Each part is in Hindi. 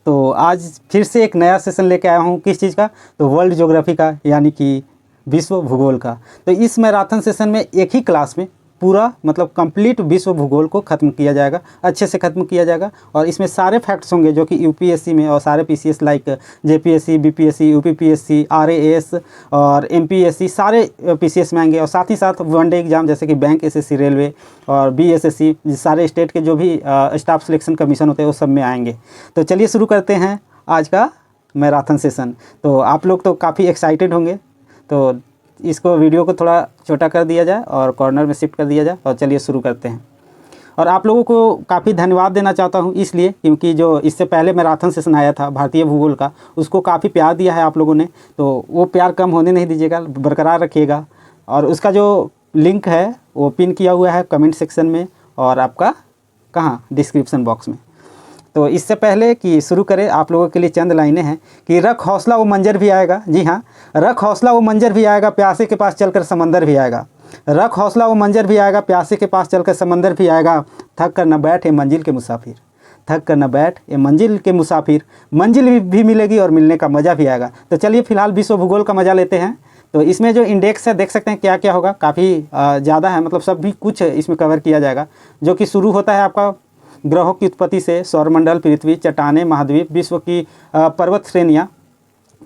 तो आज फिर से एक नया सेशन लेके आया हूँ। किस चीज़ का? तो वर्ल्ड ज्योग्राफी का, यानी कि विश्व भूगोल का। तो इस मैराथन सेशन में एक ही क्लास में पूरा मतलब कंप्लीट विश्व भूगोल को ख़त्म किया जाएगा, अच्छे से ख़त्म किया जाएगा। और इसमें सारे फैक्ट्स होंगे जो कि यूपीएससी में और सारे PCS like JPSC, BPSC, UPPSC, RAS और एमपीएससी सारे पीसीएस में आएंगे। और साथ ही साथ वनडे एग्जाम जैसे कि बैंक, एसएससी, रेलवे और बीएसएससी, सारे स्टेट के जो भी स्टाफ सिलेक्शन कमीशन होते हैं वो सब में आएंगे। तो चलिए शुरू करते हैं आज का मैराथन सेशन। तो आप लोग तो काफ़ी एक्साइटेड होंगे, तो इसको वीडियो को थोड़ा छोटा कर दिया जाए और कॉर्नर में शिफ्ट कर दिया जाए और चलिए शुरू करते हैं। और आप लोगों को काफ़ी धन्यवाद देना चाहता हूं, इसलिए क्योंकि जो इससे पहले मैराथन सेशन आया था भारतीय भूगोल का, उसको काफ़ी प्यार दिया है आप लोगों ने, तो वो प्यार कम होने नहीं दीजिएगा, बरकरार रखिएगा। और उसका जो लिंक है वो पिन किया हुआ है कमेंट सेक्शन में और आपका कहाँ डिस्क्रिप्शन बॉक्स में। तो इससे पहले कि शुरू करें, आप लोगों के लिए चंद लाइनें हैं कि रख हौसला वो मंजर भी आएगा। जी हाँ, रख हौसला वो मंजर भी आएगा, प्यासे के पास चलकर समंदर भी आएगा। रख हौसला वो मंजर भी आएगा, प्यासे के पास चलकर समंदर भी आएगा। थक कर न बैठ ये मंजिल के मुसाफिर, थक कर न बैठ ये मंजिल के मुसाफिर, मंजिल भी मिलेगी और मिलने का मज़ा भी आएगा। तो चलिए फ़िलहाल विश्व भूगोल का मज़ा लेते हैं। तो इसमें जो इंडेक्स है देख सकते हैं क्या क्या होगा, काफ़ी ज़्यादा है, मतलब सब भी कुछ इसमें कवर किया जाएगा। जो कि शुरू होता है आपका ग्रहों की उत्पत्ति से, सौरमंडल, पृथ्वी, चट्टानें, महाद्वीप, विश्व की पर्वत श्रेणियाँ,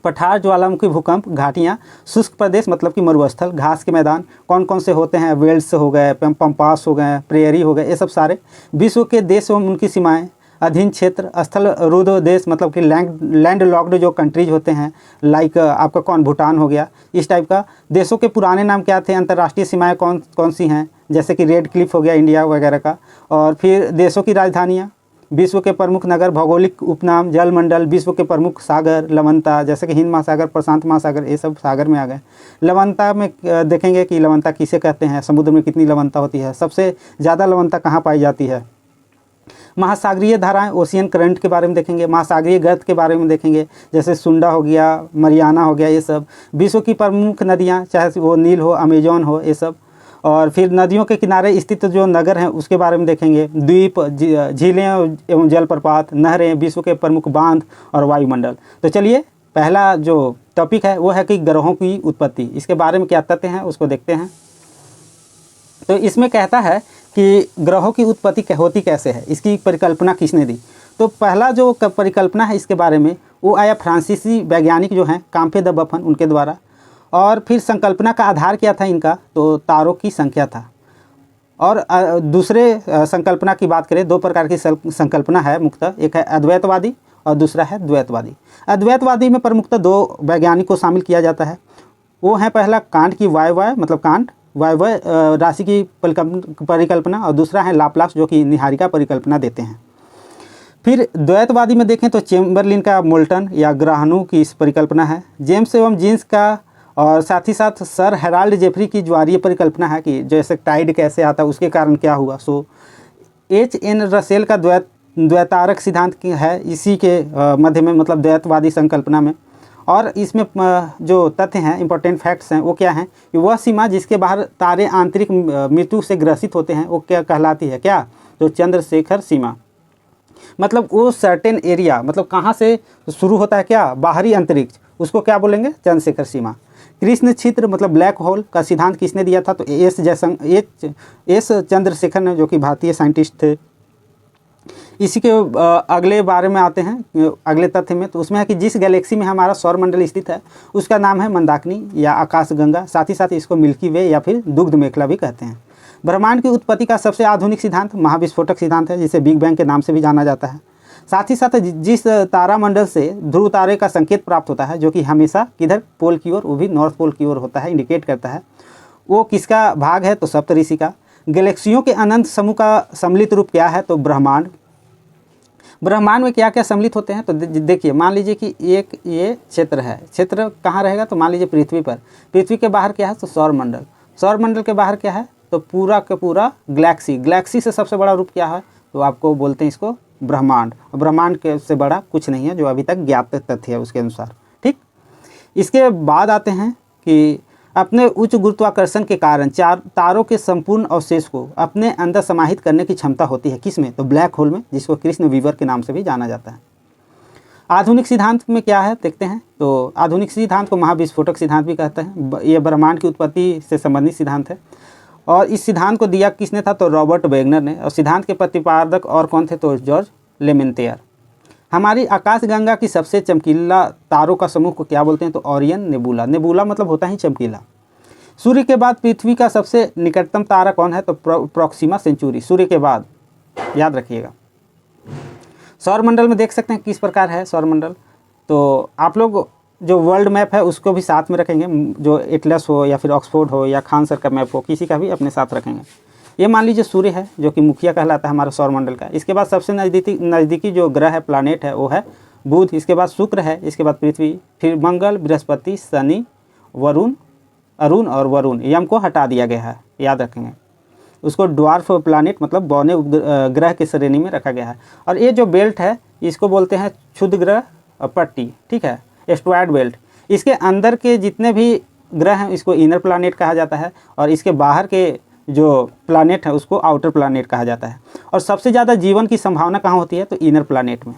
पठार, ज्वालामुखी, भूकंप, घाटियाँ, शुष्क प्रदेश मतलब कि मरुस्थल, घास के मैदान कौन कौन से होते हैं, वेल्ड्स हो गए, पम्पास हो गए, प्रेयरी हो गए, ये सब सारे। विश्व के देश एवं उनकी सीमाएँ, अधीन क्षेत्र, स्थल रुद्ध देश मतलब कि लैंड लॉक्ड जो कंट्रीज होते हैं, लाइक आपका कौन भूटान हो गया, इस टाइप का। देशों के पुराने नाम क्या थे, अंतर्राष्ट्रीय सीमाएँ कौन कौन सी हैं, जैसे कि रेड क्लिफ हो गया इंडिया वगैरह का। और फिर देशों की राजधानियाँ, विश्व के प्रमुख नगर, भौगोलिक उपनाम, जलमंडल, विश्व के प्रमुख सागर, लवणता जैसे कि हिंद महासागर, प्रशांत महासागर, ये सब सागर में आ गए। लवणता में देखेंगे कि लवणता किसे कहते हैं, समुद्र में कितनी लवणता होती है, सबसे ज़्यादा लवणता कहाँ पाई जाती है। महासागरीय धाराएं, ओशियन करंट के बारे में देखेंगे। महासागरीय गर्त के बारे में देखेंगे, जैसे सुंडा हो गया, मरियाना हो गया, ये सब। विश्व की प्रमुख नदियाँ, चाहे वो नील हो, अमेजॉन हो, ये सब। और फिर नदियों के किनारे स्थित जो नगर हैं उसके बारे में देखेंगे। द्वीप, झीलें एवं जलप्रपात, नहरें, विश्व के प्रमुख बांध और वायुमंडल। तो चलिए पहला जो टॉपिक है वो है कि ग्रहों की उत्पत्ति। इसके बारे में क्या तथ्य हैं उसको देखते हैं। तो इसमें कहता है कि ग्रहों की उत्पत्ति होती कैसे है, इसकी परिकल्पना किसने दी। तो पहला जो परिकल्पना है इसके बारे में वो आया फ्रांसीसी वैज्ञानिक जो हैं काम्पे द बफन, उनके द्वारा। और फिर संकल्पना का आधार क्या था इनका, तो तारों की संख्या था। और दूसरे संकल्पना की बात करें, दो प्रकार की संकल्पना है मुख्यतः, एक है अद्वैतवादी और दूसरा है द्वैतवादी। अद्वैतवादी में प्रमुखतः दो वैज्ञानिक को शामिल किया जाता है। वो है पहला कांट की वायवय मतलब कांट वायवय राशि की परिकल्पना, और दूसरा है लाप्लास जो कि निहारिका परिकल्पना देते हैं। फिर द्वैतवादी में देखें तो चेम्बरलिन का मोल्टन या ग्रहाणु की इस परिकल्पना है। जेम्स एवं जीन्स का, और साथ ही साथ सर हेराल्ड जेफरी की ज्वारीय परिकल्पना है कि जैसे टाइड कैसे आता है उसके कारण क्या हुआ। सो H.N. रसेल का द्वैतारक सिद्धांत है इसी के मध्य में, मतलब द्वैतवादी संकल्पना में। और इसमें जो तथ्य हैं, इंपॉर्टेंट फैक्ट्स हैं, वो क्या हैं कि वह सीमा जिसके बाहर तारे आंतरिक मृत्यु से ग्रसित होते हैं वो क्या कहलाती है, क्या, तो चंद्रशेखर सीमा। मतलब वो सर्टेन एरिया, मतलब कहाँ से शुरू होता है, क्या, बाहरी अंतरिक्ष, उसको क्या बोलेंगे, चंद्रशेखर सीमा। कृष्ण छिद्र मतलब ब्लैक होल का सिद्धांत किसने दिया था, तो एस चंद्रशेखर ने, जो कि भारतीय साइंटिस्ट थे। इसी के अगले बारे में आते हैं, अगले तथ्य में। तो उसमें है कि जिस गैलेक्सी में हमारा सौरमंडल स्थित है उसका नाम है मंदाकिनी या आकाशगंगा। साथ ही साथ इसको मिल्की वे या फिर दुग्ध मेखला भी कहते हैं। ब्रह्मांड की उत्पत्ति का सबसे आधुनिक सिद्धांत महाविस्फोटक सिद्धांत है, जिसे बिग बैंग के नाम से भी जाना जाता है। साथ ही साथ जिस तारामंडल से ध्रुव तारे का संकेत प्राप्त होता है, जो कि हमेशा किधर, पोल की ओर, वो भी नॉर्थ पोल की ओर होता है, इंडिकेट करता है, वो किसका भाग है, तो सप्तऋषि का। गैलेक्सियों के अनंत समूह का सम्मिलित रूप क्या है, तो ब्रह्मांड। ब्रह्मांड में क्या क्या सम्मिलित होते हैं, तो देखिए, मान लीजिए कि एक ये क्षेत्र है, क्षेत्र कहाँ रहेगा, तो मान लीजिए पृथ्वी पर। पृथ्वी के बाहर क्या है, तो सौरमंडल। सौरमंडल के बाहर क्या है, तो पूरा का पूरा गैलेक्सी। गैलेक्सी से सबसे बड़ा रूप क्या है, तो आपको बोलते हैं इसको ब्रह्मांड। ब्रह्मांड के से बड़ा कुछ नहीं है जो अभी तक ज्ञात तथ्य है उसके अनुसार। ठीक, इसके बाद आते हैं कि अपने उच्च गुरुत्वाकर्षण के कारण तारों के संपूर्ण अवशेष को अपने अंदर समाहित करने की क्षमता होती है, किस में, तो ब्लैक होल में, जिसको कृष्ण वीवर के नाम से भी जाना जाता है। आधुनिक सिद्धांत में क्या है देखते हैं। तो आधुनिक सिद्धांत को महाविस्फोटक सिद्धांत भी कहते हैं। ये ब्रह्मांड की उत्पत्ति से संबंधित सिद्धांत है और इस सिद्धांत को दिया किसने था, तो रॉबर्ट वेगनर ने। और सिद्धांत के प्रतिपादक और कौन थे, तो जॉर्ज लेमेंटियर। हमारी आकाशगंगा की सबसे चमकीला तारों का समूह को क्या बोलते हैं, तो ओरियन नेबुला। नेबुला मतलब होता ही चमकीला। सूर्य के बाद पृथ्वी का सबसे निकटतम तारा कौन है, तो प्रोक्सिमा सेंचुरी। सूर्य के बाद याद रखिएगा। सौरमंडल में देख सकते हैं किस प्रकार है सौरमंडल। तो आप लोग जो वर्ल्ड मैप है उसको भी साथ में रखेंगे, जो एटलस हो या फिर ऑक्सफोर्ड हो या खान सर का मैप हो, किसी का भी अपने साथ रखेंगे। ये मान लीजिए सूर्य है जो कि मुखिया कहलाता है हमारे सौरमंडल का। इसके बाद सबसे नज़दीकी जो ग्रह है, प्लानेट है, वो है बुध। इसके बाद शुक्र है, इसके बाद पृथ्वी, फिर मंगल, बृहस्पति, शनि, वरुण, अरुण और वरुण। यम को हटा दिया गया है, याद रखेंगे। उसको ड्वार्फ प्लानेट मतलब बौने ग्रह की श्रेणी में रखा गया है। और ये जो बेल्ट है इसको बोलते हैं क्षुद्र ग्रह पट्टी, ठीक है, एस्ट्रॉयड बेल्ट। इसके अंदर के जितने भी ग्रह हैं इसको इनर प्लानेट कहा जाता है और इसके बाहर के जो प्लानेट है उसको आउटर प्लानेट कहा जाता है। और सबसे ज़्यादा जीवन की संभावना कहाँ होती है, तो इनर प्लानेट में।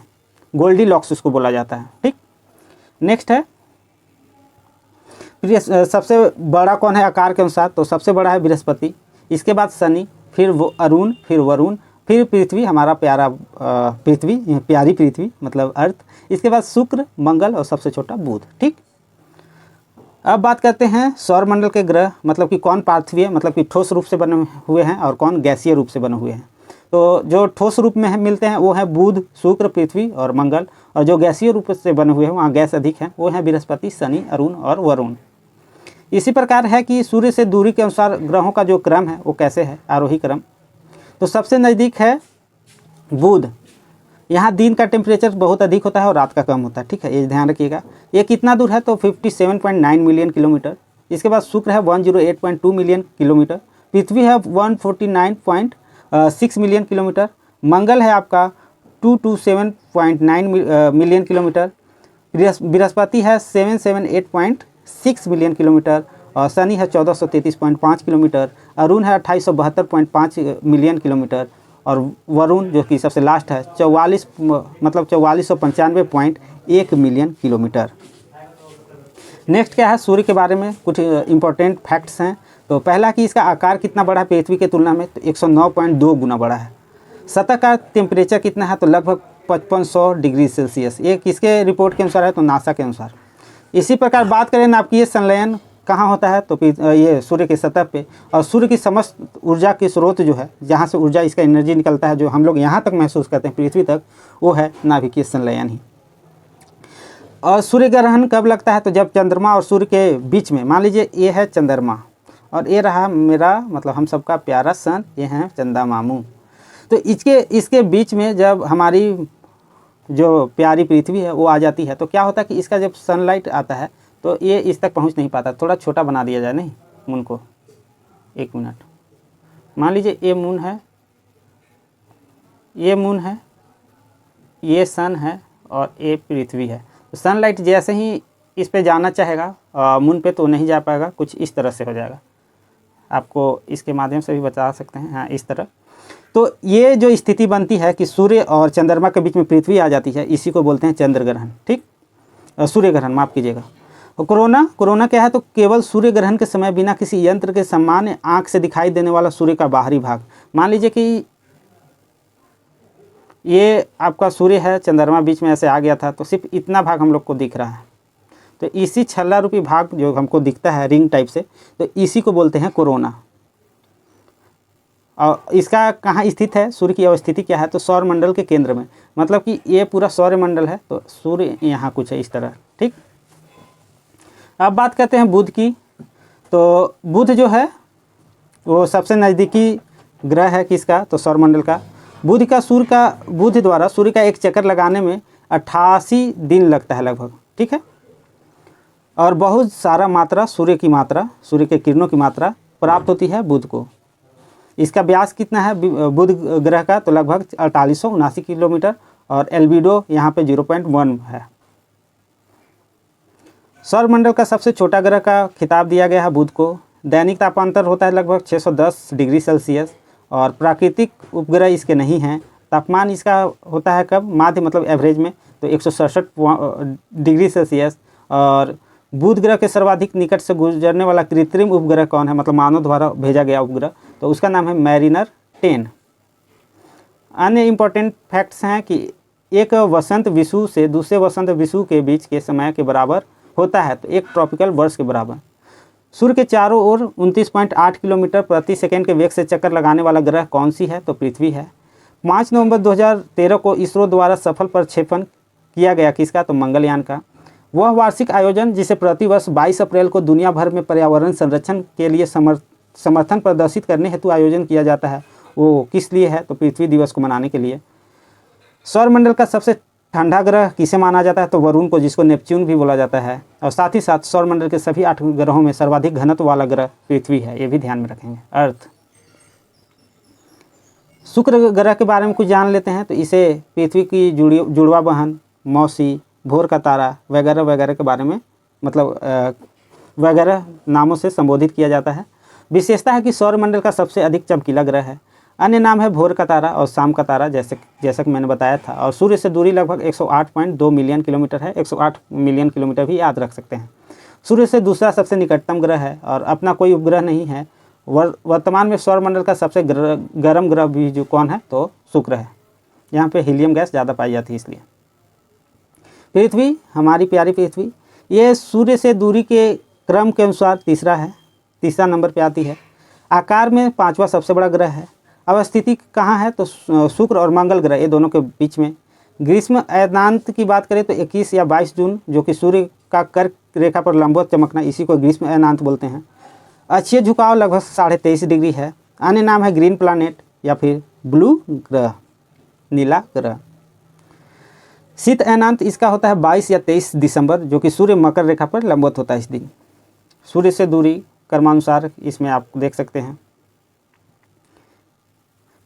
गोल्डीलॉक्स उसको बोला जाता है, ठीक। नेक्स्ट है सबसे बड़ा कौन है आकार के अनुसार, तो सबसे बड़ा है बृहस्पति, इसके बाद शनि, फिर वो अरुण, फिर वरुण, फिर पृथ्वी, हमारा प्यारा पृथ्वी, प्यारी पृथ्वी मतलब अर्थ, इसके बाद शुक्र, मंगल और सबसे छोटा बुध, ठीक। अब बात करते हैं सौरमंडल के ग्रह, मतलब कि कौन पार्थिव मतलब कि ठोस रूप से बने हुए हैं और कौन गैसीय रूप से बने हुए हैं। तो जो ठोस रूप में मिलते हैं वो है बुध, शुक्र, पृथ्वी और मंगल। और जो गैसीय रूप से बने हुए हैं वहाँ गैस अधिक है, वो है बृहस्पति, शनि, अरुण और वरुण। इसी प्रकार है कि सूर्य से दूरी के अनुसार ग्रहों का जो क्रम है वो कैसे है, आरोही क्रम। तो सबसे नज़दीक है बुध। यहाँ दिन का टेम्परेचर बहुत अधिक होता है और रात का कम होता है, ठीक है, ये ध्यान रखिएगा। ये कितना दूर है, तो 57.9 मिलियन किलोमीटर। इसके बाद शुक्र है 108.2 मिलियन किलोमीटर। पृथ्वी है 149.6 मिलियन किलोमीटर। मंगल है आपका 227.9 मिलियन किलोमीटर। बृहस्पति है 778.6 मिलियन किलोमीटर और शनि है 1433.5 किलोमीटर। अरुण है 2872.5 मिलियन किलोमीटर और वरुण जो कि सबसे लास्ट है 4495.1 मिलियन किलोमीटर। नेक्स्ट क्या है, सूर्य के बारे में कुछ इंपॉर्टेंट फैक्ट्स हैं। तो पहला कि इसका आकार कितना बड़ा है पृथ्वी के तुलना में, तो 109.2 गुना बड़ा है। सतह का टेम्परेचर कितना है, तो लगभग 5500 डिग्री सेल्सियस। ये किसके रिपोर्ट के अनुसार है, तो नासा के अनुसार। इसी प्रकार बात करें नाभिकीय संलयन कहाँ होता है, तो ये सूर्य के सतह पे। और सूर्य की समस्त ऊर्जा के स्रोत जो है, जहाँ से ऊर्जा इसका एनर्जी निकलता है जो हम लोग यहाँ तक महसूस करते हैं पृथ्वी तक, वो है नाभिकीय संलयन ही। और सूर्य ग्रहण कब लगता है, तो जब चंद्रमा और सूर्य के बीच में, मान लीजिए ये है चंद्रमा और ये रहा मेरा मतलब हम सबका प्यारा सन, ये हैं चंदा मामू। तो इसके बीच में जब हमारी जो प्यारी पृथ्वी है वो आ जाती है, तो क्या होता है कि इसका जब सनलाइट आता है तो ये इस तक पहुंच नहीं पाता। थोड़ा छोटा बना दिया जाए नहीं मून को, एक मिनट। मान लीजिए ये मून है, ये मून है, ये सन है और ये पृथ्वी है। तो सनलाइट जैसे ही इस पे जाना चाहेगा मून पे तो नहीं जा पाएगा, कुछ इस तरह से हो जाएगा। आपको इसके माध्यम से भी बता सकते हैं, हाँ इस तरह। तो ये जो स्थिति बनती है कि सूर्य और चंद्रमा के बीच में पृथ्वी आ जाती है, इसी को बोलते हैं चंद्र ग्रहण, ठीक, सूर्य ग्रहण, माफ़ कीजिएगा। और कोरोना क्या है, तो केवल सूर्य ग्रहण के समय बिना किसी यंत्र के सामान्य आँख से दिखाई देने वाला सूर्य का बाहरी भाग। मान लीजिए कि ये आपका सूर्य है, चंद्रमा बीच में ऐसे आ गया था, तो सिर्फ इतना भाग हम लोग को दिख रहा है। तो इसी छल्ला रूपी भाग जो हमको दिखता है रिंग टाइप से, तो इसी को बोलते हैं कोरोना। और इसका कहाँ स्थित है, सूर्य की अवस्थिति क्या है, तो सौरमंडल के केंद्र में। मतलब कि ये पूरा सौरमंडल है तो सूर्य यहाँ कुछ है इस तरह, ठीक। अब बात करते हैं बुध की। तो बुध जो है वो सबसे नज़दीकी ग्रह है किसका, तो सौरमंडल का। बुध द्वारा सूर्य का एक चक्कर लगाने में 88 दिन लगता है लगभग, ठीक है। और बहुत सारा मात्रा सूर्य के किरणों की मात्रा प्राप्त होती है बुध को। इसका व्यास कितना है बुध ग्रह का, तो लगभग 4879 किलोमीटर और एल्बिडो यहाँ पे 0.1 है। सौरमंडल का सबसे छोटा ग्रह का खिताब दिया गया है बुध को। दैनिक तापांतर होता है लगभग 610 डिग्री सेल्सियस और प्राकृतिक उपग्रह इसके नहीं हैं। तापमान इसका होता है कब, माध्य मतलब एवरेज में तो 167 डिग्री सेल्सियस। और बुध ग्रह के सर्वाधिक निकट से गुजरने वाला कृत्रिम उपग्रह कौन है, मतलब मानव द्वारा भेजा गया उपग्रह, तो उसका नाम है मैरिनर 10। अन्य इम्पोर्टेंट फैक्ट्स हैं कि एक वसंत विषुव से दूसरे वसंत विषुव के बीच के समय के बराबर होता है, तो एक ट्रॉपिकल वर्ष के बराबर। सूर्य के चारों ओर 29.8 किलोमीटर प्रति सेकंड के वेग से चक्कर लगाने वाला ग्रह कौन सी है, तो पृथ्वी है। 5 नवंबर 2013 को इसरो द्वारा सफल प्रक्षेपण किया गया किसका, तो मंगलयान का। वह वार्षिक आयोजन जिसे प्रतिवर्ष 22 अप्रैल को दुनिया भर में पर्यावरण संरक्षण के लिए समर्थन प्रदर्शित करने हेतु आयोजन किया जाता है, वो किस लिए है, तो पृथ्वी दिवस को मनाने के लिए। सौरमंडल का सबसे ठंडा ग्रह किसे माना जाता है, तो वरुण को, जिसको नेपच्यून भी बोला जाता है। और साथ ही साथ सौरमंडल के सभी 8 ग्रहों में सर्वाधिक घनत्व वाला ग्रह पृथ्वी है, ये भी ध्यान में रखेंगे, अर्थ। शुक्र ग्रह के बारे में कुछ जान लेते हैं, तो इसे पृथ्वी की जुड़वा बहन, मौसी, भोर का तारा वगैरह वगैरह के बारे में मतलब वगैरह नामों से संबोधित किया जाता है। विशेषता है कि सौरमंडल का सबसे अधिक चमकीला ग्रह है। अन्य नाम है भोर का तारा और शाम का तारा, जैसा कि मैंने बताया था। और सूर्य से दूरी लगभग 108.2 मिलियन किलोमीटर है, 108 मिलियन किलोमीटर भी याद रख सकते हैं। सूर्य से दूसरा सबसे निकटतम ग्रह है और अपना कोई उपग्रह नहीं है। वर्तमान में सौरमंडल का सबसे गर्म ग्रह भी जो कौन है, तो शुक्र है। यहाँ पे हीलियम गैस ज़्यादा पाई जाती है इसलिए। पृथ्वी, हमारी प्यारी पृथ्वी, ये सूर्य से दूरी के क्रम के अनुसार तीसरा नंबर पे आती है। आकार में 5वां सबसे बड़ा ग्रह है। अवस्थिति कहाँ है, तो शुक्र और मंगल ग्रह, ये दोनों के बीच में। ग्रीष्म अयनांत की बात करें तो 21 या 22 जून, जो कि सूर्य का कर्क रेखा पर लंबवत चमकना, इसी को ग्रीष्म अयनांत बोलते हैं। अक्षीय झुकाव लगभग 23.5 डिग्री है। अन्य नाम है ग्रीन प्लानेट या फिर ब्लू ग्रह, नीला ग्रह। शीत अयनांत इसका होता है 22 या 23 दिसंबर, जो कि सूर्य मकर रेखा पर लंबवत होता है इस दिन। सूर्य से दूरी क्रमानुसार इसमें आप देख सकते हैं।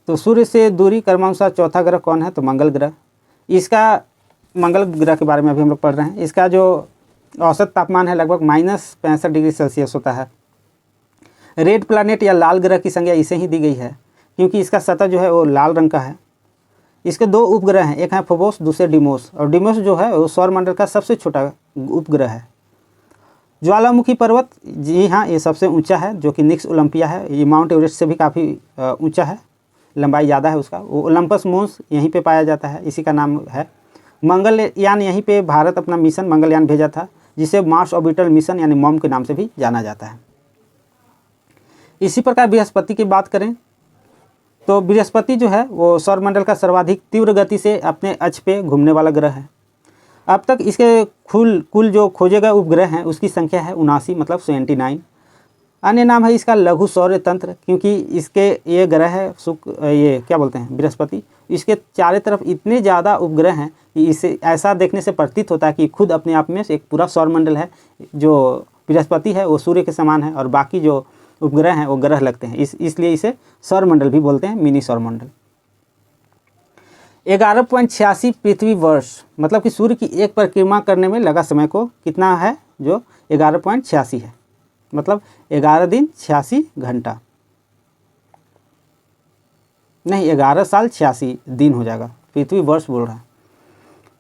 तो सूर्य से दूरी क्रमानुसार चौथा ग्रह कौन है, तो मंगल ग्रह। मंगल ग्रह के बारे में अभी हम लोग पढ़ रहे हैं। इसका जो औसत तापमान है लगभग -65 डिग्री सेल्सियस होता है। रेड प्लैनेट या लाल ग्रह की संज्ञा इसे ही दी गई है क्योंकि इसका सतह जो है वो लाल रंग का है। इसके 2 उपग्रह हैं, एक है फोबोस, दूसरे डिमोस। और डिमोस जो है वो सौरमंडल का सबसे छोटा उपग्रह है। ज्वालामुखी पर्वत, जी हाँ, ये सबसे ऊंचा है, जो कि निक्स ओलंपिया है। ये माउंट एवरेस्ट से भी काफ़ी ऊंचा है, लंबाई ज़्यादा है उसका। वो ओलंपस मोन्स यहीं पे पाया जाता है, इसी का नाम है। मंगलयान, यहीं पे भारत अपना मिशन मंगलयान भेजा था, जिसे मार्स ऑर्बिटल मिशन यानी मॉम के नाम से भी जाना जाता है। इसी प्रकार बृहस्पति की बात करें तो बृहस्पति जो है वो सौरमंडल का सर्वाधिक तीव्र गति से अपने अक्ष पे घूमने वाला ग्रह है। अब तक इसके कुल जो खोजे गए उपग्रह हैं उसकी संख्या है 79, मतलब 79। अन्य नाम है इसका लघु सौर तंत्र, क्योंकि इसके ये ग्रह है ये क्या बोलते हैं, बृहस्पति। इसके चारों तरफ इतने ज़्यादा उपग्रह हैं कि इसे ऐसा देखने से प्रतीत होता है कि खुद अपने आप में एक पूरा सौरमंडल है। जो बृहस्पति है वो सूर्य के समान है और बाकी जो उपग्रह हैं वो ग्रह लगते हैं, इसलिए इसे सौरमंडल भी बोलते हैं, मिनी सौरमंडल। 11.86 पृथ्वी वर्ष, मतलब कि सूर्य की एक परिक्रमा करने में लगा समय को कितना है, जो 11.86 है, मतलब 11 दिन 86 घंटा, नहीं 11 साल 86 दिन हो जाएगा। पृथ्वी वर्ष बोल रहा है,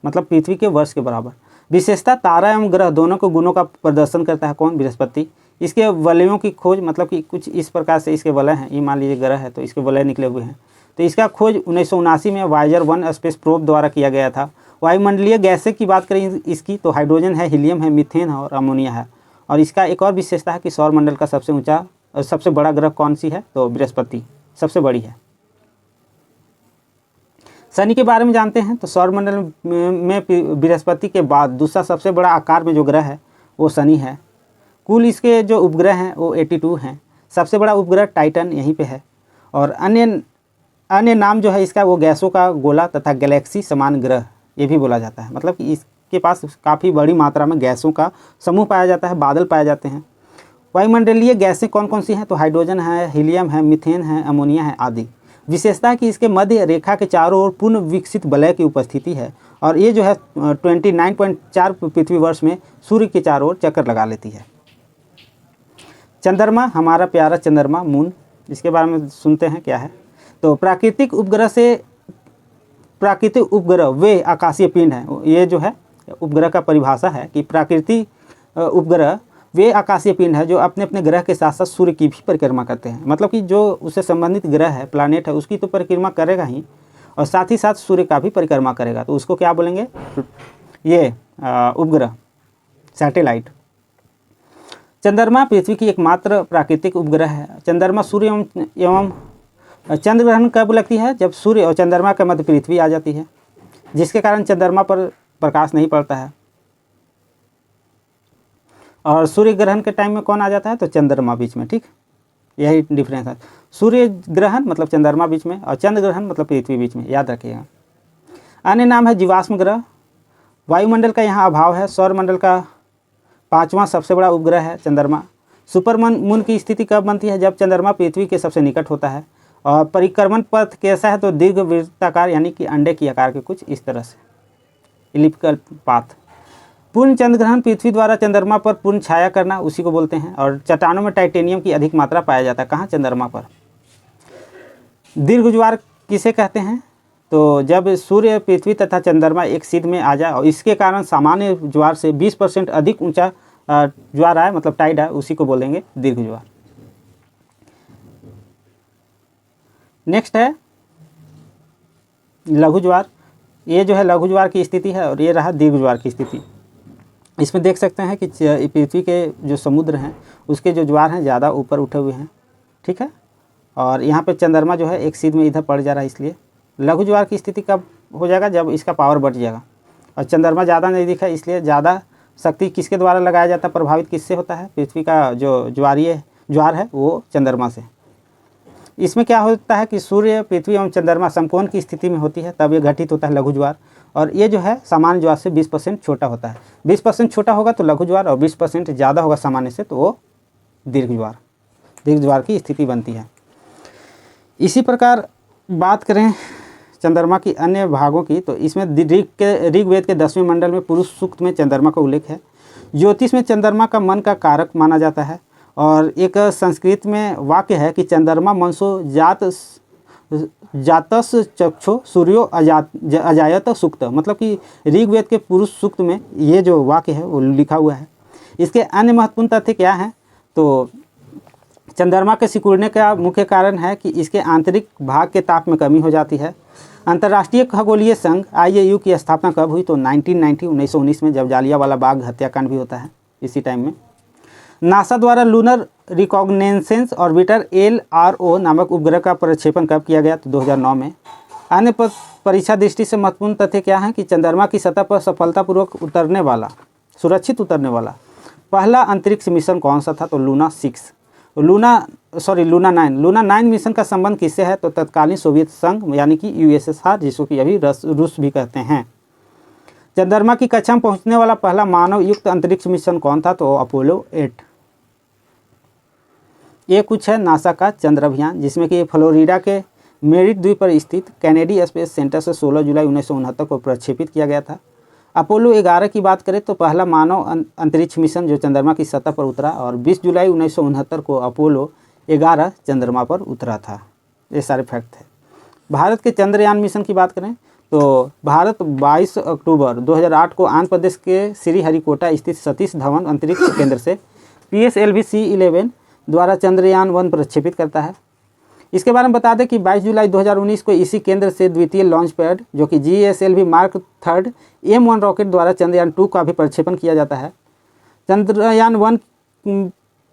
मतलब पृथ्वी के वर्ष के बराबर। विशेषता, तारा एवं ग्रह दोनों के गुणों का प्रदर्शन करता है कौन, बृहस्पति। इसके वलयों की खोज, मतलब कि कुछ इस प्रकार से इसके वलय हैं। ये मान लीजिए ग्रह है तो इसके वलय निकले हुए हैं। तो इसका खोज 1979 में वायेजर 1 स्पेस प्रोब द्वारा किया गया था। वायुमंडलीय गैसें की बात करें इसकी तो हाइड्रोजन है, हीलियम है, मीथेन है और अमोनिया है। और इसका एक और विशेषता है कि सौरमंडल का सबसे ऊंचा और सबसे बड़ा ग्रह कौन सी है, तो बृहस्पति सबसे बड़ी है। शनि के बारे में जानते हैं तो सौरमंडल में बृहस्पति के बाद दूसरा सबसे बड़ा आकार में जो ग्रह है वो शनि है। कुल इसके जो उपग्रह हैं वो 82 हैं। सबसे बड़ा उपग्रह टाइटन यहीं पे है। और अन्य नाम जो है इसका वो गैसों का गोला तथा गैलेक्सी समान ग्रह ये भी बोला जाता है, मतलब कि इसके पास काफ़ी बड़ी मात्रा में गैसों का समूह पाया जाता है, बादल पाए जाते हैं। वायुमंडलीय गैसें कौन कौन सी हैं, तो हाइड्रोजन है, हीलियम है, मीथेन है, अमोनिया है आदि। विशेषता है कि इसके मध्य रेखा के चारों ओर पूर्ण विकसित वलय की उपस्थिति है और ये जो है 29.4 पृथ्वी वर्ष में सूर्य के चारों ओर चक्कर लगा लेती है। चंद्रमा, हमारा प्यारा चंद्रमा, मून, इसके बारे में सुनते हैं क्या है। तो प्राकृतिक उपग्रह से प्राकृतिक उपग्रह वे आकाशीय पिंड हैं। ये जो है उपग्रह का परिभाषा है कि प्राकृतिक उपग्रह वे आकाशीय पिंड है जो अपने अपने ग्रह के साथ साथ सूर्य की भी परिक्रमा करते हैं। मतलब कि जो उससे संबंधित ग्रह है, प्लानेट है, उसकी तो परिक्रमा करेगा ही और साथ ही साथ सूर्य का भी परिक्रमा करेगा, तो उसको क्या बोलेंगे? ये उपग्रह, सैटेलाइट। चंद्रमा पृथ्वी की एकमात्र प्राकृतिक उपग्रह है। चंद्रमा सूर्य एवं चंद्र ग्रहण कब लगती है? जब सूर्य और चंद्रमा के मध्य पृथ्वी आ जाती है, जिसके कारण चंद्रमा पर प्रकाश नहीं पड़ता है। और सूर्य ग्रहण के टाइम में कौन आ जाता है? तो चंद्रमा बीच में, ठीक, यही डिफरेंस है। सूर्य ग्रहण मतलब चंद्रमा बीच में और चंद्र ग्रहण मतलब पृथ्वी बीच में, याद रखिएगा। अन्य नाम है जीवाश्म ग्रह। वायुमंडल का यहाँ अभाव है। सौरमंडल का 5वां सबसे बड़ा उपग्रह है चंद्रमा। सुपर मून की स्थिति कब बनती है? जब चंद्रमा पृथ्वी के सबसे निकट होता है। और परिक्रमण पथ कैसा है? तो दीर्घवृत्ताकार, यानी कि अंडे की आकार के, कुछ इस तरह से, इलिप्टिकल पाथ। पूर्ण चंद्र ग्रहण पृथ्वी द्वारा चंद्रमा पर पूर्ण छाया करना, उसी को बोलते हैं। और चट्टानों में टाइटेनियम की अधिक मात्रा पाया जाता है। कहाँ? चंद्रमा पर। दीर्घ ज्वार किसे कहते हैं? तो जब सूर्य, पृथ्वी तथा चंद्रमा एक सिध में आ जाए और इसके कारण सामान्य ज्वार से 20% अधिक ऊंचा ज्वार आए, मतलब टाइड है, उसी को बोलेंगे दीर्घ ज्वार। नेक्स्ट है लघु ज्वार। ये जो है लघु ज्वार की स्थिति है और ये रहा दीर्घ ज्वार की स्थिति। इसमें देख सकते हैं कि पृथ्वी के जो समुद्र हैं उसके जो ज्वार हैं ज़्यादा ऊपर उठे हुए हैं, ठीक है। और यहाँ पे चंद्रमा जो है एक सिध में इधर पड़ जा रहा है, इसलिए लघु ज्वार की स्थिति कब हो जाएगा? जब इसका पावर बढ़ जाएगा और चंद्रमा ज़्यादा नहीं दिखा, इसलिए ज़्यादा शक्ति किसके द्वारा लगाया जाता है? प्रभावित किससे होता है? पृथ्वी का जो ज्वार है वो चंद्रमा से। इसमें क्या होता है कि सूर्य, पृथ्वी एवं चंद्रमा समकोण की स्थिति में होती है, तब ये घटित होता है लघु ज्वार। और ये जो है सामान्य ज्वार से 20% छोटा होता है। 20% छोटा होगा तो लघु ज्वार और 20% ज़्यादा होगा सामान्य से तो वो दीर्घ ज्वार की स्थिति बनती है। इसी प्रकार बात करें चंद्रमा की अन्य भागों की, तो इसमें ऋग्वेद के 10वें मंडल में पुरुष सूक्त में चंद्रमा का उल्लेख है। ज्योतिष में चंद्रमा का मन का कारक माना जाता है। और एक संस्कृत में वाक्य है कि चंद्रमा मनसो जातस चक्षो सूर्यो अजायत सूक्त, मतलब कि ऋग्वेद के पुरुष सूक्त में ये जो वाक्य है वो लिखा हुआ है। इसके अन्य महत्वपूर्ण तथ्य क्या हैं? तो चंद्रमा के सिकुड़ने का मुख्य कारण है कि इसके आंतरिक भाग के ताप में कमी हो जाती है। अंतर्राष्ट्रीय खगोलीय संघ IAU की स्थापना कब हुई? तो 1919 में, जब जालियांवाला बाग हत्याकांड भी होता है इसी टाइम में। नासा द्वारा लूनर रिकॉग्निसेंस ऑर्बिटर LRO नामक उपग्रह का प्रक्षेपण कब किया गया? तो 2009 में। अन्य परीक्षा दृष्टि से महत्वपूर्ण तथ्य क्या है कि चंद्रमा की सतह पर सफलतापूर्वक सुरक्षित उतरने वाला पहला अंतरिक्ष मिशन कौन सा था? तो लूना 9 मिशन का संबंध किससे है? तो तत्कालीन सोवियत संघ यानी कि USSR, जिसको कि अभी रूस भी कहते हैं। चंद्रमा की कक्षा में पहुंचने वाला पहला मानव युक्त अंतरिक्ष मिशन कौन था? तो अपोलो 8। ये कुछ है नासा का चंद्र अभियान, जिसमें कि फ्लोरिडा के मेरिट द्वीप पर स्थित कैनेडी स्पेस सेंटर से 16 जुलाई 1969 को प्रक्षेपित किया गया था। अपोलो 11 की बात करें तो पहला मानव अंतरिक्ष मिशन जो चंद्रमा की सतह पर उतरा और 20 जुलाई 1969 को अपोलो 11 चंद्रमा पर उतरा था। ये सारे फैक्ट थे। भारत के चंद्रयान मिशन की बात करें तो भारत 22 अक्टूबर 2008 को आंध्र प्रदेश के श्रीहरिकोटा स्थित सतीश धवन अंतरिक्ष केंद्र से PSLV C-11 द्वारा चंद्रयान 1 प्रक्षेपित करता है। इसके बारे में बता दें कि 22 जुलाई 2019 को इसी केंद्र से द्वितीय लॉन्च पैड जो कि GSLV Mark 3 M1 रॉकेट द्वारा चंद्रयान 2 का भी प्रक्षेपण किया जाता है। चंद्रयान 1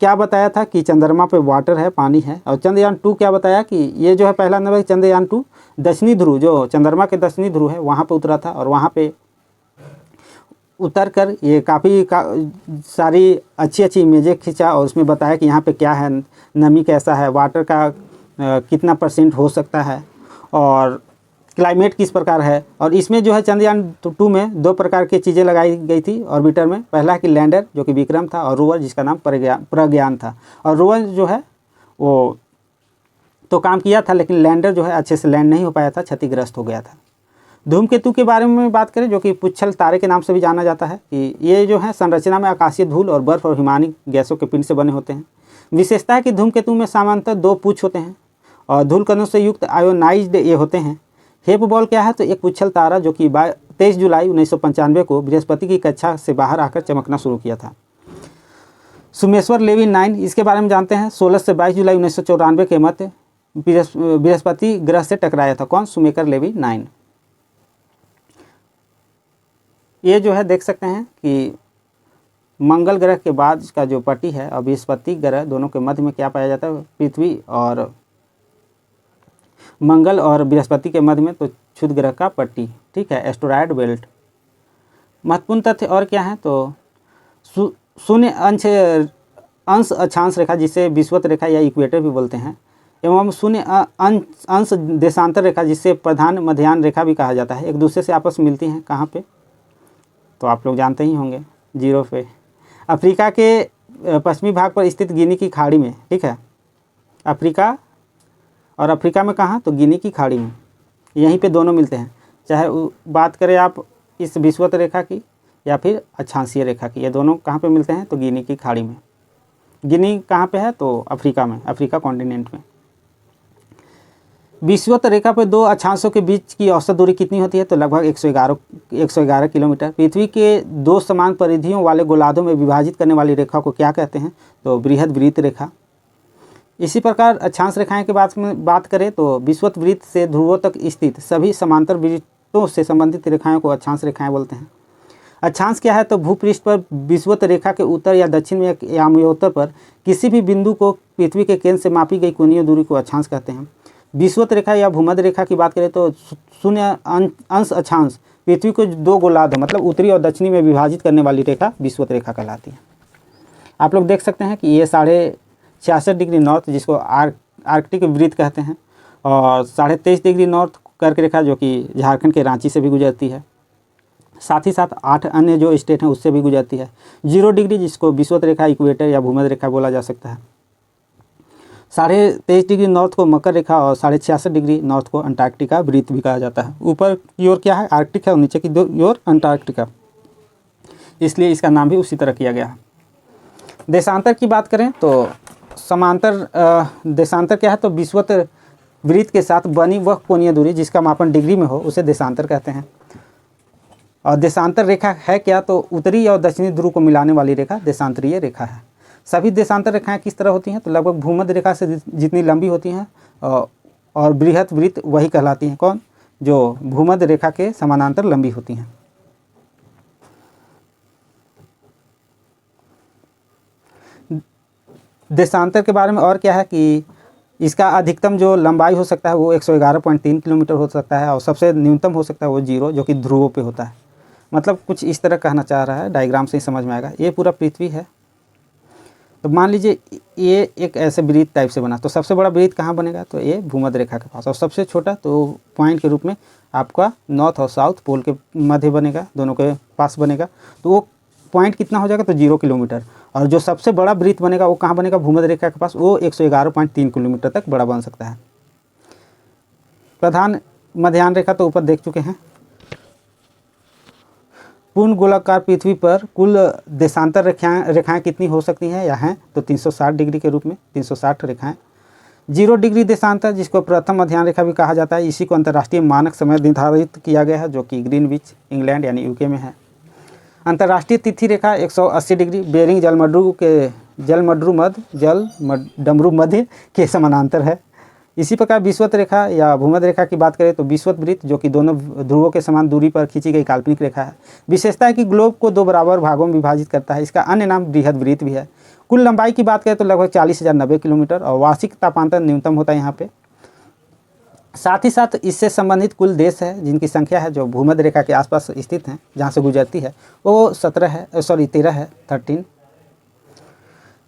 क्या बताया था कि चंद्रमा पे वाटर है, पानी है। और चंद्रयान 2 क्या बताया कि ये जो है पहला नंबर चंद्रयान 2 दक्षिणी ध्रुव, जो चंद्रमा के दक्षिणी ध्रुव है वहाँ पे उतरा था और वहाँ पे उतर कर ये काफ़ी सारी अच्छी इमेजें खींचा और उसमें बताया कि यहाँ पे क्या है, नमी कैसा है, वाटर का कितना % हो सकता है और क्लाइमेट किस प्रकार है। और इसमें जो है चंद्रयान 2 में 2 प्रकार की चीज़ें लगाई गई थी ऑर्बिटर में। पहला कि लैंडर जो कि विक्रम था और रोवर जिसका नाम प्रज्ञान था। और रोवर जो है वो तो काम किया था लेकिन लैंडर जो है अच्छे से लैंड नहीं हो पाया था, क्षतिग्रस्त हो गया था। धूमकेतु के बारे में बात करें जो कि पुच्छल तारे के नाम से भी जाना जाता है कि ये जो है संरचना में आकाशीय धूल और बर्फ और हिमानी गैसों के पिंड से बने होते हैं। विशेषता है कि धूमकेतु में सामान्यतः 2 पूछ होते हैं और धूल कणों से युक्त आयोनाइज्ड ये होते हैं। हेप बॉल क्या है? तो एक पुच्छल तारा जो कि 23 जुलाई 1995 को बृहस्पति की कक्षा से बाहर आकर चमकना शुरू किया था। सोमेश्वर लेवी 9, इसके बारे में जानते हैं। 16 से 22 जुलाई 1994 के मध्य बृहस्पति ग्रह से टकराया था। कौन? सुमेकर लेवी 9। ये जो है देख सकते हैं कि मंगल ग्रह के बाद का जो पट्टी है और बृहस्पति ग्रह दोनों के मध्य में क्या पाया जाता है? पृथ्वी और मंगल और बृहस्पति के मध्य में तो क्षुद्र ग्रह का पट्टी, ठीक है, एस्टेरॉयड बेल्ट। महत्वपूर्ण तथ्य और क्या है? तो शून्य अंश अक्षांश रेखा जिसे विषुवत रेखा या इक्वेटर भी बोलते हैं, एवं शून्य अंश देशांतर रेखा जिसे प्रधान मध्याह्न रेखा भी कहा जाता है, एक दूसरे से आपस में मिलती हैं। कहाँ पे? तो आप लोग जानते ही होंगे, जीरो पे। अफ्रीका के पश्चिमी भाग पर स्थित गिनी की खाड़ी में, ठीक है, अफ्रीका, और अफ्रीका में कहाँ? तो गिनी की खाड़ी में, यहीं पे दोनों मिलते हैं। चाहे बात करें आप इस विषुवत रेखा की या फिर अक्षांशीय रेखा की, ये दोनों कहाँ पे मिलते हैं? तो गिनी की खाड़ी में। गिनी कहाँ पे है? तो अफ्रीका में, अफ्रीका कॉन्टिनेंट में। विषुवत रेखा पर दो अक्षांशों के बीच की औसत दूरी कितनी होती है? तो लगभग 111 किलोमीटर। पृथ्वी के दो समान परिधियों वाले गोलार्धों में विभाजित करने वाली रेखा को क्या कहते हैं? तो बृहद वृत्त रेखा। इसी प्रकार अक्षांश रेखाएं के बात करें तो विषुवत वृत्त से ध्रुवों तक स्थित सभी समांतर वृत्तों से संबंधित रेखाओं को अक्षांश रेखाएं बोलते हैं। अक्षांश क्या है? तो भूपृष्ठ पर विषुवत रेखा के उत्तर या दक्षिण में या मध्योत्तर पर किसी भी बिंदु को पृथ्वी के केंद्र से मापी गई कोणीय दूरी को अक्षांश कहते हैं। विषुवत रेखा या भूमध्य रेखा की बात करें तो शून्य अंश अक्षांश पृथ्वी को दो गोलार्ध मतलब उत्तरी और दक्षिणी में विभाजित करने वाली रेखा विषुवत रेखा कहलाती है। आप लोग देख सकते हैं कि ये 66.5 डिग्री नॉर्थ, जिसको आर्कटिक वृत्त कहते हैं, और 23.5 डिग्री नॉर्थ कर्क रेखा जो कि झारखंड के रांची से भी गुजरती है, साथ ही साथ 8 अन्य जो स्टेट हैं उससे भी गुजरती है। 0 डिग्री जिसको विषुवत रेखा, इक्वेटर या भूमध्य रेखा बोला जा सकता है। 23.5 डिग्री नॉर्थ को मकर रेखा और 66.5 डिग्री नॉर्थ को अंटार्कटिका वृत्त भी कहा जाता है। ऊपर की ओर क्या है? आर्कटिक है, और नीचे की ओर अंटार्कटिका, इसलिए इसका नाम भी उसी तरह किया गया है। देशांतर की बात करें तो समांतर देशांतर क्या है? तो विषुवत वृत्त के साथ बनी वह कोणीय दूरी जिसका मापन डिग्री में हो उसे देशांतर कहते हैं। और देशांतर रेखा है क्या? तो उत्तरी और दक्षिणी ध्रुव को मिलाने वाली रेखा देशांतरीय रेखा है। सभी देशांतर रेखाएं किस तरह होती हैं? तो लगभग भूमध्य रेखा से जितनी लंबी होती हैं और बृहद वृत्त वही कहलाती हैं। कौन? जो भूमध्य रेखा के समानांतर लंबी होती हैं। देशांतर के बारे में और क्या है कि इसका अधिकतम जो लंबाई हो सकता है वो 111.3 किलोमीटर हो सकता है, और सबसे न्यूनतम हो सकता है वो 0, जो कि ध्रुवों पे होता है। मतलब कुछ इस तरह कहना चाह रहा है, डायग्राम से ही समझ में आएगा। ये पूरा पृथ्वी है, तो मान लीजिए ये एक ऐसे वृत्त टाइप से बना, तो सबसे बड़ा वृत्त कहाँ बनेगा? तो ये भूमध्य रेखा के पास, और सबसे छोटा तो पॉइंट के रूप में आपका नॉर्थ और साउथ पोल के मध्य बनेगा, दोनों के पास बनेगा। तो वो पॉइंट कितना हो जाएगा? तो 0 किलोमीटर। और जो सबसे बड़ा वृत्त बनेगा वो कहाँ बनेगा? भूमध्य रेखा के पास, वो 111.3 किलोमीटर तक बड़ा बन सकता है। प्रधान मध्याह्न रेखा तो ऊपर देख चुके हैं। पूर्ण गोलाकार पृथ्वी पर कुल देशांतर रेखाएं कितनी हो सकती हैं या हैं? तो 360 डिग्री के रूप में 360 रेखाएं। 0 डिग्री देशांतर जिसको प्रथम मध्याह्न रेखा भी कहा जाता है, इसी को अंतर्राष्ट्रीय मानक समय निर्धारित किया गया है, जो कि ग्रीनविच इंग्लैंड यानी यूके में है। अंतर्राष्ट्रीय तिथि रेखा 180 डिग्री बेरिंग जलमड्रू मध्य के समानांतर है। इसी प्रकार विषुवत रेखा या भूमध्य रेखा की बात करें तो विषुवत वृत्त जो कि दोनों ध्रुवों के समान दूरी पर खींची गई काल्पनिक रेखा है। विशेषता है कि ग्लोब को 2 बराबर भागों में विभाजित करता है। इसका अन्य नाम बृहद वृत्त भी है। कुल लंबाई की बात करें तो लगभग 40,090 किलोमीटर, और वार्षिक तापांतर न्यूनतम होता है यहाँ पे। साथ ही साथ इससे संबंधित कुल देश है जिनकी संख्या है जो भूमध्य रेखा के आसपास स्थित हैं, जहाँ से गुजरती है, वो 13 है 13।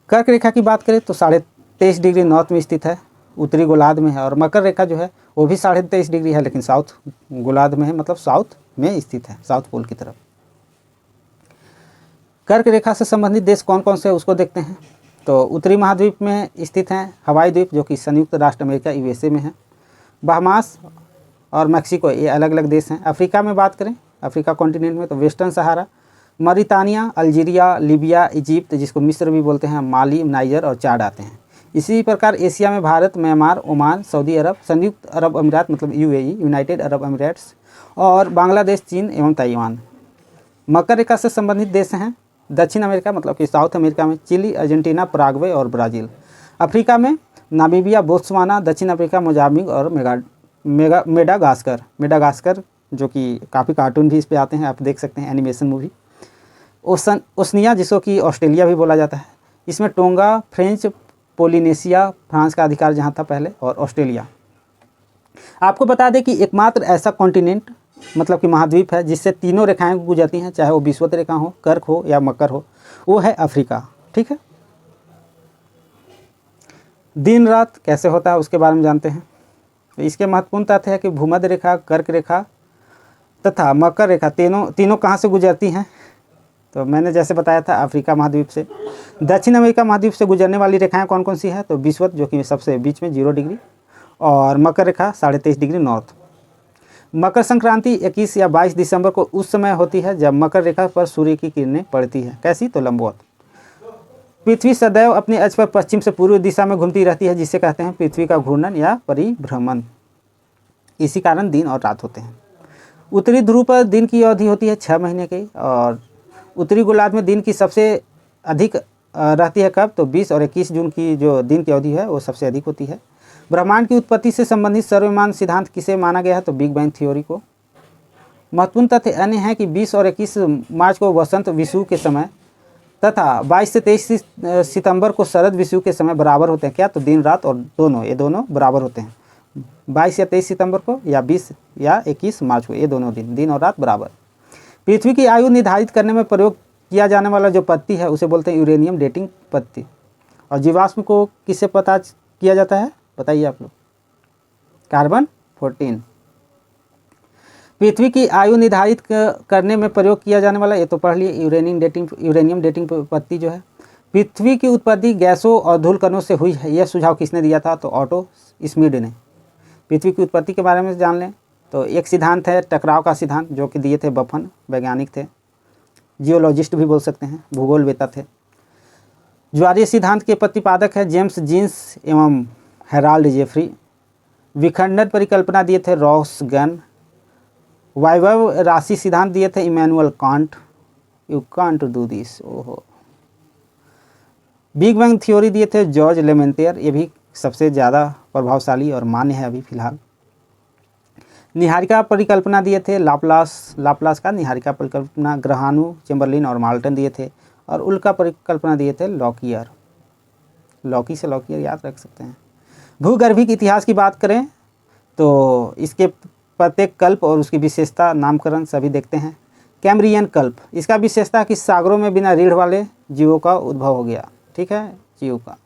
कर्क रेखा की बात करें तो 23.5 डिग्री नॉर्थ में स्थित है, उत्तरी गोलार्ध में है। और मकर रेखा जो है वो भी 23.5 डिग्री है, लेकिन साउथ गोलार्ध में है, मतलब साउथ में स्थित है, साउथ पोल की तरफ। कर्क रेखा से संबंधित देश कौन कौन से उसको देखते हैं। तो उत्तरी महाद्वीप में स्थित हैं हवाई द्वीप जो कि संयुक्त राष्ट्र अमेरिका यूएसए में है। बहामास और मैक्सिको ये अलग अलग देश हैं। अफ्रीका में बात करें, अफ्रीका कॉन्टिनेंट में तो वेस्टर्न सहारा, मॉरिटानिया, अल्जीरिया, लीबिया, इजिप्ट जिसको मिस्र भी बोलते हैं, माली, नाइजर और चाड आते हैं। इसी प्रकार एशिया में भारत, म्यांमार, ओमान, सऊदी अरब, संयुक्त अरब अमीरात मतलब यूएई, यूनाइटेड अरब अमीराट्स और बांग्लादेश, चीन एवं ताइवान। मकर रेखा से संबंधित देश हैं दक्षिण अमेरिका मतलब कि साउथ अमेरिका में चिली, अर्जेंटीना, पराग्वे और ब्राज़ील। अफ्रीका में नामीबिया, बोत्सवाना, दक्षिण अफ्रीका, मोजाम्बिक और मेडागास्कर जो कि काफ़ी कार्टून भी इस पे आते हैं, आप देख सकते हैं एनिमेशन मूवी। ओसनिया जिसको कि ऑस्ट्रेलिया भी बोला जाता है, इसमें टोंगा, फ्रेंच पोलिनेशिया, फ्रांस का अधिकार जहाँ था पहले, और ऑस्ट्रेलिया। आपको बता दें कि एकमात्र ऐसा कॉन्टिनेंट मतलब कि महाद्वीप है जिससे तीनों रेखाएं गुजरती हैं, चाहे वो विषुवत रेखा हो, कर्क हो या मकर हो, वो है अफ्रीका। ठीक है, दिन रात कैसे होता है उसके बारे में जानते हैं। तो इसके महत्वपूर्ण तथ्य है कि भूमध्य रेखा, कर्क रेखा तथा मकर रेखा तीनों कहाँ से गुजरती हैं। तो मैंने जैसे बताया था अफ्रीका महाद्वीप से। दक्षिण अमेरिका महाद्वीप से गुजरने वाली रेखाएं कौन कौन सी है, तो विषुवत जो कि सबसे बीच में 0 डिग्री, और मकर रेखा 23.5 डिग्री नॉर्थ। मकर संक्रांति 21 या 22 दिसंबर को उस समय होती है जब मकर रेखा पर सूर्य की किरणें पड़ती है। कैसी, तो लंबवत। पृथ्वी सदैव अपने अक्ष पर पश्चिम से पूर्व दिशा में घूमती रहती है, जिसे कहते हैं पृथ्वी का घूर्णन या परिभ्रमण। इसी कारण दिन और रात होते हैं। उत्तरी ध्रुव पर दिन की अवधि होती है 6 महीने की, और उत्तरी गोलार्ध में दिन की सबसे अधिक रहती है कब, तो 20 और 21 जून की जो दिन की अवधि है वो सबसे अधिक होती है। ब्रह्मांड की उत्पत्ति से संबंधित सर्वमान्य सिद्धांत किसे माना गया है, तो बिग बैंग थ्योरी को। महत्वपूर्ण तथ्य अन्य है कि 20 और 21 मार्च को वसंत विषुव के समय तथा 22 से 23 सितंबर को शरद विषुव के समय बराबर होते हैं। क्या, तो दिन रात और ये दोनों बराबर होते हैं। 22 या 23 सितंबर को या 20 या 21 मार्च को, ये दोनों दिन और रात बराबर। पृथ्वी की आयु निर्धारित करने में प्रयोग किया जाने वाला जो पत्ती है उसे बोलते हैं यूरेनियम डेटिंग पत्ती। और जीवाश्म को किससे पता किया जाता है, बताइए आप लोग, कार्बन 14। पृथ्वी की आयु निर्धारित करने में प्रयोग किया जाने वाला, ये तो पढ़ लिए, यूरेनियम डेटिंग पत्ती जो है। पृथ्वी की उत्पत्ति गैसों और धूल कणों से हुई है, यह सुझाव किसने दिया था, तो ऑटो स्मिड ने। पृथ्वी की उत्पत्ति के बारे में जान लें तो एक सिद्धांत है टकराव का सिद्धांत, जो कि दिए थे बफन, वैज्ञानिक थे, जियोलॉजिस्ट भी बोल सकते हैं, भूगोलवेत्ता थे। ज्वारीय सिद्धांत के प्रतिपादक है जेम्स जीन्स एवं हेराल्ड जेफरी। विखंडन परिकल्पना दिए थे रॉस गन। वैभव राशि सिद्धांत दिए थे Immanuel Kant. You can't do this, ओहो। बिग बैंग थ्योरी दिए थे जॉर्ज लेमेंटियर, ये भी सबसे ज़्यादा प्रभावशाली और मान्य है अभी फिलहाल। निहारिका परिकल्पना दिए थे लाप्लास का निहारिका परिकल्पना ग्रहानु, चेम्बरलिन और माल्टन दिए थे। और उल्का परिकल्पना दिए थे लॉकियर। लॉकी से लॉकियर याद रख सकते हैं। भूगर्भिक इतिहास की बात करें तो इसके प्रत्येक कल्प और उसकी विशेषता नामकरण सभी देखते हैं। कैम्ब्रियन कल्प, इसका विशेषता है कि सागरों में बिना रीढ़ वाले जीवों का उद्भव हो गया। ठीक है, जीव का।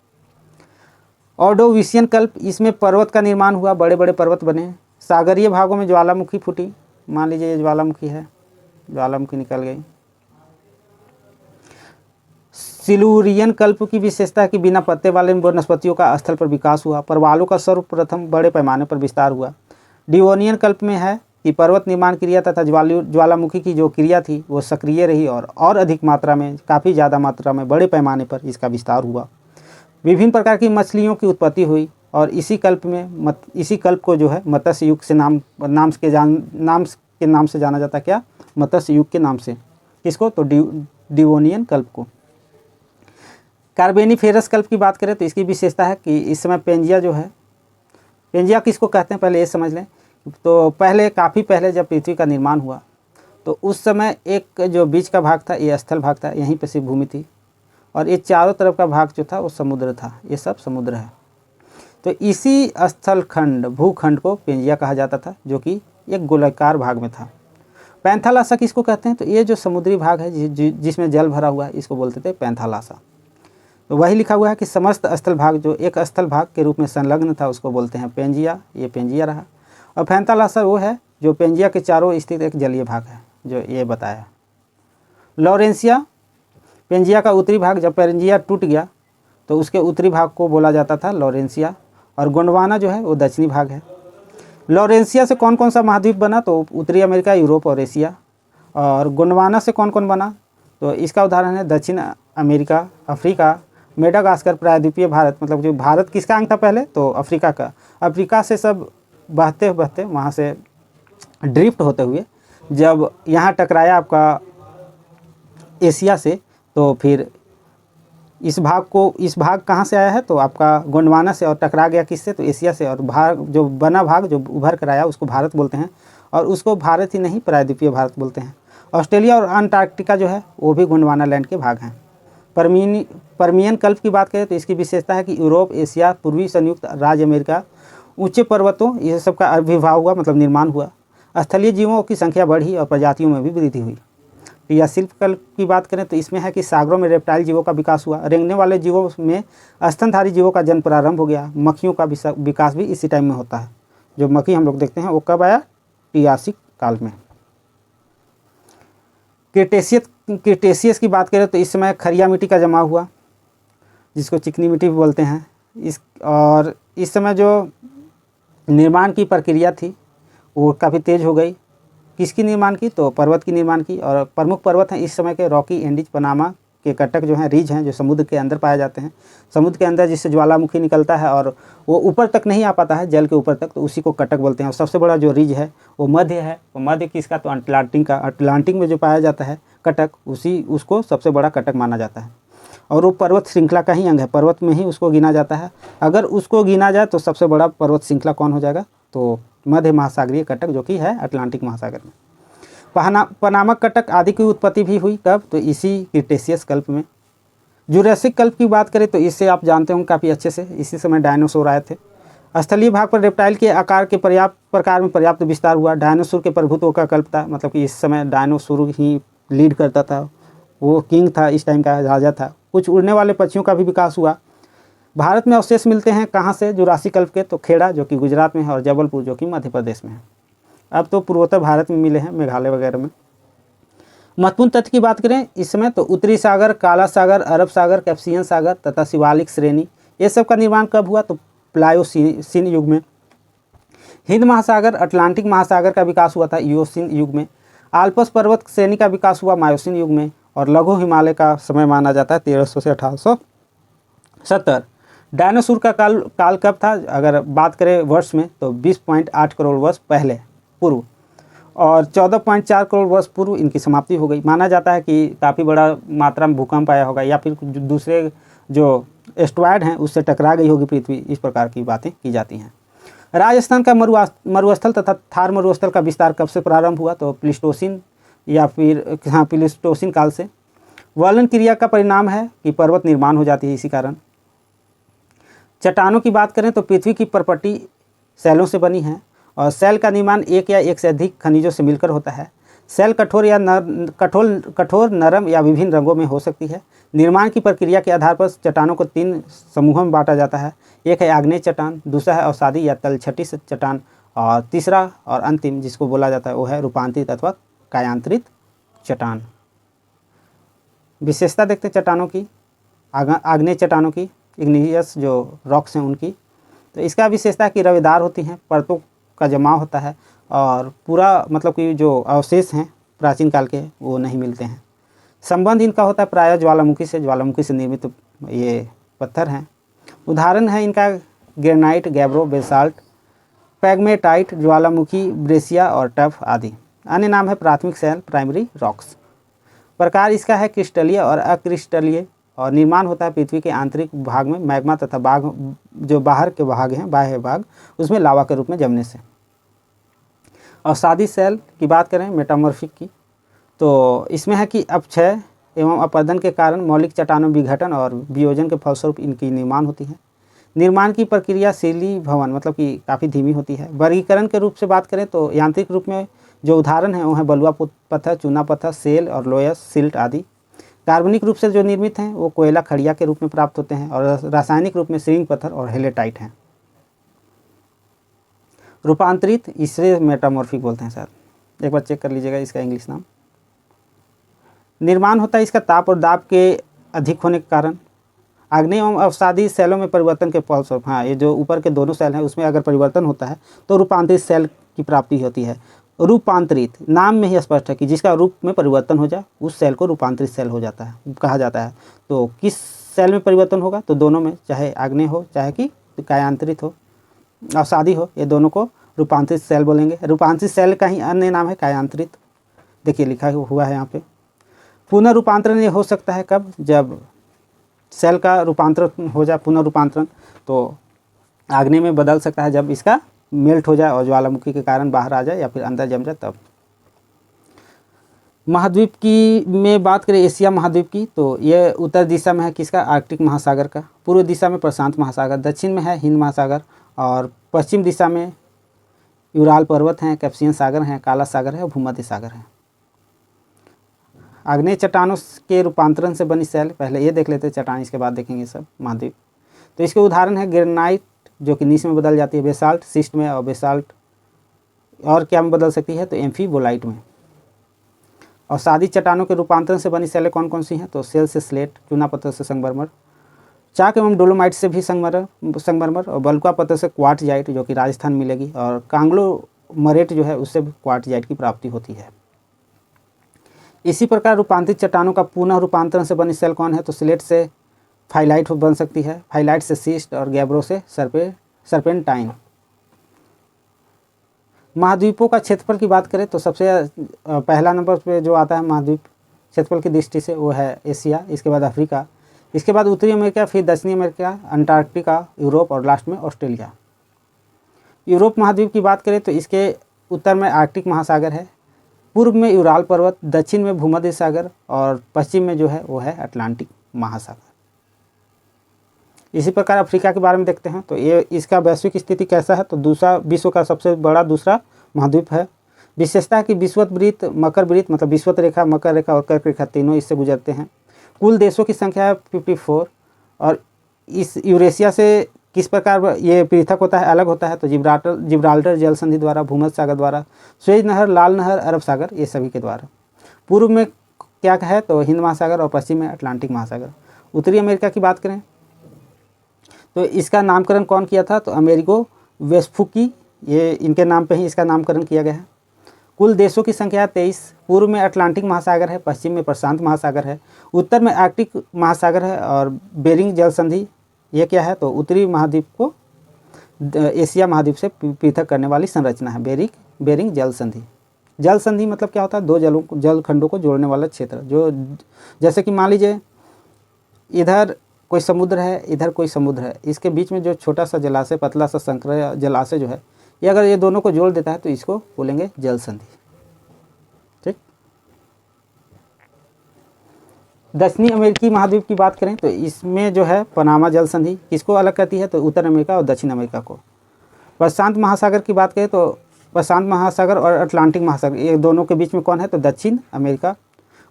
ऑर्डोविशियन कल्प, इसमें पर्वत का निर्माण हुआ, बड़े बड़े पर्वत बने। सागरीय भागों में ज्वालामुखी फूटी, मान लीजिए ये ज्वालामुखी है, ज्वालामुखी निकल गई। सिलूरियन कल्प की विशेषता है कि बिना पत्ते वाले वनस्पतियों का स्थल पर विकास हुआ। परवालों का सर्वप्रथम बड़े पैमाने पर विस्तार हुआ। डिवोनियन कल्प में है कि पर्वत निर्माण क्रिया तथा ज्वालामुखी की जो क्रिया थी वो सक्रिय रही और अधिक मात्रा में, काफ़ी ज़्यादा मात्रा में, बड़े पैमाने पर इसका विस्तार हुआ। विभिन्न प्रकार की मछलियों की उत्पत्ति हुई और इसी कल्प को जो है मत्स्य युग से नाम के नाम से जाना जाता है। क्या, मत्स्य युग के नाम से। किसको, तो डिवोनियन कल्प को। कार्बेनिफेरस कल्प की बात करें तो इसकी विशेषता है कि इस समय पेंजिया जो है, पेंजिया किसको कहते हैं पहले ये समझ लें। तो काफ़ी पहले जब पृथ्वी का निर्माण हुआ तो उस समय एक जो बीच का भाग था ये स्थल भाग था, यहीं पर से भूमि थी, और ये चारों तरफ का भाग जो था वो समुद्र था। ये सब समुद्र है। तो इसी भूखंड को पेंजिया कहा जाता था, जो कि एक गोलाकार भाग में था। पैंथालासा किसको कहते हैं, तो ये जो समुद्री भाग है जिसमें जल भरा हुआ है, इसको बोलते थे पैंथालासा। तो वही लिखा हुआ है कि समस्त स्थल भाग जो एक स्थल भाग के रूप में संलग्न था उसको बोलते हैं पेंजिया। ये पेंजिया रहा। और पैंथालासा वो है जो पेंजिया के चारों स्थित एक जलीय भाग है, जो ये बताया। लॉरेंसिया, पेंजिया का उत्तरी भाग, जब पेंजिया टूट गया तो उसके उत्तरी भाग को बोला जाता था लॉरेंसिया। और गोंडवाना जो है वो दक्षिणी भाग है। लॉरेंसिया से कौन कौन सा महाद्वीप बना, तो उत्तरी अमेरिका, यूरोप और एशिया। और गोंडवाना से कौन कौन बना, तो इसका उदाहरण है दक्षिण अमेरिका, अफ्रीका, मेडागास्कर प्रायद्वीपीय भारत, मतलब जो भारत किसका अंग था पहले, तो अफ्रीका का। अफ्रीका से सब बहते बहते वहाँ से ड्रिफ्ट होते हुए जब यहाँ टकराया आपका एशिया से, तो फिर इस भाग कहाँ से आया है, तो आपका गोंडवाना से, और टकरा गया किससे, तो एशिया से। और भाग जो बना भाग जो उभर कर आया उसको भारत बोलते हैं, और उसको भारत ही नहीं प्रायद्वीपीय भारत बोलते हैं। ऑस्ट्रेलिया और अंटार्कटिका जो है वो भी गोंडवाना लैंड के भाग हैं। पर्मियन कल्प की बात करें तो इसकी विशेषता है कि यूरोप, एशिया, पूर्वी संयुक्त राज्य अमेरिका, ऊंचे पर्वतों, ये सब का आविर्भाव हुआ, मतलब निर्माण हुआ। स्थलीय जीवों की संख्या बढ़ी और प्रजातियों में भी वृद्धि हुई। या शिल्प कल्प की बात करें तो इसमें है कि सागरों में रेप्टाइल जीवों का विकास हुआ। रेंगने वाले जीवों में स्तनधारी जीवों का जन्म प्रारंभ हो गया। मक्खियों का विकास भी इसी टाइम में होता है। जो मक्खी हम लोग देखते हैं वो कब आया, ट्रियासिक काल में। क्रिटेशियस की बात करें तो इस समय खरिया मिट्टी का जमा हुआ, जिसको चिकनी मिट्टी भी बोलते हैं। और इस समय जो निर्माण की प्रक्रिया थी वो काफ़ी तेज़ हो गई। किसकी निर्माण की, तो पर्वत की निर्माण की। और प्रमुख पर्वत हैं इस समय के रॉकी, एंडीज, पनामा के कटक जो हैं, रिज हैं, जो समुद्र के अंदर पाए जाते हैं। समुद्र के अंदर जिससे ज्वालामुखी निकलता है और वो ऊपर तक नहीं आ पाता है, जल के ऊपर तक, तो उसी को कटक बोलते हैं। और सबसे बड़ा जो रिज है वो मध्य है। वो मध्य किसका, तो अटलांटिक का। अटलांटिक में जो पाया जाता है कटक, उसको सबसे बड़ा कटक माना जाता है। और वो पर्वत श्रृंखला का ही अंग है, पर्वत में ही उसको गिना जाता है। अगर उसको गिना जाए तो सबसे बड़ा पर्वत श्रृंखला कौन हो जाएगा, तो मध्य महासागरीय कटक, जो कि है अटलांटिक महासागर में। पनामा कटक आदि की उत्पत्ति भी हुई कब, तो इसी क्रिटेशियस कल्प में। जुरासिक कल्प की बात करें तो इससे आप जानते होंगे काफ़ी अच्छे से, इसी समय डायनासोर आए थे। स्थलीय भाग पर रेप्टाइल के आकार के प्रकार में पर्याप्त विस्तार हुआ। डायनासोर के प्रभुत्व का कल्प था, मतलब कि इस समय डायनासोर ही लीड करता था, वो किंग था, इस टाइम का राजा था। कुछ उड़ने वाले पक्षियों का भी विकास हुआ। भारत में अवशेष मिलते हैं कहाँ से, जुरासिक कल्प के, तो खेड़ा जो कि गुजरात में है, और जबलपुर जो कि मध्य प्रदेश में है। अब तो पूर्वोत्तर भारत में मिले हैं, मेघालय वगैरह में। महत्वपूर्ण तथ्य की बात करें इस समय तो उत्तरी सागर, काला सागर, अरब सागर, कैस्पियन सागर तथा शिवालिक श्रेणी, ये सब का निर्माण कब हुआ, तो प्लायोसीन युग में। हिंद महासागर, अटलांटिक महासागर का विकास हुआ था इयोसीन युग में। आल्पस पर्वत श्रेणी का विकास हुआ मायोसीन युग में। और लघु हिमालय का समय माना जाता है 1300 से 1870। डायनासोर का काल कब था, अगर बात करें वर्ष में तो 20.8 करोड़ वर्ष पहले पूर्व, और 14.4 करोड़ वर्ष पूर्व इनकी समाप्ति हो गई। माना जाता है कि काफ़ी बड़ा मात्रा में भूकंप आया होगा, या फिर दूसरे जो एस्ट्रॉयड हैं उससे टकरा गई होगी पृथ्वी, इस प्रकार की बातें की जाती हैं। राजस्थान का मरुस्थल तथा थार मरुस्थल का विस्तार कब से प्रारंभ हुआ, तो प्लीस्टोसिन या फिर प्लीस्टोसिन काल से। वलन क्रिया का परिणाम है कि पर्वत निर्माण हो जाती है इसी कारण। चट्टानों की बात करें तो पृथ्वी की प्रॉपर्टी सेलों से बनी है, और सेल का निर्माण एक या एक से अधिक खनिजों से मिलकर होता है। सेल कठोर, नरम या विभिन्न रंगों में हो सकती है। निर्माण की प्रक्रिया के आधार पर चट्टानों को 3 समूहों में बांटा जाता है। एक है आग्नेय चट्टान, दूसरा है अवसादी या तलछटी चट्टान, और तीसरा और अंतिम जिसको बोला जाता है वो है रूपांतरित अथवा कायांतरित चट्टान। विशेषता देखते हैं चट्टानों की, आग्नेय चट्टानों की, इग्नियस जो रॉक्स हैं उनकी। तो इसका विशेषता है कि रवेदार होती हैं, परतों का जमाव होता है, और पूरा मतलब कि जो अवशेष हैं प्राचीन काल के वो नहीं मिलते हैं। संबंध इनका होता है प्रायः ज्वालामुखी से निर्मित ये पत्थर हैं। उदाहरण है इनका ग्रेनाइट, गैब्रो, बेसाल्ट, पैगमेटाइट, ज्वालामुखी, ब्रेसिया और टफ आदि। अन्य नाम है प्राथमिक सेल, प्राइमरी रॉक्स। प्रकार इसका है क्रिस्टलीय और अक्रिस्टलीय, और निर्माण होता है पृथ्वी के आंतरिक भाग में मैग्मा तथा जो बाहर के भाग हैं, बाह्य भाग, उसमें लावा के रूप में जमने से। अवसादी सेल की बात करें मेटामॉर्फिक की, तो इसमें है कि अपक्षय एवं अपरदन के कारण मौलिक चट्टानों विघटन और वियोजन के फलस्वरूप इनकी निर्माण होती है। निर्माण की प्रक्रिया शीली भवन मतलब कि काफ़ी धीमी होती है। वर्गीकरण के रूप से बात करें तो यांत्रिक रूप में जो उदाहरण हैं वो हैं बलुआ पत्थर, चूना पत्थर, सेल और लोयस सिल्ट आदि। कार्बनिक रूप से जो निर्मित हैं वो कोयला खड़िया के रूप में प्राप्त होते हैं, और रासायनिक रूप में श्रिंग पत्थर और हेलेटाइट हैं। रूपांतरित इसे मेटामॉर्फिक बोलते हैं सर, एक बार चेक कर लीजिएगा इसका इंग्लिश नाम। निर्माण होता है इसका ताप और दाब के अधिक होने के कारण। आग्नेय एवं अवसादी सेलों में परिवर्तन के फलस्वरूप, हाँ ये जो ऊपर के दोनों सेल हैं उसमें अगर परिवर्तन होता है तो रूपांतरित सेल की प्राप्ति होती है। रूपांतरित नाम में ही स्पष्ट है कि जिसका रूप में परिवर्तन हो जाए उस सेल को रूपांतरित सेल हो जाता है, कहा जाता है। तो किस सेल में परिवर्तन होगा तो दोनों में, चाहे आग्नेय हो चाहे कि कायांतरित हो, अवसादी हो, ये दोनों को रूपांतरित सेल बोलेंगे। रूपांतरित सेल का ही अन्य नाम है कायांतरित। देखिए लिखा हुआ है यहाँ पे। पुनः रूपांतरण ये हो सकता है कब, जब सेल का रूपांतरण हो जाए, पुनः रूपांतरण तो आग्नेय में बदल सकता है जब इसका मेल्ट हो जाए और ज्वालामुखी के कारण बाहर आ जाए या फिर अंदर जम जाए तब। महाद्वीप की में बात करें, एशिया महाद्वीप की, तो ये उत्तर दिशा में है किसका, आर्कटिक महासागर का। पूर्व दिशा में प्रशांत महासागर, दक्षिण में है हिंद महासागर और पश्चिम दिशा में यूराल पर्वत हैं, कैस्पियन सागर हैं, काला सागर है और भूमध्य सागर है। आग्नेय चट्टानों के रूपांतरण से बनी सेल, पहले ये देख लेते हैं चट्टान, इसके बाद देखेंगे सब महाद्वीप। तो इसके उदाहरण है ग्रेनाइट जो कि नीच में बदल जाती है, बेसाल्ट सिस्ट में, और बेसाल्ट और क्या में बदल सकती है तो एम्फीबोलाइट में। और सादी चट्टानों के रूपांतरण से बनी सेलें कौन कौन सी हैं, तो सेल से स्लेट, चूना पत्थर से संगमरमर, चाक एवं डोलोमाइट से भी संगमरमर, और बलुआ पत्थर से क्वार्टजाइट जो कि राजस्थान मिलेगी, और कांग्लोमरेट जो है उससे भी क्वार्टजाइट की प्राप्ति होती है। इसी प्रकार रूपांतरित चट्टानों का पुनः रूपांतरण से बनी सेल कौन है, तो स्लेट से फाइलाइट बन सकती है, फाइलाइट से सिस्ट और गैब्रो से सर्पेंटाइन। महाद्वीपों का क्षेत्रफल की बात करें तो सबसे पहला नंबर पे जो आता है महाद्वीप क्षेत्रफल की दृष्टि से वो है एशिया, इसके बाद अफ्रीका, इसके बाद उत्तरी अमेरिका, फिर दक्षिणी अमेरिका, अंटार्कटिका, यूरोप और लास्ट में ऑस्ट्रेलिया। यूरोप महाद्वीप की बात करें तो इसके उत्तर में आर्कटिक महासागर है, पूर्व में यूराल पर्वत, दक्षिण में भूमध्य सागर और पश्चिम में जो है वो है अटलांटिक महासागर। इसी प्रकार अफ्रीका के बारे में देखते हैं तो ये इसका वैश्विक स्थिति कैसा है, तो दूसरा विश्व का सबसे बड़ा दूसरा महाद्वीप है। विशेषता है कि विषुवत वृत्त, मकर वृत्त मतलब विषुवत रेखा, मकर रेखा और कर्क रेखा तीनों इससे गुजरते हैं। कुल देशों की संख्या है 54। और इस यूरेशिया से किस प्रकार ये पृथक होता है, अलग होता है, तो जिब्राल्टर जल संधि द्वारा, भूमध्य सागर द्वारा, स्वेज नहर, लाल नहर, अरब सागर, ये सभी के द्वारा। पूर्व में क्या है तो हिंद महासागर और पश्चिम में अटलांटिक महासागर। उत्तरी अमेरिका की बात करें तो इसका नामकरण कौन किया था, तो अमेरिगो वेस्पुकी, ये इनके नाम पे ही इसका नामकरण किया गया है। कुल देशों की संख्या 23। पूर्व में अटलांटिक महासागर है, पश्चिम में प्रशांत महासागर है, उत्तर में आर्कटिक महासागर है और बेरिंग जल संधि, ये क्या है तो उत्तरी महाद्वीप को एशिया महाद्वीप से पृथक करने वाली संरचना है, बेरिंग जल संधि। जल संधि मतलब क्या होता है, दो जल खंडों को जोड़ने वाला क्षेत्र। जो जैसे कि मान लीजिए इधर कोई समुद्र है, इधर कोई समुद्र है, इसके बीच में जो छोटा सा जलाशय, पतला सा संकर जलाशय जो है, ये अगर ये दोनों को जोड़ देता है तो इसको बोलेंगे जल संधि। ठीक। दक्षिणी अमेरिकी महाद्वीप की बात करें तो इसमें जो है पनामा जल संधि किसको अलग करती है, तो उत्तर अमेरिका और दक्षिण अमेरिका को। प्रशांत महासागर की बात करें तो प्रशांत महासागर और अटलांटिक महासागर, ये दोनों के बीच में कौन है तो दक्षिण अमेरिका।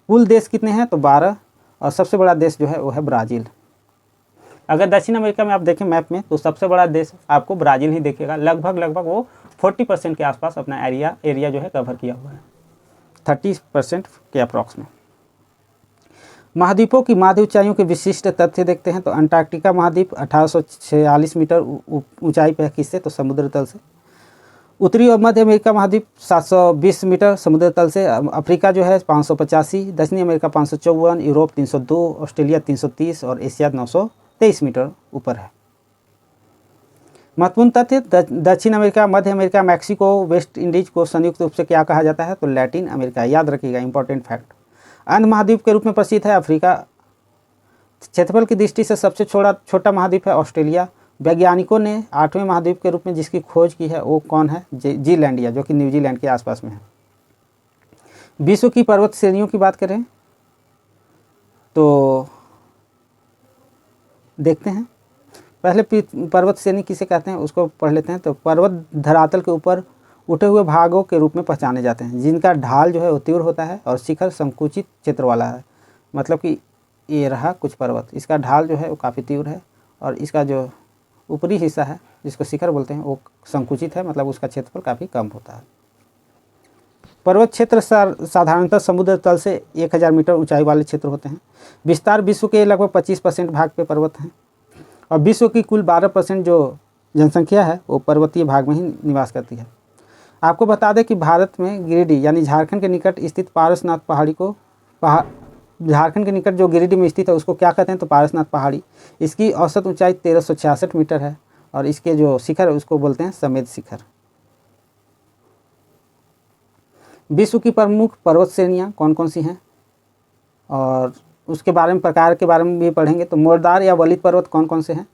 कुल देश कितने हैं तो 12, और सबसे बड़ा देश जो है वो है ब्राज़ील। अगर दक्षिण अमेरिका में आप देखें मैप में तो सबसे बड़ा देश आपको ब्राज़ील ही दिखेगा। लगभग वो 40% के आसपास अपना एरिया जो है कवर किया हुआ है, 30% के अप्रॉक्स में। महाद्वीपों की माध्य ऊंचाइयों के विशिष्ट तथ्य देखते हैं तो अंटार्कटिका महाद्वीप 1846 मीटर ऊंचाई पर है, किससे तो समुद्र तल से। उत्तरी और मध्य अमेरिका महाद्वीप 720 मीटर समुद्र तल से। अफ्रीका जो है 585, दक्षिणी अमेरिका 554, यूरोप 302, ऑस्ट्रेलिया 330 और एशिया 923 मीटर ऊपर है। महत्वपूर्ण तथ्य, दक्षिण अमेरिका, मध्य अमेरिका, मैक्सिको, वेस्ट इंडीज को संयुक्त रूप से क्या कहा जाता है तो लैटिन अमेरिका। याद रखिएगा, इंपॉर्टेंट फैक्ट। अंध महाद्वीप के रूप में प्रसिद्ध है अफ्रीका। क्षेत्रफल की दृष्टि से सबसे छोटा महाद्वीप है ऑस्ट्रेलिया। वैज्ञानिकों ने 8वें महाद्वीप के रूप में जिसकी खोज की है वो कौन है, जीलैंडिया, जो कि न्यूजीलैंड के आसपास में है। विश्व की पर्वत श्रेणियों की बात करें तो देखते हैं, पहले पर्वत श्रेणी किसे कहते हैं उसको पढ़ लेते हैं। तो पर्वत धरातल के ऊपर उठे हुए भागों के रूप में पहचाने जाते हैं जिनका ढाल जो है वो तीव्र होता है और शिखर संकुचित क्षेत्र वाला है। मतलब कि ये रहा कुछ पर्वत, इसका ढाल जो है वो काफ़ी तीव्र है और इसका जो ऊपरी हिस्सा है जिसको शिखर बोलते हैं वो संकुचित है, मतलब उसका क्षेत्रफल काफ़ी कम होता है। पर्वत क्षेत्र साधारणतः समुद्र तल से 1000 मीटर ऊंचाई वाले क्षेत्र होते हैं। विस्तार विश्व के लगभग 25% भाग पे पर्वत हैं और विश्व की कुल 12% जो जनसंख्या है वो पर्वतीय भाग में ही निवास करती है। आपको बता दें कि भारत में गिरिडीह यानी झारखंड के निकट स्थित पारसनाथ झारखंड के निकट जो गिरिडीह में स्थित है उसको क्या कहते हैं, तो पारसनाथ पहाड़ी। इसकी औसत ऊंचाई 1366 मीटर है और इसके जो शिखर है उसको बोलते हैं समेत शिखर। विश्व की प्रमुख पर्वत श्रेणियाँ कौन कौन सी हैं और उसके बारे में, प्रकार के बारे में भी पढ़ेंगे। तो मोरदार या वलित पर्वत कौन कौन से हैं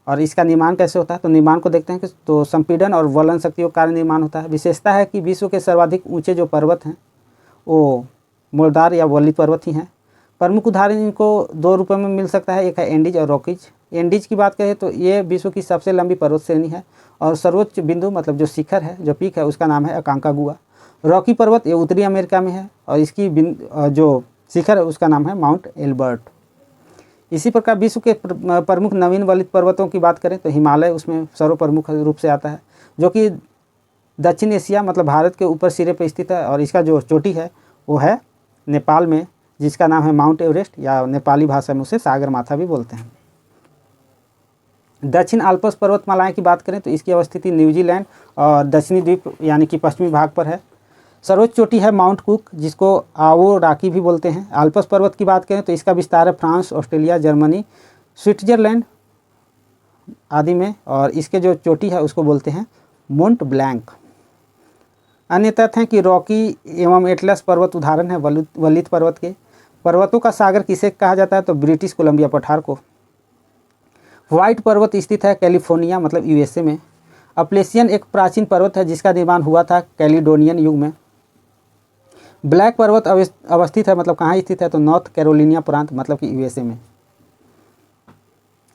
और इसका निर्माण कैसे होता है, तो निर्माण को देखते हैं कि तो संपीड़न और वलन शक्तियों के कारण निर्माण होता है। विशेषता है कि विश्व के सर्वाधिक ऊंचे जो पर्वत हैं वो मोरदार या वलित पर्वत ही हैं। प्रमुख उदाहरण इनको दो रूपों में मिल सकता है, एक है एंडीज और रॉकीज। एंडीज की बात करें तो ये विश्व की सबसे लंबी पर्वत श्रेणी है और सर्वोच्च बिंदु मतलब जो शिखर है, जो पीक है, उसका नाम है अकांकागुआ। रॉकी पर्वत ये उत्तरी अमेरिका में है और इसकी जो शिखर है उसका नाम है माउंट एल्बर्ट। इसी प्रकार विश्व के प्रमुख नवीन वलित पर्वतों की बात करें तो हिमालय उसमें सर्वप्रमुख रूप से आता है, जो कि दक्षिण एशिया मतलब भारत के ऊपर सिरे पर स्थित है और इसका जो चोटी है वो है नेपाल में, जिसका नाम है माउंट एवरेस्ट या नेपाली भाषा में उसे सागर माथा भी बोलते हैं। दक्षिण आल्प्स पर्वतमालाएं की बात करें तो इसकी अवस्थिति न्यूजीलैंड और दक्षिणी द्वीप यानी कि पश्चिमी भाग पर है। सर्वोच्च चोटी है माउंट कुक, जिसको आवो राकी भी बोलते हैं। आल्प्स पर्वत की बात करें तो इसका विस्तार है फ्रांस, ऑस्ट्रेलिया, जर्मनी, स्विट्जरलैंड आदि में और इसके जो चोटी है उसको बोलते हैं मोंट ब्लैंक। अन्य तथ्य हैं कि रॉकी एवं एटलस पर्वत उदाहरण है वलित पर्वत के। पर्वतों का सागर किसे कहा जाता है, तो ब्रिटिश कोलंबिया पठार को। व्हाइट पर्वत स्थित है कैलिफोर्निया मतलब यूएसए में। अपलेशियन एक प्राचीन पर्वत है जिसका निर्माण हुआ था कैलिडोनियन युग में। ब्लैक पर्वत अवस्थित है मतलब कहाँ स्थित है, तो नॉर्थ कैरोलिना प्रांत मतलब कि यूएसए में।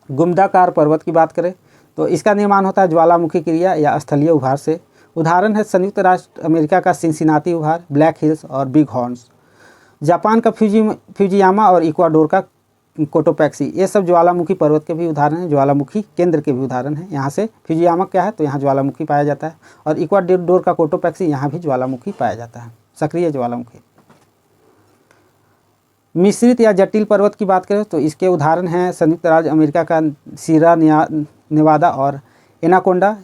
गुम्दाकार पर्वत की बात करें तो इसका निर्माण होता है ज्वालामुखी क्रिया या स्थलीय उभार से। उदाहरण है संयुक्त राष्ट्र अमेरिका का सिंसिनाटी उभार, ब्लैक हिल्स और बिग हॉर्न्स। जापान का फ्यूजियामा और इक्वाडोर का कोटोपैक्सी, ये सब ज्वालामुखी पर्वत के भी उदाहरण हैं, ज्वालामुखी केंद्र के भी उदाहरण हैं। यहाँ से फ्यूजियामा क्या है, तो यहाँ ज्वालामुखी पाया जाता है और इक्वाडोर का कोटोपैक्सी यहाँ भी ज्वालामुखी पाया जाता है, सक्रिय ज्वालामुखी। मिश्रित या जटिल पर्वत की बात करें तो इसके उदाहरण हैं संयुक्त राज्य अमेरिका का सीरा नेवादा और एनाकोंडा,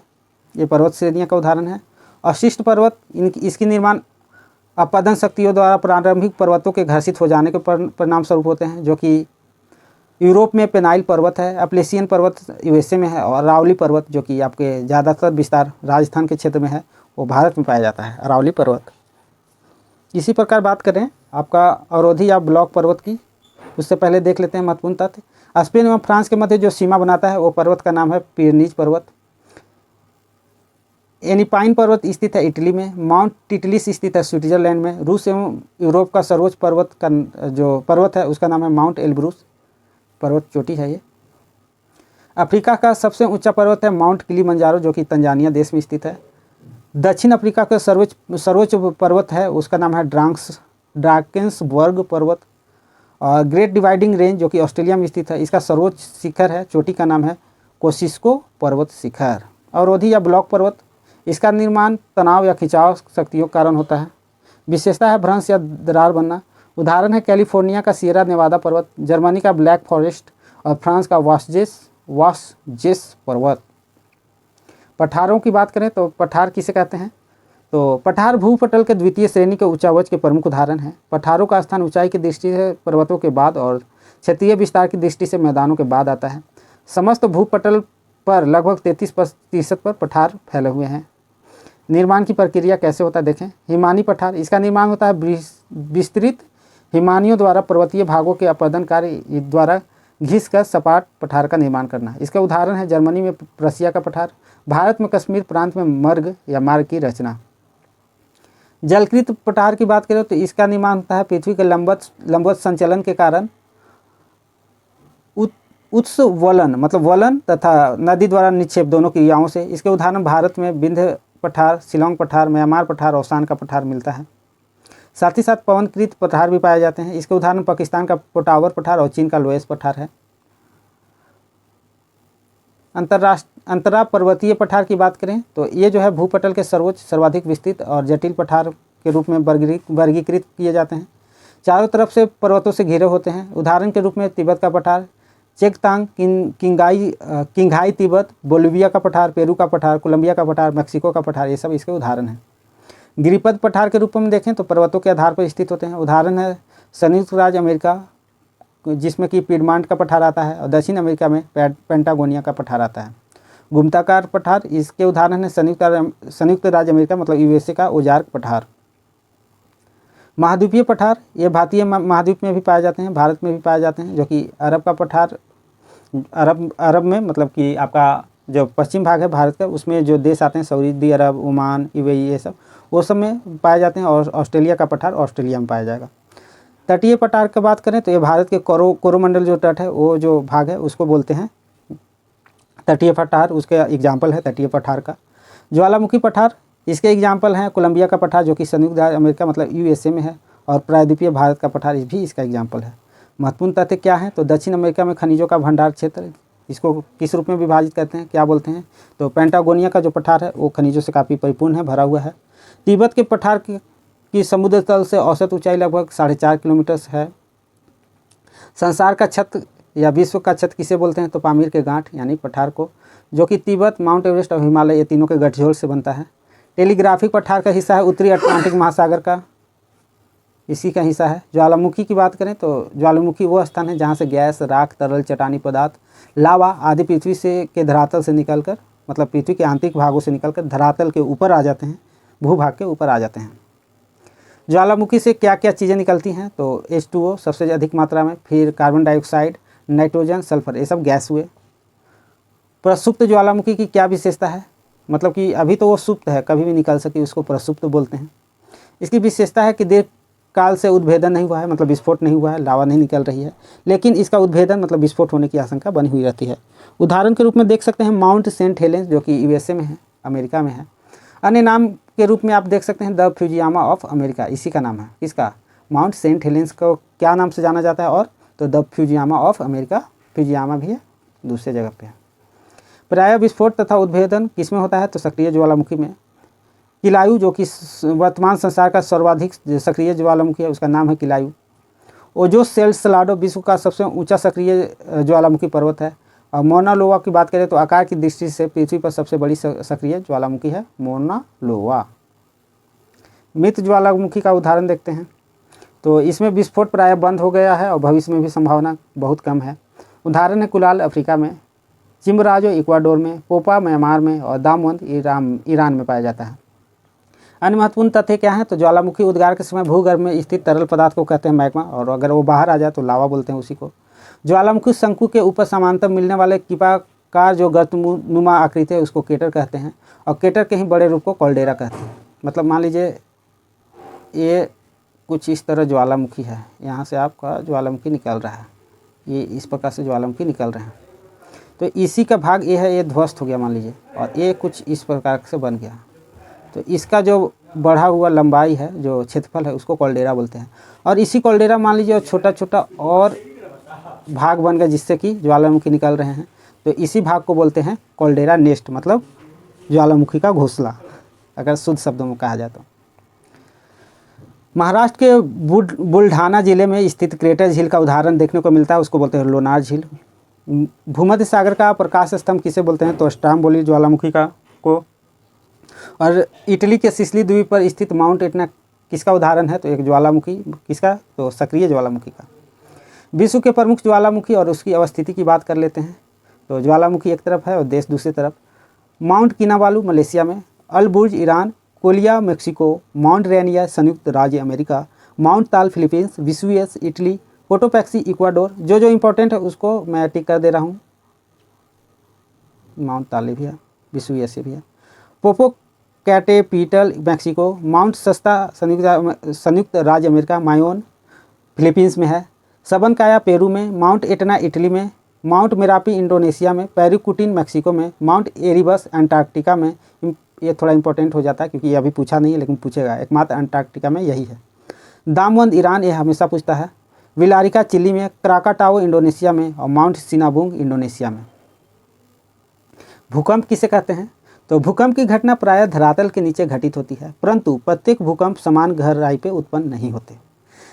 ये पर्वत श्रेणियों का उदाहरण है। अवशिष्ट पर्वत इसकी निर्माण अपदन शक्तियों द्वारा प्रारंभिक पर्वतों के घर्षित हो जाने के परिणाम स्वरूप होते हैं, जो कि यूरोप में पेनाइल पर्वत है, अपलेशियन पर्वत यूएसए में है और अरावली पर्वत जो कि आपके ज़्यादातर विस्तार राजस्थान के क्षेत्र में है वो भारत में पाया जाता है, अरावली पर्वत। इसी प्रकार बात करें आपका अवरोधी या ब्लॉक पर्वत की, उससे पहले देख लेते हैं महत्वपूर्ण तथ्य। स्पेन एवं फ्रांस के मध्य जो सीमा बनाता है वो पर्वत का नाम है पिरेनीज पर्वत। एनिपाइन पर्वत स्थित है इटली में। माउंट टिटलिस स्थित है स्विट्जरलैंड में। रूस एवं यूरोप का सर्वोच्च पर्वत का जो पर्वत है उसका नाम है माउंट एल्ब्रूस, पर्वत चोटी है ये। अफ्रीका का सबसे ऊंचा पर्वत है माउंट किलिमंजारो जो कि तंजानिया देश में स्थित है। दक्षिण अफ्रीका का सर्वोच्च पर्वत है उसका नाम है ड्राकेंसबर्ग पर्वत। और ग्रेट डिवाइडिंग रेंज जो कि ऑस्ट्रेलिया में स्थित है, इसका सर्वोच्च शिखर है, चोटी का नाम है कोसिस्को पर्वत शिखर। अवरोधी या ब्लॉक पर्वत, इसका निर्माण तनाव या खिंचाव शक्तियों के कारण होता है। विशेषता है भ्रंश या दरार बनना। उदाहरण है कैलिफोर्निया का सियरा नेवादा पर्वत, जर्मनी का ब्लैक फॉरेस्ट और फ्रांस का वासजेस पर्वत। पठारों की बात करें तो पठार किसे कहते हैं, तो पठार भूपटल के द्वितीय श्रेणी के उच्चावच के प्रमुख उदाहरण हैं। पठारों का स्थान ऊंचाई की दृष्टि से पर्वतों के बाद और क्षेत्रीय विस्तार की दृष्टि से मैदानों के बाद आता है। समस्त भूपटल पर लगभग 33% पर पठार फैले हुए हैं। निर्माण की प्रक्रिया कैसे होता है देखें। हिमानी पठार, इसका निर्माण होता है विस्तृत हिमानियों द्वारा पर्वतीय भागों के अपरदन कार्य द्वारा घिस कर सपाट पठार का निर्माण करना। इसका उदाहरण है जर्मनी में प्रसिया का पठार, भारत में कश्मीर प्रांत में मर्ग या मार्ग की रचना। जलकृत पठार की बात करें तो इसका निर्माण होता है पृथ्वी के लंबवत संचलन के कारण उत्स वलन मतलब वलन तथा नदी द्वारा निक्षेप दोनों क्रियाओं से। इसके उदाहरण भारत में विंध्य पठार, शिलोंग पठार, म्यांमार पठार, औसान का पठार मिलता है। साथ ही साथ पवनकृत पठार भी पाए जाते हैं। इसके उदाहरण पाकिस्तान का पोटावर पठार और चीन का लोएस पठार है। अंतरा पर्वतीय पठार की बात करें तो ये जो है भूपटल के सर्वाधिक विस्तृत और जटिल पठार के रूप में वर्गीकृत किए जाते हैं। चारों तरफ से पर्वतों से घिरे होते हैं। उदाहरण के रूप में तिब्बत का पठार, चेकतांग, किंघाई तिब्बत, बोलिविया का पठार, पेरू का पठार, कोलंबिया का पठार, मैक्सिको का पठार, ये सब इसके उदाहरण हैं। गिरिपद पठार के रूप में देखें तो पर्वतों के आधार पर स्थित होते हैं। उदाहरण है संयुक्त राज्य अमेरिका जिसमें कि पिडमांट का पठार आता है, और दक्षिण अमेरिका में पेंटागोनिया का पठार आता है। घुमताकार पठार इसके उदाहरण है संयुक्त राज्य अमेरिका मतलब यूएसए का ओजार्क पठार। महाद्वीपीय पठार ये भारतीय महाद्वीप में भी पाए जाते हैं, भारत में भी पाए जाते हैं, जो कि अरब का पठार अरब में मतलब कि आपका जो पश्चिम भाग है भारत का, उसमें जो देश आते हैं सऊदी अरब, ओमान, यूएई, ये सब वो सब में पाए जाते हैं। और ऑस्ट्रेलिया का पठार ऑस्ट्रेलिया में पाया जाएगा। तटीय पठार की बात करें तो ये भारत के कोरोमंडल जो तट है वो जो भाग है उसको बोलते हैं तटीय पठार। उसके एग्जाम्पल है तटीय पठार का। ज्वालामुखी पठार इसके एग्जाम्पल हैं कोलंबिया का पठार जो कि संयुक्त राज्य अमेरिका मतलब यूएसए में है, और प्रायद्वीपीय भारत का पठार भी इसका एग्जाम्पल है। महत्वपूर्ण तथ्य क्या है, तो दक्षिण अमेरिका में खनिजों का भंडार क्षेत्र, इसको किस रूप में विभाजित करते हैं, क्या बोलते हैं, तो पेंटागोनिया का जो पठार है वो खनिजों से काफ़ी परिपूर्ण है, भरा हुआ है। तिब्बत के पठार की समुद्र तल से औसत ऊंचाई लगभग 4.5 किलोमीटर है। संसार का छत या विश्व का छत किसे बोलते हैं, तो पामीर के गांठ यानी पठार को, जो कि तिब्बत, माउंट एवरेस्ट और हिमालय ये तीनों के गठजोड़ से बनता है। टेलीग्राफिक पठार का हिस्सा है उत्तरी अटलांटिक महासागर का, इसी का हिस्सा है। ज्वालामुखी की बात करें तो ज्वालामुखी वो स्थान है जहाँ से गैस, राख, तरल, चट्टानी पदार्थ, लावा आदि पृथ्वी से के धरातल से निकलकर मतलब पृथ्वी के आंतरिक भागों से निकलकर धरातल के ऊपर आ जाते हैं, भूभाग के ऊपर आ जाते हैं। ज्वालामुखी से क्या क्या चीज़ें निकलती हैं, तो H2O सबसे अधिक मात्रा में, फिर कार्बन डाइऑक्साइड, नाइट्रोजन, सल्फर, ये सब गैस हुए। प्रसुप्त ज्वालामुखी की क्या विशेषता है, मतलब कि अभी तो वो सुप्त है, कभी भी निकल सके, उसको प्रसुप्त बोलते हैं। इसकी विशेषता है कि दीर्घ काल से उद्भेदन नहीं हुआ है, मतलब विस्फोट नहीं हुआ है, लावा नहीं निकल रही है, लेकिन इसका उद्भेदन मतलब विस्फोट होने की आशंका बनी हुई रहती है। उदाहरण के रूप में देख सकते हैं माउंट सेंट हेलेंस जो कि यूएसए में है, अमेरिका में है। अन्य नाम के रूप में आप देख सकते हैं द फ्यूजियामा ऑफ अमेरिका, इसी का नाम है। किसका, माउंट सेंट हेलेंस को क्या नाम से जाना जाता है, और तो the Fujiyama of America, Fujiyama भी है, दूसरे जगह पे है। प्रायः विस्फोट तथा उद्भेदन किस में होता है, तो सक्रिय ज्वालामुखी में। किलायु जो कि वर्तमान संसार का सर्वाधिक सक्रिय ज्वालामुखी है, उसका नाम है किलायु। ओजो सेल्साडो विश्व का सबसे ऊंचा सक्रिय ज्वालामुखी पर्वत है। और मोना लोवा की बात करें तो आकार की दृष्टि से पृथ्वी पर सबसे बड़ी सक्रिय ज्वालामुखी है मोना लोवा। मृत ज्वालामुखी का उदाहरण देखते हैं, तो इसमें विस्फोट प्रायः बंद हो गया है और भविष्य में भी संभावना बहुत कम है। उदाहरण है कुलाल अफ्रीका में, चिम्बराजो इक्वाडोर में, पोपा म्यांमार में, और दामवंत ईरान में पाया जाता है। अन्य महत्वपूर्ण तथ्य क्या है, तो ज्वालामुखी उद्गार के समय भूगर्भ में स्थित तरल पदार्थ को कहते हैं मैग्मा, और अगर वो बाहर आ जाए तो लावा बोलते हैं उसी को। ज्वालामुखी शंकु के ऊपर समांतर मिलने वाले किपाकार जो गर्तनुमा आकृति है उसको केटर कहते हैं, और केटर के ही बड़े रूप को कॉल्डेरा कहते हैं। मतलब मान लीजिए ये कुछ इस तरह ज्वालामुखी है, यहाँ से आपका ज्वालामुखी निकल रहा है, ये इस प्रकार से ज्वालामुखी निकल रहे हैं, तो इसी का भाग ये है, ये ध्वस्त हो गया मान लीजिए, और ये कुछ इस प्रकार से बन गया, तो इसका जो बढ़ा हुआ लंबाई है, जो क्षेत्रफल है, उसको कॉल्डेरा बोलते हैं। और इसी कॉल्डेरा मान लीजिए और छोटा छोटा और भाग बन गया जिससे कि ज्वालामुखी निकल रहे हैं, तो इसी भाग को बोलते हैं कॉल्डेरा नेस्ट, मतलब ज्वालामुखी का घोंसला, अगर शुद्ध शब्दों में कहा जाए तो। महाराष्ट्र के बुल्ढाना जिले में स्थित क्रेटर झील का उदाहरण देखने को मिलता है, उसको बोलते हैं लोनार झील। भूमध्य सागर का प्रकाश स्तंभ किसे बोलते हैं, तो स्ट्रोम्बोली ज्वालामुखी का को। और इटली के सिसिली द्वीप पर स्थित माउंट एटना किसका उदाहरण है, तो एक ज्वालामुखी, किसका, तो सक्रिय ज्वालामुखी का। विश्व के प्रमुख ज्वालामुखी और उसकी अवस्थिति की बात कर लेते हैं, तो ज्वालामुखी एक तरफ है और देश दूसरी तरफ। माउंट किनाबालू मलेशिया में, अल बुर्ज ईरान, कोलिया मेक्सिको, माउंट रेनियर संयुक्त राज्य America, Mount Taal Philippines, Vesuvius Italy, Cotopaxi Ecuador. जो इंपॉर्टेंट है उसको मैं टिक कर दे रहा हूँ, माउंट ताले भी है, विसुवियस भी है। पोपो कैटेपीटल मैक्सिको, माउंट सस्ता संयुक्त राज्य अमेरिका, मायोन फिलीपींस में है। सबनकाया पेरू में, माउंट एटना इटली में, माउंट मेरापी इंडोनेशिया में, पेरिकुटिन मैक्सिको में, माउंट एरिबस अंटार्कटिका में। ये थोड़ा इंपॉर्टेंट हो जाता है क्योंकि ये अभी पूछा नहीं है लेकिन पूछेगा, एकमात्र अंटार्कटिका में यही है। दामवंत ईरान, ये हमेशा पूछता है। विलारिका चिली में, क्राकाटाओ इंडोनेशिया में, और माउंट सिनाबुंग इंडोनेशिया में। भूकंप किसे कहते हैं, तो भूकंप की घटना प्रायः धरातल के नीचे घटित होती है, परंतु प्रत्येक भूकंप समान गहराई पे उत्पन्न नहीं होते।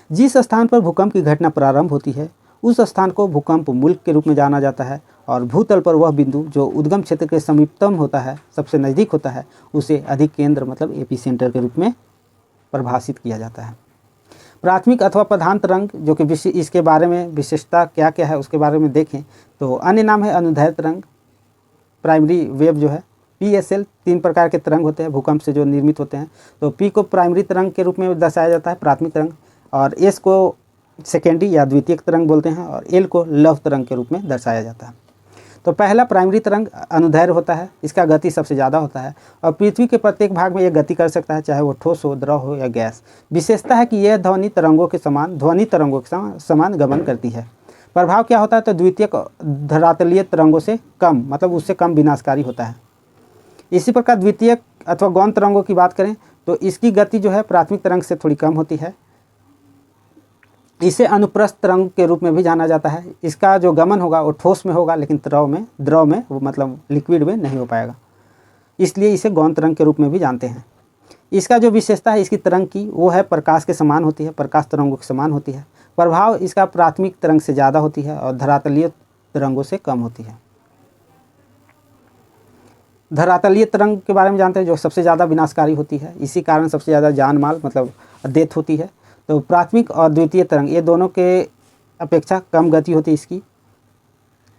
जिस स्थान पर भूकंप की घटना प्रारंभ होती है उस स्थान को भूकंप मुल्क के रूप में जाना जाता है, और भूतल पर वह बिंदु जो उद्गम क्षेत्र के समीपतम होता है, सबसे नज़दीक होता है, उसे अधिक केंद्र मतलब एपीसेंटर के रूप में परिभाषित किया जाता है। प्राथमिक अथवा प्रधान तरंग जो कि इसके बारे में विशेषता क्या क्या है उसके बारे में देखें तो अन्य नाम है अनुदैर्ध्य तरंग, प्राइमरी वेव जो है। PSL 3 प्रकार के तरंग होते हैं भूकंप से जो निर्मित होते हैं। तो P को प्राइमरी तरंग के रूप में दर्शाया जाता है, प्राथमिक तरंग, और S को सेकेंडरी या द्वितीयक तरंग बोलते हैं, और L को लव तरंग के रूप में दर्शाया जाता है। तो पहला प्राइमरी तरंग अनुदैर्ध्य होता है, इसका गति सबसे ज़्यादा होता है और पृथ्वी के प्रत्येक भाग में यह गति कर सकता है, चाहे वो ठोस हो, द्रव हो या गैस। विशेषता है कि यह ध्वनि तरंगों के समान गमन करती है। प्रभाव क्या होता है तो द्वितीयक धरातलीय तरंगों से कम, मतलब उससे कम विनाशकारी होता है। इसी प्रकार द्वितीयक अथवा गौण तरंगों की बात करें तो इसकी गति जो है प्राथमिक तरंग से थोड़ी कम होती है। इसे अनुप्रस्थ तरंग के रूप में भी जाना जाता है। इसका जो गमन होगा वो ठोस में होगा, लेकिन द्रव में वो मतलब लिक्विड में नहीं हो पाएगा, इसलिए इसे गौण तरंग के रूप में भी जानते हैं। इसका जो विशेषता है इसकी तरंग की वो है प्रकाश के समान होती है, प्रकाश तरंगों के समान होती है। प्रभाव इसका प्राथमिक तरंग से ज़्यादा होती है और धरातलीय तरंगों से कम होती है। धरातलीय तरंग के बारे में जानते हैं जो सबसे ज़्यादा विनाशकारी होती है, इसी कारण सबसे ज़्यादा जान माल मतलब डेथ होती है। तो प्राथमिक और द्वितीय तरंग ये दोनों के अपेक्षा कम गति होती है इसकी।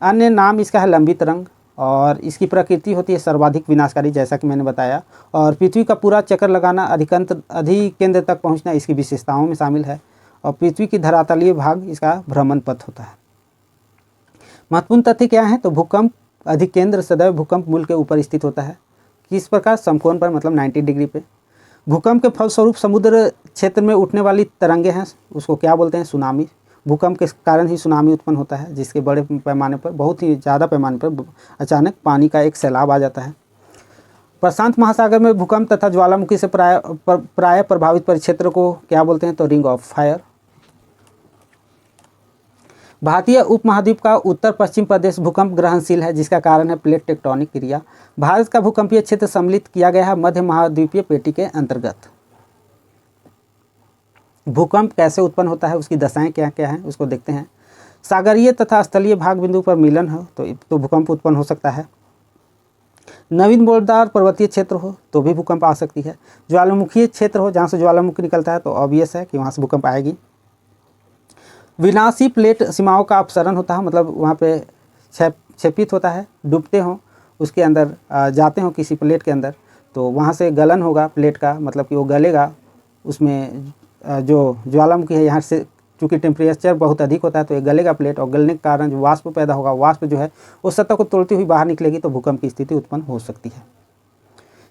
अन्य नाम इसका है लंबी तरंग और इसकी प्रकृति होती है सर्वाधिक विनाशकारी, जैसा कि मैंने बताया, और पृथ्वी का पूरा चक्कर लगाना, अधिकेंद्र तक पहुंचना इसकी विशेषताओं में शामिल है, और पृथ्वी की धरातलीय भाग इसका भ्रमण पथ होता है। महत्वपूर्ण तथ्य क्या है तो भूकंप अधिकेंद्र सदैव भूकंप मूल के ऊपर स्थित होता है। किस प्रकार, समकोण पर, मतलब 90 डिग्री पे। भूकंप के फलस्वरूप समुद्र क्षेत्र में उठने वाली तरंगे हैं उसको क्या बोलते हैं, सुनामी। भूकंप के कारण ही सुनामी उत्पन्न होता है, जिसके बड़े पैमाने पर, बहुत ही ज़्यादा पैमाने पर अचानक पानी का एक सैलाब आ जाता है। प्रशांत महासागर में भूकंप तथा ज्वालामुखी से प्राय प्रभावित परिक्षेत्र को क्या बोलते हैं तो रिंग ऑफ फायर। भारतीय उपमहाद्वीप का उत्तर पश्चिम प्रदेश भूकंप ग्रहणशील है, जिसका कारण है प्लेट टेक्टोनिक क्रिया। भारत का भूकंपीय क्षेत्र सम्मिलित किया गया है मध्य महाद्वीपीय पेटी के अंतर्गत। भूकंप कैसे उत्पन्न होता है, उसकी दशाएं क्या क्या हैं उसको देखते हैं। सागरीय तथा स्थलीय भाग बिंदु पर मिलन हो तो भूकंप उत्पन्न हो सकता है। नवीन बोलदार पर्वतीय क्षेत्र हो तो भी भूकंप आ सकती है। ज्वालामुखी क्षेत्र हो जहाँ से ज्वालामुखी निकलता है तो ऑब्वियस है कि वहाँ से भूकंप आएगी। विनाशी प्लेट सीमाओं का अपसरण होता है, मतलब वहाँ पे क्षेपित होता है, डूबते हों उसके अंदर जाते हों किसी प्लेट के अंदर, तो वहाँ से गलन होगा प्लेट का, मतलब कि वो गलेगा। उसमें जो ज्वालामुखी है यहाँ से चूँकि टेम्परेचर बहुत अधिक होता है तो ये गलेगा प्लेट, और गलने के कारण जो वाष्प पैदा होगा, वाष्प जो है वो सतह को तोड़ती हुई बाहर निकलेगी, तो भूकंप की स्थिति उत्पन्न हो सकती है।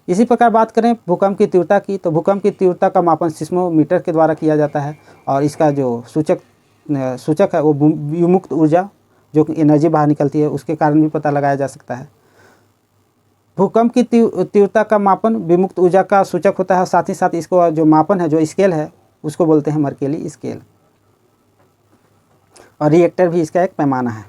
इसी प्रकार बात करें भूकंप की तीव्रता की, तो भूकंप की तीव्रता का मापन सिस्मोमीटर के द्वारा किया जाता है, और इसका जो सूचक है वो विमुक्त ऊर्जा जो एनर्जी बाहर निकलती है उसके कारण भी पता लगाया जा सकता है। भूकंप की तीव्रता का मापन विमुक्त ऊर्जा का सूचक होता है, साथ ही साथ इसको जो मापन है, जो स्केल है, उसको बोलते हैं मर्केली स्केल, और रिएक्टर भी इसका एक पैमाना है।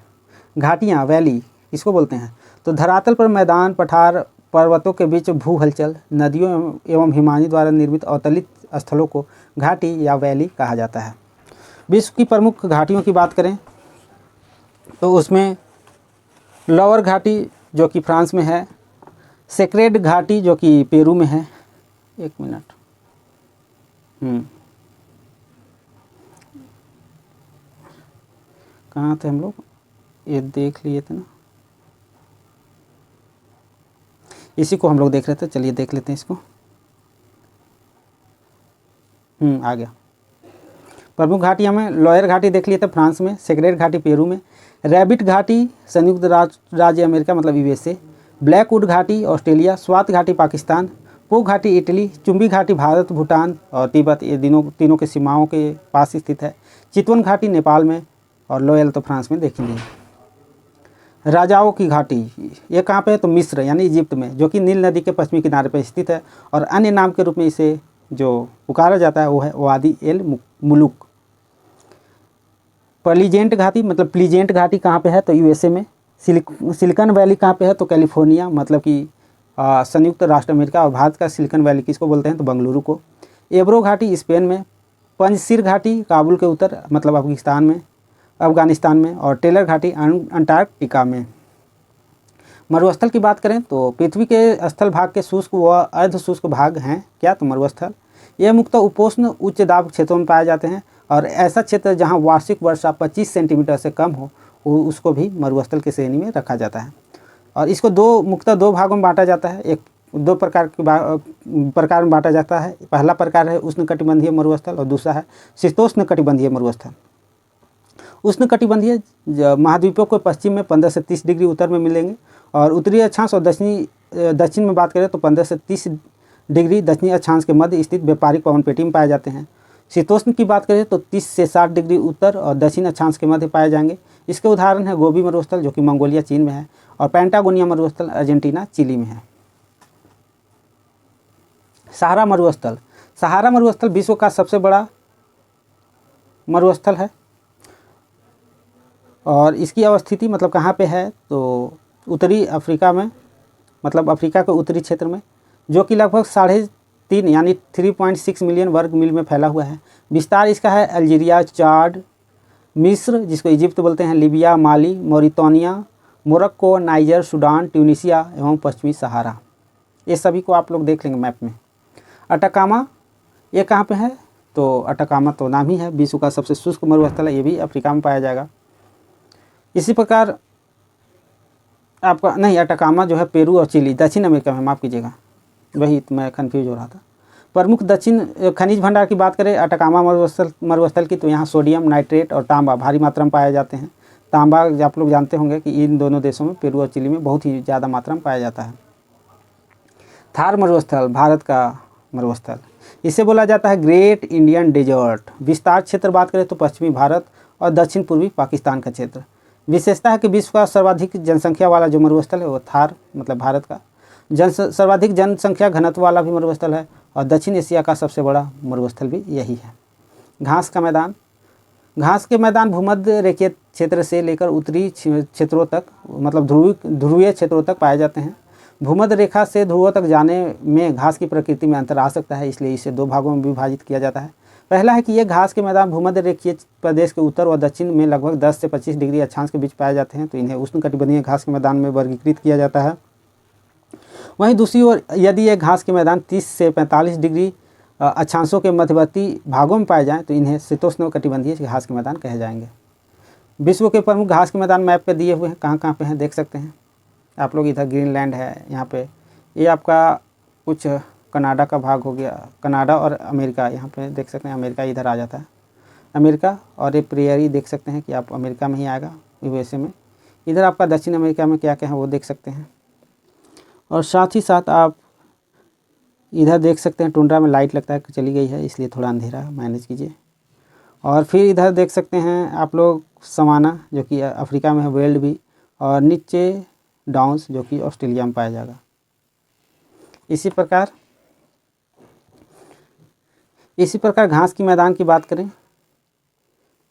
घाटियाँ, वैली इसको बोलते हैं तो धरातल पर मैदान, पठार, पर्वतों के बीच भू हलचल, नदियों एवं हिमानी द्वारा निर्मित अवतलित स्थलों को घाटी या वैली कहा जाता है। विश्व की प्रमुख घाटियों की बात करें तो उसमें लोअर घाटी जो कि फ्रांस में है, सेक्रेड घाटी जो कि पेरू में है। एक मिनट, कहाँ थे हम लोग, ये देख लिए थे ना, इसी को हम लोग देख रहे थे, चलिए देख लेते हैं इसको। आ गया। प्रमुख घाटियाँ में लोअर घाटी देख लिए थे फ्रांस में, सेक्रेड घाटी पेरू में, रैबिट घाटी संयुक्त राज्य अमेरिका मतलब USA, ब्लैकवुड घाटी ऑस्ट्रेलिया, स्वात घाटी पाकिस्तान, पो घाटी इटली, चुंबी घाटी भारत, भूटान और तिब्बत, ये तीनों के सीमाओं के पास स्थित है। चितवन घाटी नेपाल में, और लोयल तो फ्रांस में देख लीजिए। राजाओं की घाटी ये कहाँ पे है तो मिस्र यानी इजिप्ट में, जो कि नील नदी के पश्चिमी किनारे पर स्थित है, और अन्य नाम के रूप में इसे जो पुकारा जाता है वो है वादी एल मुलुक। प्लीजेंट घाटी मतलब प्लीजेंट घाटी कहाँ पे है तो USA में। सिलिकॉन वैली कहाँ पे है तो कैलिफोर्निया मतलब कि संयुक्त राष्ट्र अमेरिका, और भारत का सिलिकॉन वैली किसको बोलते हैं तो बेंगलुरु को। एब्रो घाटी स्पेन में, पंजसीर घाटी काबुल के उत्तर मतलब अफगानिस्तान में, और टेलर घाटी अंटार्कटिका में। मरुस्थल की बात करें तो पृथ्वी के स्थल भाग के शुष्क व अर्ध शुष्क भाग हैं क्या तो मरुस्थल। यह मुख्यतः उपोष्ण उच्च दाब क्षेत्रों में पाए जाते हैं, और ऐसा क्षेत्र जहाँ वार्षिक वर्षा 25 सेंटीमीटर से कम हो उसको भी मरुस्थल की श्रेणी में रखा जाता है। और इसको मुख्यतः दो भागों में बांटा जाता है। एक दो प्रकार में बांटा जाता है। पहला प्रकार है उष्णकटिबंधीय मरुस्थल और दूसरा है शीतोष्णकटिबंधीय मरुस्थल। उष्णकटिबंधीय महाद्वीपों को पश्चिम में 15 से 30 डिग्री उत्तर में मिलेंगे और उत्तरी अक्षांश और दक्षिण में बात करें तो 15 से 30 डिग्री दक्षिणी अक्षांश के मध्य स्थित व्यापारिक पवन पेटी में पाए जाते हैं। शीतोष्ण की बात करें तो 30 से 60 डिग्री उत्तर और दक्षिण अक्षांश के मध्य पाए जाएंगे। इसके उदाहरण है गोबी मरुस्थल जो कि मंगोलिया चीन में है और पैंटागोनिया मरुस्थल अर्जेंटीना चिली में है। सहारा मरुस्थल। सहारा मरुस्थल विश्व का सबसे बड़ा मरुस्थल है और इसकी अवस्थिति मतलब कहाँ पे है तो उत्तरी अफ्रीका में, मतलब अफ्रीका के उत्तरी क्षेत्र में, जो कि लगभग 3.5 यानी 3.6 मिलियन वर्ग मील में फैला हुआ है। विस्तार इसका है अल्जीरिया, चाड, मिस्र जिसको इजिप्ट बोलते हैं, Libya, Mali, Mauritania, Morocco, Niger, Sudan, Tunisia एवं पश्चिमी सहारा। ये सभी को आप लोग देख लेंगे मैप में। अटाकामा ये कहाँ पे है तो अटाकामा तो नाम ही है, विश्व का सबसे शुष्क मरुस्थल है, ये भी अफ्रीका में पाया जाएगा। इसी प्रकार आपका नहीं, अटाकामा जो है पेरू और चिली दक्षिण अमेरिका में, माफ़ कीजिएगा वही तो मैं कन्फ्यूज हो रहा था। प्रमुख दक्षिण खनिज भंडार की बात करें अटाकामा मरुस्थल की तो यहाँ सोडियम नाइट्रेट और तांबा भारी मात्रा में पाए जाते हैं। तांबा आप लोग जानते होंगे कि इन दोनों देशों में पेरू और चिली में बहुत ही ज़्यादा मात्रा में पाया जाता है। थार मरुस्थल भारत का मरुस्थल, इसे बोला जाता है ग्रेट इंडियन डेजर्ट। विस्तार क्षेत्र बात करें तो पश्चिमी भारत और दक्षिण पूर्वी पाकिस्तान का क्षेत्र। विशेषता है कि विश्व का सर्वाधिक जनसंख्या वाला जो मरुस्थल है वो थार मतलब भारत का सर्वाधिक जनसंख्या घनत्व वाला भी मरुस्थल है और दक्षिण एशिया का सबसे बड़ा मरुस्थल भी यही है। घास का मैदान। घास के मैदान भूमध्य रेखीय क्षेत्र से लेकर उत्तरी क्षेत्रों तक मतलब ध्रुवीय क्षेत्रों तक पाए जाते हैं। भूमध्य रेखा से ध्रुवों तक जाने में घास की प्रकृति में अंतर आ सकता है, इसलिए इसे दो भागों में विभाजित किया जाता है। पहला है कि ये घास के मैदान भूमध्य रेखीय प्रदेश के उत्तर व दक्षिण में लगभग 10 से 25 डिग्री अक्षांश के बीच पाए जाते हैं, तो इन्हें उष्णकटिबंधीय घास के मैदान में वर्गीकृत किया जाता है। वहीं दूसरी ओर यदि ये घास के मैदान 30 से 45 डिग्री अक्षांशों के मध्यवर्ती भागों में पाए जाएँ तो इन्हें शीतोष्णकटिबंधीय घास के मैदान कहे जाएंगे। विश्व के प्रमुख घास के मैदान मैप पर दिए हुए हैं, कहाँ कहाँ पे हैं देख सकते हैं आप लोग। इधर ग्रीनलैंड है, यहाँ पे ये आपका कुछ कनाडा का भाग हो गया, कनाडा और अमेरिका यहाँ पे देख सकते हैं, अमेरिका इधर आ जाता है अमेरिका। और ये प्रेयरी देख सकते हैं कि आप अमेरिका में ही आएगा यूएसए में। इधर आपका दक्षिण अमेरिका में क्या क्या है वो देख सकते हैं। और साथ ही साथ आप इधर देख सकते हैं टुंड्रा में लाइट लगता है कि चली गई है, इसलिए थोड़ा अंधेरा है, मैनेज कीजिए। और फिर इधर देख सकते हैं आप लोग सवाना जो कि अफ्रीका में है, वेल्ड भी, और नीचे डाउन्स जो कि ऑस्ट्रेलिया में पाया जाएगा। इसी प्रकार घास की मैदान की बात करें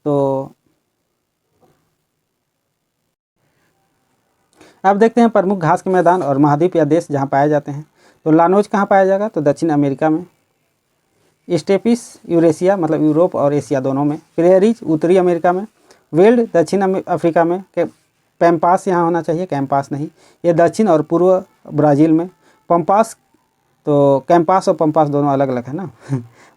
तो अब देखते हैं प्रमुख घास के मैदान और महाद्वीप या देश जहाँ पाए जाते हैं। तो लानोज कहाँ पाया जाएगा तो दक्षिण अमेरिका में। स्टेपिस यूरेशिया मतलब यूरोप और एशिया दोनों में। प्रेयरीज उत्तरी अमेरिका में। वेल्ड दक्षिण अफ्रीका में। पैम्पास यहाँ होना चाहिए, कैंपास नहीं, ये दक्षिण और पूर्व ब्राज़ील में। पंपास तो कैंपास और पंपास दोनों अलग अलग है ना।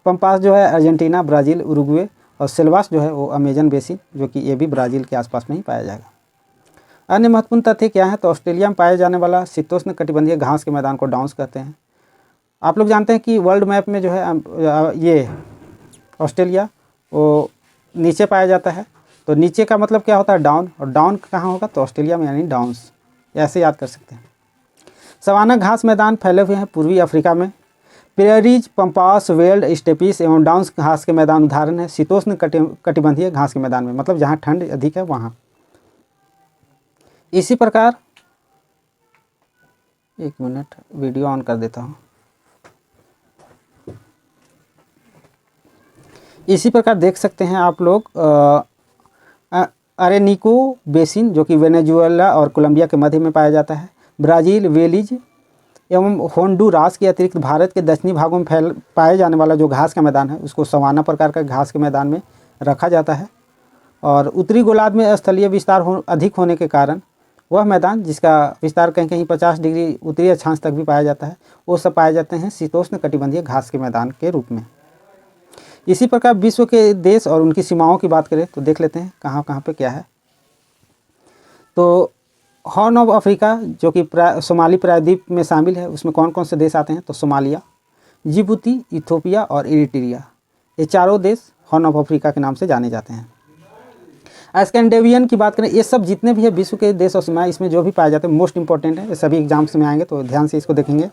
पंपास जो है अर्जेंटीना, ब्राज़ील, उरुग्वे, और सेल्वास जो है वो अमेजन बेसिन जो कि ये भी ब्राज़ील के आसपास में ही पाया जाएगा। अन्य महत्वपूर्ण तथ्य क्या है तो ऑस्ट्रेलिया में पाए जाने वाला शीतोष्ण कटिबंधीय घास के मैदान को डाउन्स कहते हैं। आप लोग जानते हैं कि वर्ल्ड मैप में जो है ये ऑस्ट्रेलिया वो नीचे पाया जाता है, तो नीचे का मतलब क्या होता है डाउन, और डाउन कहाँ होगा तो ऑस्ट्रेलिया में यानी डाउन्स, ऐसे याद कर सकते हैं। सवाना घास मैदान फैले हुए हैं पूर्वी अफ्रीका में। प्रेयरीज, पंपास, वेल्ड, स्टेपिस एवं डाउन्स घास के मैदान उदाहरण है शीतोष्ण कटिबंधीय घास के मैदान में, मतलब जहाँ ठंड अधिक है वहाँ। इसी प्रकार एक मिनट वीडियो ऑन कर देता हूँ। इसी प्रकार देख सकते हैं आप लोग अरेनिको बेसिन जो कि वेनेजुएला और कोलंबिया के मध्य में पाया जाता है। ब्राज़ील, वेलीज एवं होंडुरास के अतिरिक्त भारत के दक्षिणी भागों में पाए जाने वाला जो घास का मैदान है उसको सवाना प्रकार का घास के मैदान में रखा जाता है। और उत्तरी गोलार्ध में स्थलीय विस्तार अधिक होने के कारण वह मैदान जिसका विस्तार कहीं कहीं 50 डिग्री उत्तरी अक्षांश तक भी पाया जाता है वो सब पाए जाते हैं शीतोष्ण कटिबंधीय घास के मैदान के रूप में। इसी प्रकार विश्व के देश और उनकी सीमाओं की बात करें तो देख लेते हैं कहाँ कहाँ पे क्या है। तो हॉर्न ऑफ अफ्रीका जो कि सोमाली प्रायद्वीप में शामिल है, उसमें कौन कौन से देश आते हैं तो सोमालिया, जिबूती, इथोपिया और इरिट्रिया, ये चारों देश हॉर्न ऑफ अफ्रीका के नाम से जाने जाते हैं। स्कैंडिनेवियन की बात करें, ये सब जितने भी है विश्व के देश और सीमाएं, इसमें जो भी पाए जाते हैं मोस्ट इंपॉर्टेंट है, ये सभी एग्जाम्स में आएंगे तो ध्यान से इसको देखेंगे।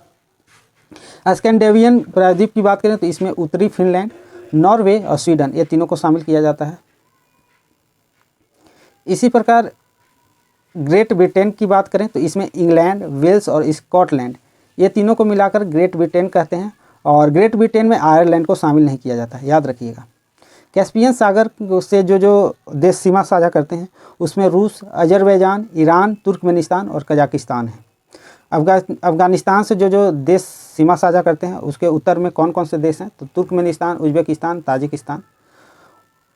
स्कैंडिनेवियन प्रायद्वीप की बात करें तो इसमें उत्तरी फिनलैंड, नॉर्वे और स्वीडन, ये तीनों को शामिल किया जाता है। इसी प्रकार ग्रेट ब्रिटेन की बात करें तो इसमें इंग्लैंड, वेल्स और स्कॉटलैंड, ये तीनों को मिलाकर ग्रेट ब्रिटेन कहते हैं। और ग्रेट ब्रिटेन में आयरलैंड को शामिल नहीं किया जाता है, याद रखिएगा। कैस्पियन सागर से जो देश सीमा साझा करते हैं उसमें रूस, अजरबैजान, ईरान, तुर्कमेनिस्तान और कजाकिस्तान है। अफगानिस्तान से जो देश सीमा साझा करते हैं उसके उत्तर में कौन कौन से देश हैं तो तुर्कमेनिस्तान, उज्बेकिस्तान, ताजिकिस्तान।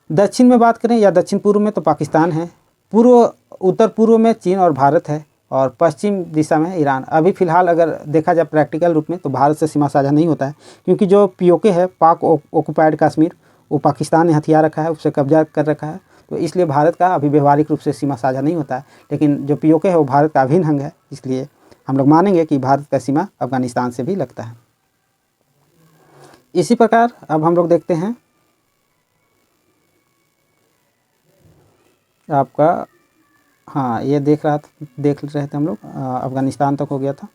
दक्षिण में बात करें या दक्षिण पूर्व में तो पाकिस्तान है। उत्तर पूर्व में चीन और भारत है और पश्चिम दिशा में ईरान। अभी फ़िलहाल अगर देखा जाए प्रैक्टिकल रूप में तो भारत से सीमा साझा नहीं होता है, क्योंकि जो पीओके है, पाक ऑक्युपाइड कश्मीर, वो पाकिस्तान ने हथियार रखा है, उससे कब्जा कर रखा है, तो इसलिए भारत का अभी व्यवहारिक रूप से सीमा साझा नहीं होता है। लेकिन जो पीओके है वो भारत का अभिन्न अंग है, इसलिए हम लोग मानेंगे कि भारत का सीमा अफगानिस्तान से भी लगता है। इसी प्रकार अब हम लोग देखते हैं आपका, हाँ ये देख रहे थे हम लोग, अफगानिस्तान तक हो गया था।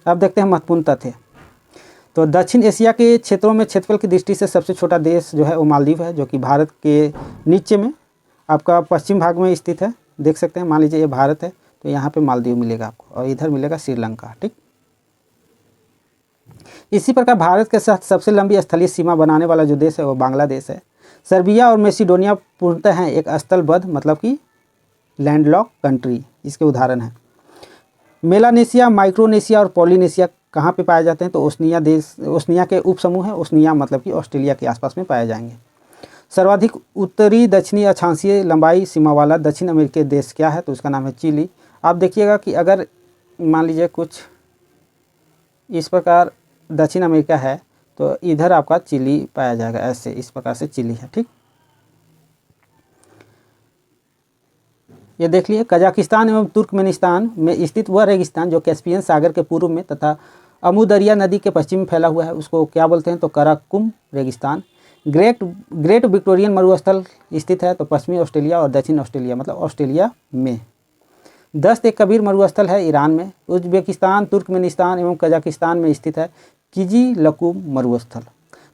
अब देखते हैं महत्वपूर्ण तथ्य। तो दक्षिण एशिया के क्षेत्रों में क्षेत्रफल की दृष्टि से सबसे छोटा देश जो है वो मालदीव है, जो कि भारत के नीचे में आपका पश्चिम भाग में स्थित है। देख सकते हैं, मान लीजिए ये भारत है तो यहाँ पे मालदीव मिलेगा आपको और इधर मिलेगा श्रीलंका। ठीक, इसी प्रकार भारत के साथ सबसे लंबी स्थलीय सीमा बनाने वाला जो देश है वो बांग्लादेश है। सर्बिया और मैसिडोनिया पूर्णतः हैं एक स्थलबद्ध मतलब कि लैंडलॉक कंट्री, इसके उदाहरण हैं। मेलानेशिया, माइक्रोनेशिया और पॉलिनेशिया कहाँ पे पाए जाते हैं तो ओशनिया के उपसमूह है। ओशनिया मतलब कि ऑस्ट्रेलिया के आसपास में पाए जाएंगे। सर्वाधिक उत्तरी दक्षिणी अक्षांशीय लंबाई सीमा वाला दक्षिण अमेरिकी देश क्या है तो उसका नाम है चिली। आप देखिएगा कि अगर मान लीजिए कुछ इस प्रकार दक्षिण अमेरिका है तो इधर आपका चिली पाया जाएगा, ऐसे इस प्रकार से चिली है। ठीक, ये देख लिए। कजाकिस्तान एवं तुर्कमेनिस्तान में स्थित वह रेगिस्तान जो कैस्पियन सागर के पूर्व में तथा अमू दरिया नदी के पश्चिम में फैला हुआ है उसको क्या बोलते हैं तो कराकुम रेगिस्तान। ग्रेट विक्टोरियन मरुस्थल स्थित है तो पश्चिमी ऑस्ट्रेलिया और दक्षिण ऑस्ट्रेलिया मतलब ऑस्ट्रेलिया में। दस्त एक कबीर मरुस्थल है ईरान में। उज्बेकिस्तान, तुर्कमेनिस्तान एवं कजाकिस्तान में स्थित है किजीलकुम मरुस्थल।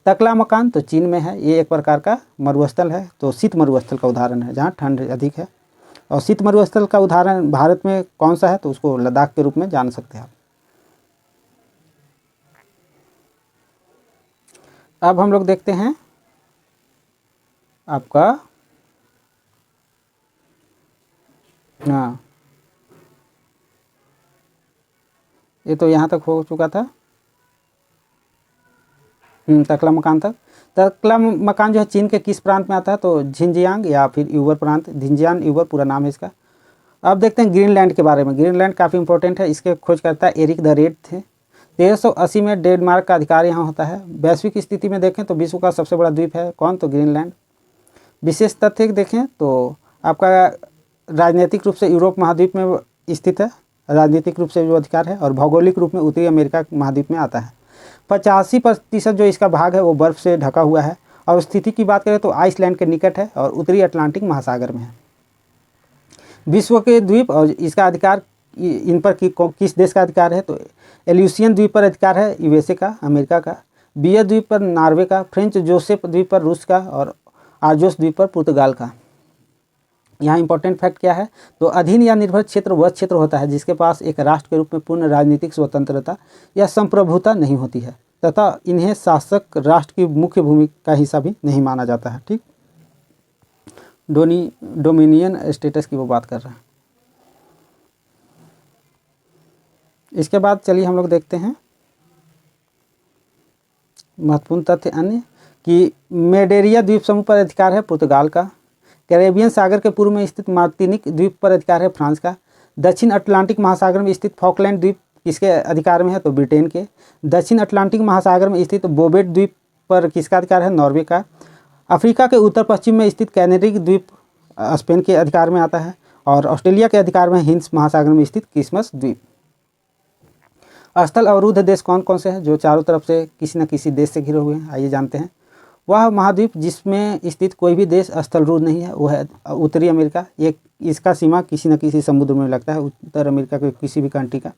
तकलामकान तो चीन में है, ये एक प्रकार का मरुस्थल है, तो शीत मरुस्थल का उदाहरण है जहाँ ठंड अधिक है। और शीत मरुस्थल का उदाहरण भारत में कौन सा है तो उसको लद्दाख के रूप में जान सकते हैं आप। अब हम लोग देखते हैं आपका, हाँ ये तो यहाँ तक हो चुका था, तकलामकान तक। तकलामकान जो है चीन के किस प्रांत में आता है तो झिंजियांग या फिर यूबर प्रांत, झिंजियान यूबर पूरा नाम है इसका। अब देखते हैं ग्रीनलैंड के बारे में। ग्रीनलैंड काफ़ी इंपॉर्टेंट है, इसके खोजकर्ता एरिक द रेड थे। 1380 में डेनमार्क का अधिकार यहाँ होता है। वैश्विक स्थिति में देखें तो विश्व का सबसे बड़ा द्वीप है कौन तो ग्रीनलैंड। विशेष तथ्य देखें तो आपका राजनीतिक रूप से यूरोप महाद्वीप में स्थित है, राजनीतिक रूप से जो अधिकार है, और भौगोलिक रूप में उत्तरी अमेरिका महाद्वीप में आता है। 85% जो इसका भाग है वो बर्फ़ से ढका हुआ है। और स्थिति की बात करें तो आइसलैंड के निकट है और उत्तरी अटलांटिक महासागर में है। विश्व के द्वीप और इसका अधिकार इन पर किस देश का अधिकार है तो एल्यूसियन द्वीप पर अधिकार है यूएसए का, अमेरिका का। बियर द्वीप पर नॉर्वे का, फ्रेंच जोसेफ द्वीप पर रूस का और आर्जोस द्वीप पर पुर्तगाल का। यहाँ इंपॉर्टेंट फैक्ट क्या है तो अधीन या निर्भर क्षेत्र वह क्षेत्र होता है जिसके पास एक राष्ट्र के रूप में पूर्ण राजनीतिक स्वतंत्रता या संप्रभुता नहीं होती है तथा इन्हें शासक राष्ट्र की मुख्य भूमि का हिस्सा भी नहीं माना जाता है। ठीक, डोमिनियन स्टेटस की वो बात कर रहा है। इसके बाद चलिए हम लोग देखते हैं महत्वपूर्ण तथ्य अन्य कि मेडेरिया द्वीप समूह पर अधिकार है पुर्तगाल का। कैरेबियन सागर के पूर्व में स्थित मार्टिनिक द्वीप पर अधिकार है फ्रांस का। दक्षिण अटलांटिक महासागर में स्थित फॉकलैंड द्वीप किसके अधिकार में है तो ब्रिटेन के। दक्षिण अटलांटिक महासागर में स्थित बोबेट द्वीप पर किसका अधिकार है नॉर्वे का। अफ्रीका के उत्तर पश्चिम में स्थित कैनरी द्वीप स्पेन के अधिकार में आता है और ऑस्ट्रेलिया के अधिकार में हिंद महासागर में स्थित क्रिसमस द्वीप। स्थल अवरुद्ध देश कौन कौन से हैं जो चारों तरफ से किसी न किसी देश से घिरे हुए हैं, आइए जानते हैं। वह महाद्वीप जिसमें स्थित कोई भी देश स्थलरूढ़ नहीं है वो है उत्तरी अमेरिका। ये इसका सीमा किसी न किसी समुद्र में लगता है, उत्तर अमेरिका के किसी भी कंट्री का।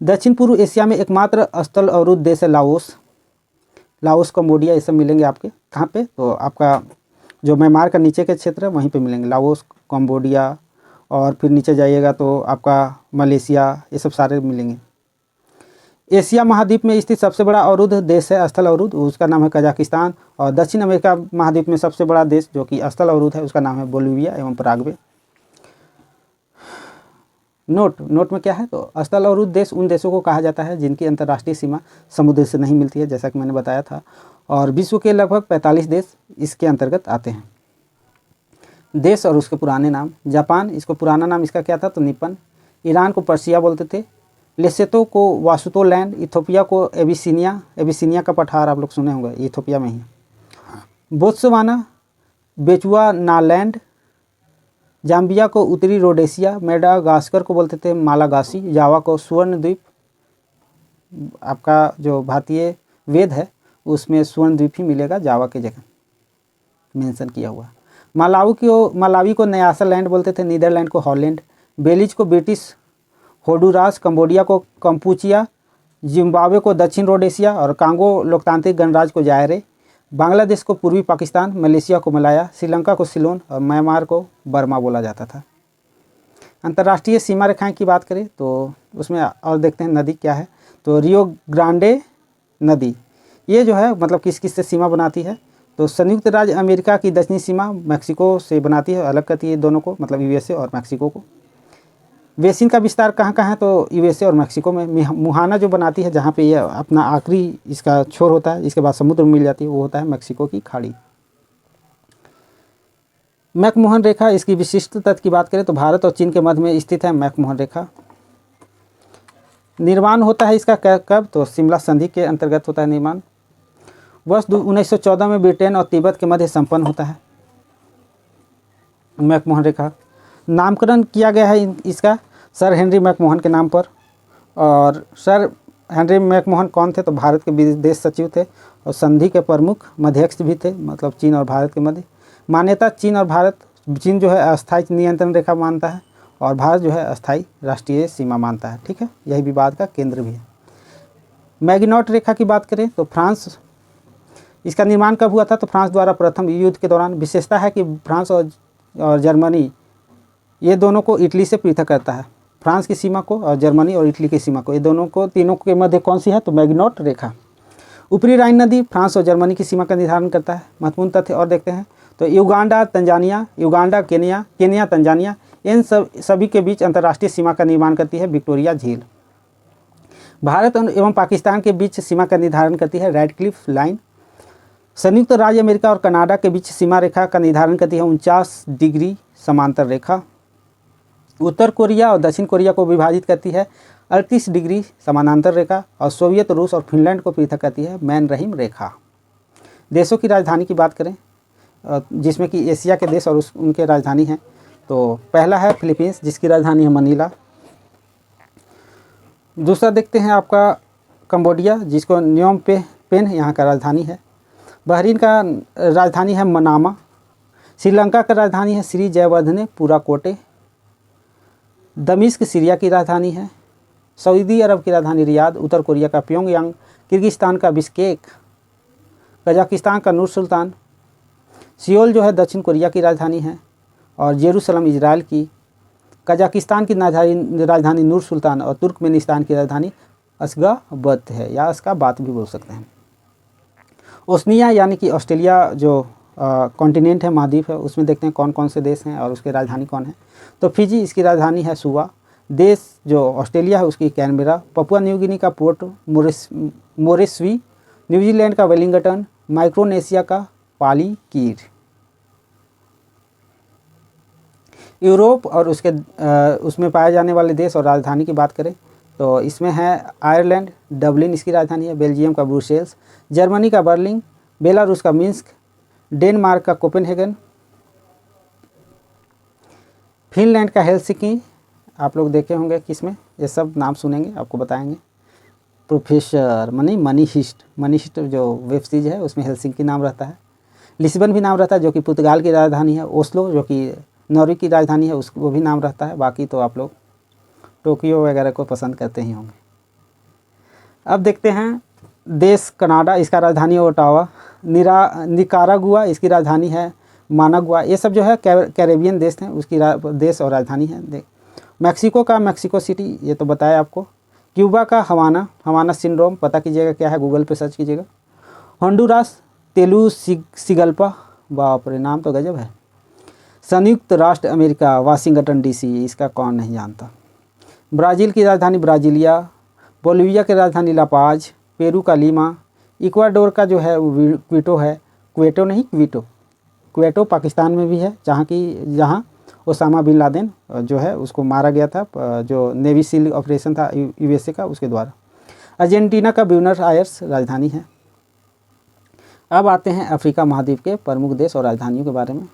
दक्षिण पूर्व एशिया में एकमात्र स्थल अवरुद्ध देश है लाओस, कंबोडिया, ये सब मिलेंगे आपके कहाँ पे, तो आपका जो म्यांमार का नीचे के क्षेत्र है वहीं पे मिलेंगे लाओस, कंबोडिया, और फिर नीचे जाइएगा तो आपका मलेशिया, ये सब सारे मिलेंगे। एशिया महाद्वीप में स्थित सबसे बड़ा अवरुद्ध देश है स्थल अवरुद्ध, उसका नाम है कजाकिस्तान। और दक्षिण अमेरिका महाद्वीप में सबसे बड़ा देश जो कि स्थल अवरुद्ध है उसका नाम है बोलिविया एवं पराग्वे। नोट में क्या है, तो स्थल अवरुद्ध देश उन देशों को कहा जाता है जिनकी अंतर्राष्ट्रीय सीमा समुद्र से नहीं मिलती है, जैसा कि मैंने बताया था। और विश्व के लगभग 45 देश इसके अंतर्गत आते हैं। देश और उसके पुराने नाम। जापान, इसको पुराना नाम इसका क्या था, तो निपन। ईरान को पर्सिया बोलते थे। लेसोथो को वासुतो लैंड। इथोपिया को एबिसिनिया का पठार आप लोग सुने होंगे, इथोपिया में ही। बोत्सवाना बेचुआनालैंड। जाम्बिया को उत्तरी रोडेशिया। मेडागास्कर को बोलते थे मालागासी। जावा को स्वर्ण द्वीप, आपका जो भारतीय वेद है उसमें स्वर्ण द्वीप ही मिलेगा जावा के जगह मेंशन किया हुआ। मालावी को न्यासा लैंड बोलते थे, नीदरलैंड को हॉलैंड। बेलीज को ब्रिटिश होंडुरास। कंबोडिया को कंपूचिया। जिम्बाब्वे को दक्षिण रोडेशिया और कांगो लोकतांत्रिक गणराज्य को जायरे। बांग्लादेश को पूर्वी पाकिस्तान। मलेशिया को मलाया। श्रीलंका को सिलोन और म्यांमार को बर्मा बोला जाता था। अंतर्राष्ट्रीय सीमा रेखाएं की बात करें तो उसमें और देखते हैं नदी क्या है, तो रियो ग्रांडे नदी, ये जो है मतलब किस किस से सीमा बनाती है, तो संयुक्त राज्य अमेरिका की दक्षिणी सीमा मैक्सिको से बनाती है, अलग करती है दोनों को, मतलब यूएसए और मैक्सिको को। बेसिन का विस्तार कहाँ कहाँ है, तो यूएसए और मैक्सिको में। मुहाना जो बनाती है जहाँ पे ये अपना आखिरी इसका छोर होता है, इसके बाद समुद्र में मिल जाती है, वो होता है मैक्सिको की खाड़ी। मैकमोहन रेखा, इसकी विशिष्ट तथ्य की बात करें तो भारत और चीन के मध्य में स्थित है मैकमोहन रेखा। निर्माण होता है इसका कब, तो शिमला संधि के अंतर्गत होता है निर्माण। वर्ष 1914 में ब्रिटेन और तिब्बत के मध्य संपन्न होता है मैकमोहन रेखा। नामकरण किया गया है इसका सर हेनरी मैकमोहन के नाम पर। और सर हेनरी मैकमोहन कौन थे, तो भारत के विदेश सचिव थे और संधि के प्रमुख मध्यस्थ भी थे, मतलब चीन और भारत के मध्य। मान्यता चीन जो है अस्थायी नियंत्रण रेखा मानता है और भारत जो है अस्थायी राष्ट्रीय सीमा मानता है, ठीक है, यही विवाद का केंद्र भी है। मैगिनॉट रेखा की बात करें तो फ्रांस, इसका निर्माण कब हुआ था, तो फ्रांस द्वारा प्रथम युद्ध के दौरान। विशेषता है कि फ्रांस और जर्मनी ये दोनों को इटली से पृथक करता है। फ्रांस की सीमा को और जर्मनी और इटली की सीमा को, ये दोनों को तीनों के मध्य कौन सी है, तो मैगिनॉट रेखा। ऊपरी राइन नदी फ्रांस और जर्मनी की सीमा का निर्धारण करता है। महत्वपूर्ण तथ्य और देखते हैं तो युगांडा केनिया तंजानिया, इन सभी के बीच अंतर्राष्ट्रीय सीमा का निर्माण करती है विक्टोरिया झील। भारत एवं पाकिस्तान के बीच सीमा का निर्धारण करती है रेडक्लिफ लाइन। संयुक्त राज्य अमेरिका और कनाडा के बीच सीमा रेखा का निर्धारण करती है 49 डिग्री समांतर रेखा। उत्तर कोरिया और दक्षिण कोरिया को विभाजित करती है 38 डिग्री समानांतर रेखा। और सोवियत रूस और फिनलैंड को पृथक करती है मैनरहीम रेखा। देशों की राजधानी की बात करें जिसमें कि एशिया के देश और उनके राजधानी हैं, तो पहला है फिलीपींस जिसकी राजधानी है मनीला। दूसरा देखते हैं आपका कंबोडिया जिसको न्योम पेन यहाँ का राजधानी है। बहरीन का राजधानी है मनामा। श्रीलंका का राजधानी है श्री जयवर्धने पुराकोटे। दमिश्क सीरिया की राजधानी है। सऊदी अरब की राजधानी रियाद। उत्तर कोरिया का प्योंगयांग। किर्गिस्तान का बिश्केक। कजाकिस्तान का नूर सुल्तान। सियोल जो है दक्षिण कोरिया की राजधानी है और जेरूसलम इजराइल की। कजाकिस्तान की राजधानी नूर सुल्तान और तुर्कमेनिस्तान की राजधानी अशगाबत है या अशगाबात भी बोल सकते हैं। ओसनिया यानी कि ऑस्ट्रेलिया जो कॉन्टिनेंट है, महाद्वीप है, उसमें देखते हैं कौन कौन से देश हैं और उसकी राजधानी कौन है। तो फिजी इसकी राजधानी है सुवा। देश जो ऑस्ट्रेलिया है उसकी कैनबेरा। पपुआ न्यू गिनी का पोर्ट मोरिस्वी। न्यूजीलैंड का वेलिंगटन। माइक्रोनेशिया का पालीकीर। यूरोप और उसमें पाए जाने वाले देश और राजधानी की बात करें तो इसमें है आयरलैंड, डबलिन इसकी राजधानी है। बेल्जियम का ब्रुसेल्स। जर्मनी का बर्लिन। बेलारूस का मिन्स्क। डेनमार्क का कोपेनहेगन, फिनलैंड का हेलसिंकी, आप लोग देखे होंगे किसमें, ये सब नाम सुनेंगे आपको बताएंगे। प्रोफेसर मनी हिस्ट जो वेब सीरीज है उसमें हेलसिंकी नाम रहता है। लिस्बन भी नाम रहता है जो कि पुर्तगाल की राजधानी है। ओस्लो जो कि नॉर्वे की राजधानी है उसको भी नाम रहता है। बाकी तो आप लोग टोक्यो वगैरह को पसंद करते ही होंगे। अब देखते हैं देश कनाडा, इसका राजधानी है ओटावा। निकारागुआ, इसकी राजधानी है मानागुआ। ये सब जो है कैरेबियन देश हैं, उसकी देश और राजधानी है। मैक्सिको का मैक्सिको सिटी, ये तो बताया आपको। क्यूबा का हवाना सिंड्रोम, पता कीजिएगा क्या है, गूगल पे सर्च कीजिएगा। होंडुरास तेलुसिगल्पा, बाप रे नाम तो गजब है। संयुक्त राष्ट्र अमेरिका वाशिंगटन डीसी, इसका कौन नहीं जानता। ब्राज़ील की राजधानी ब्राज़ीलिया। बोलिविया की राजधानी लापाज। पेरू का लीमा। इक्वाडोर का जो है क्विटो है, क्वेटो पाकिस्तान में भी है, जहाँ ओसामा बिन लादेन जो है उसको मारा गया था, जो नेवी सील ऑपरेशन था यूएसए का, उसके द्वारा। अर्जेंटीना का ब्यूनस आयर्स राजधानी है। अब आते हैं अफ्रीका महाद्वीप के प्रमुख देश और राजधानियों के बारे में।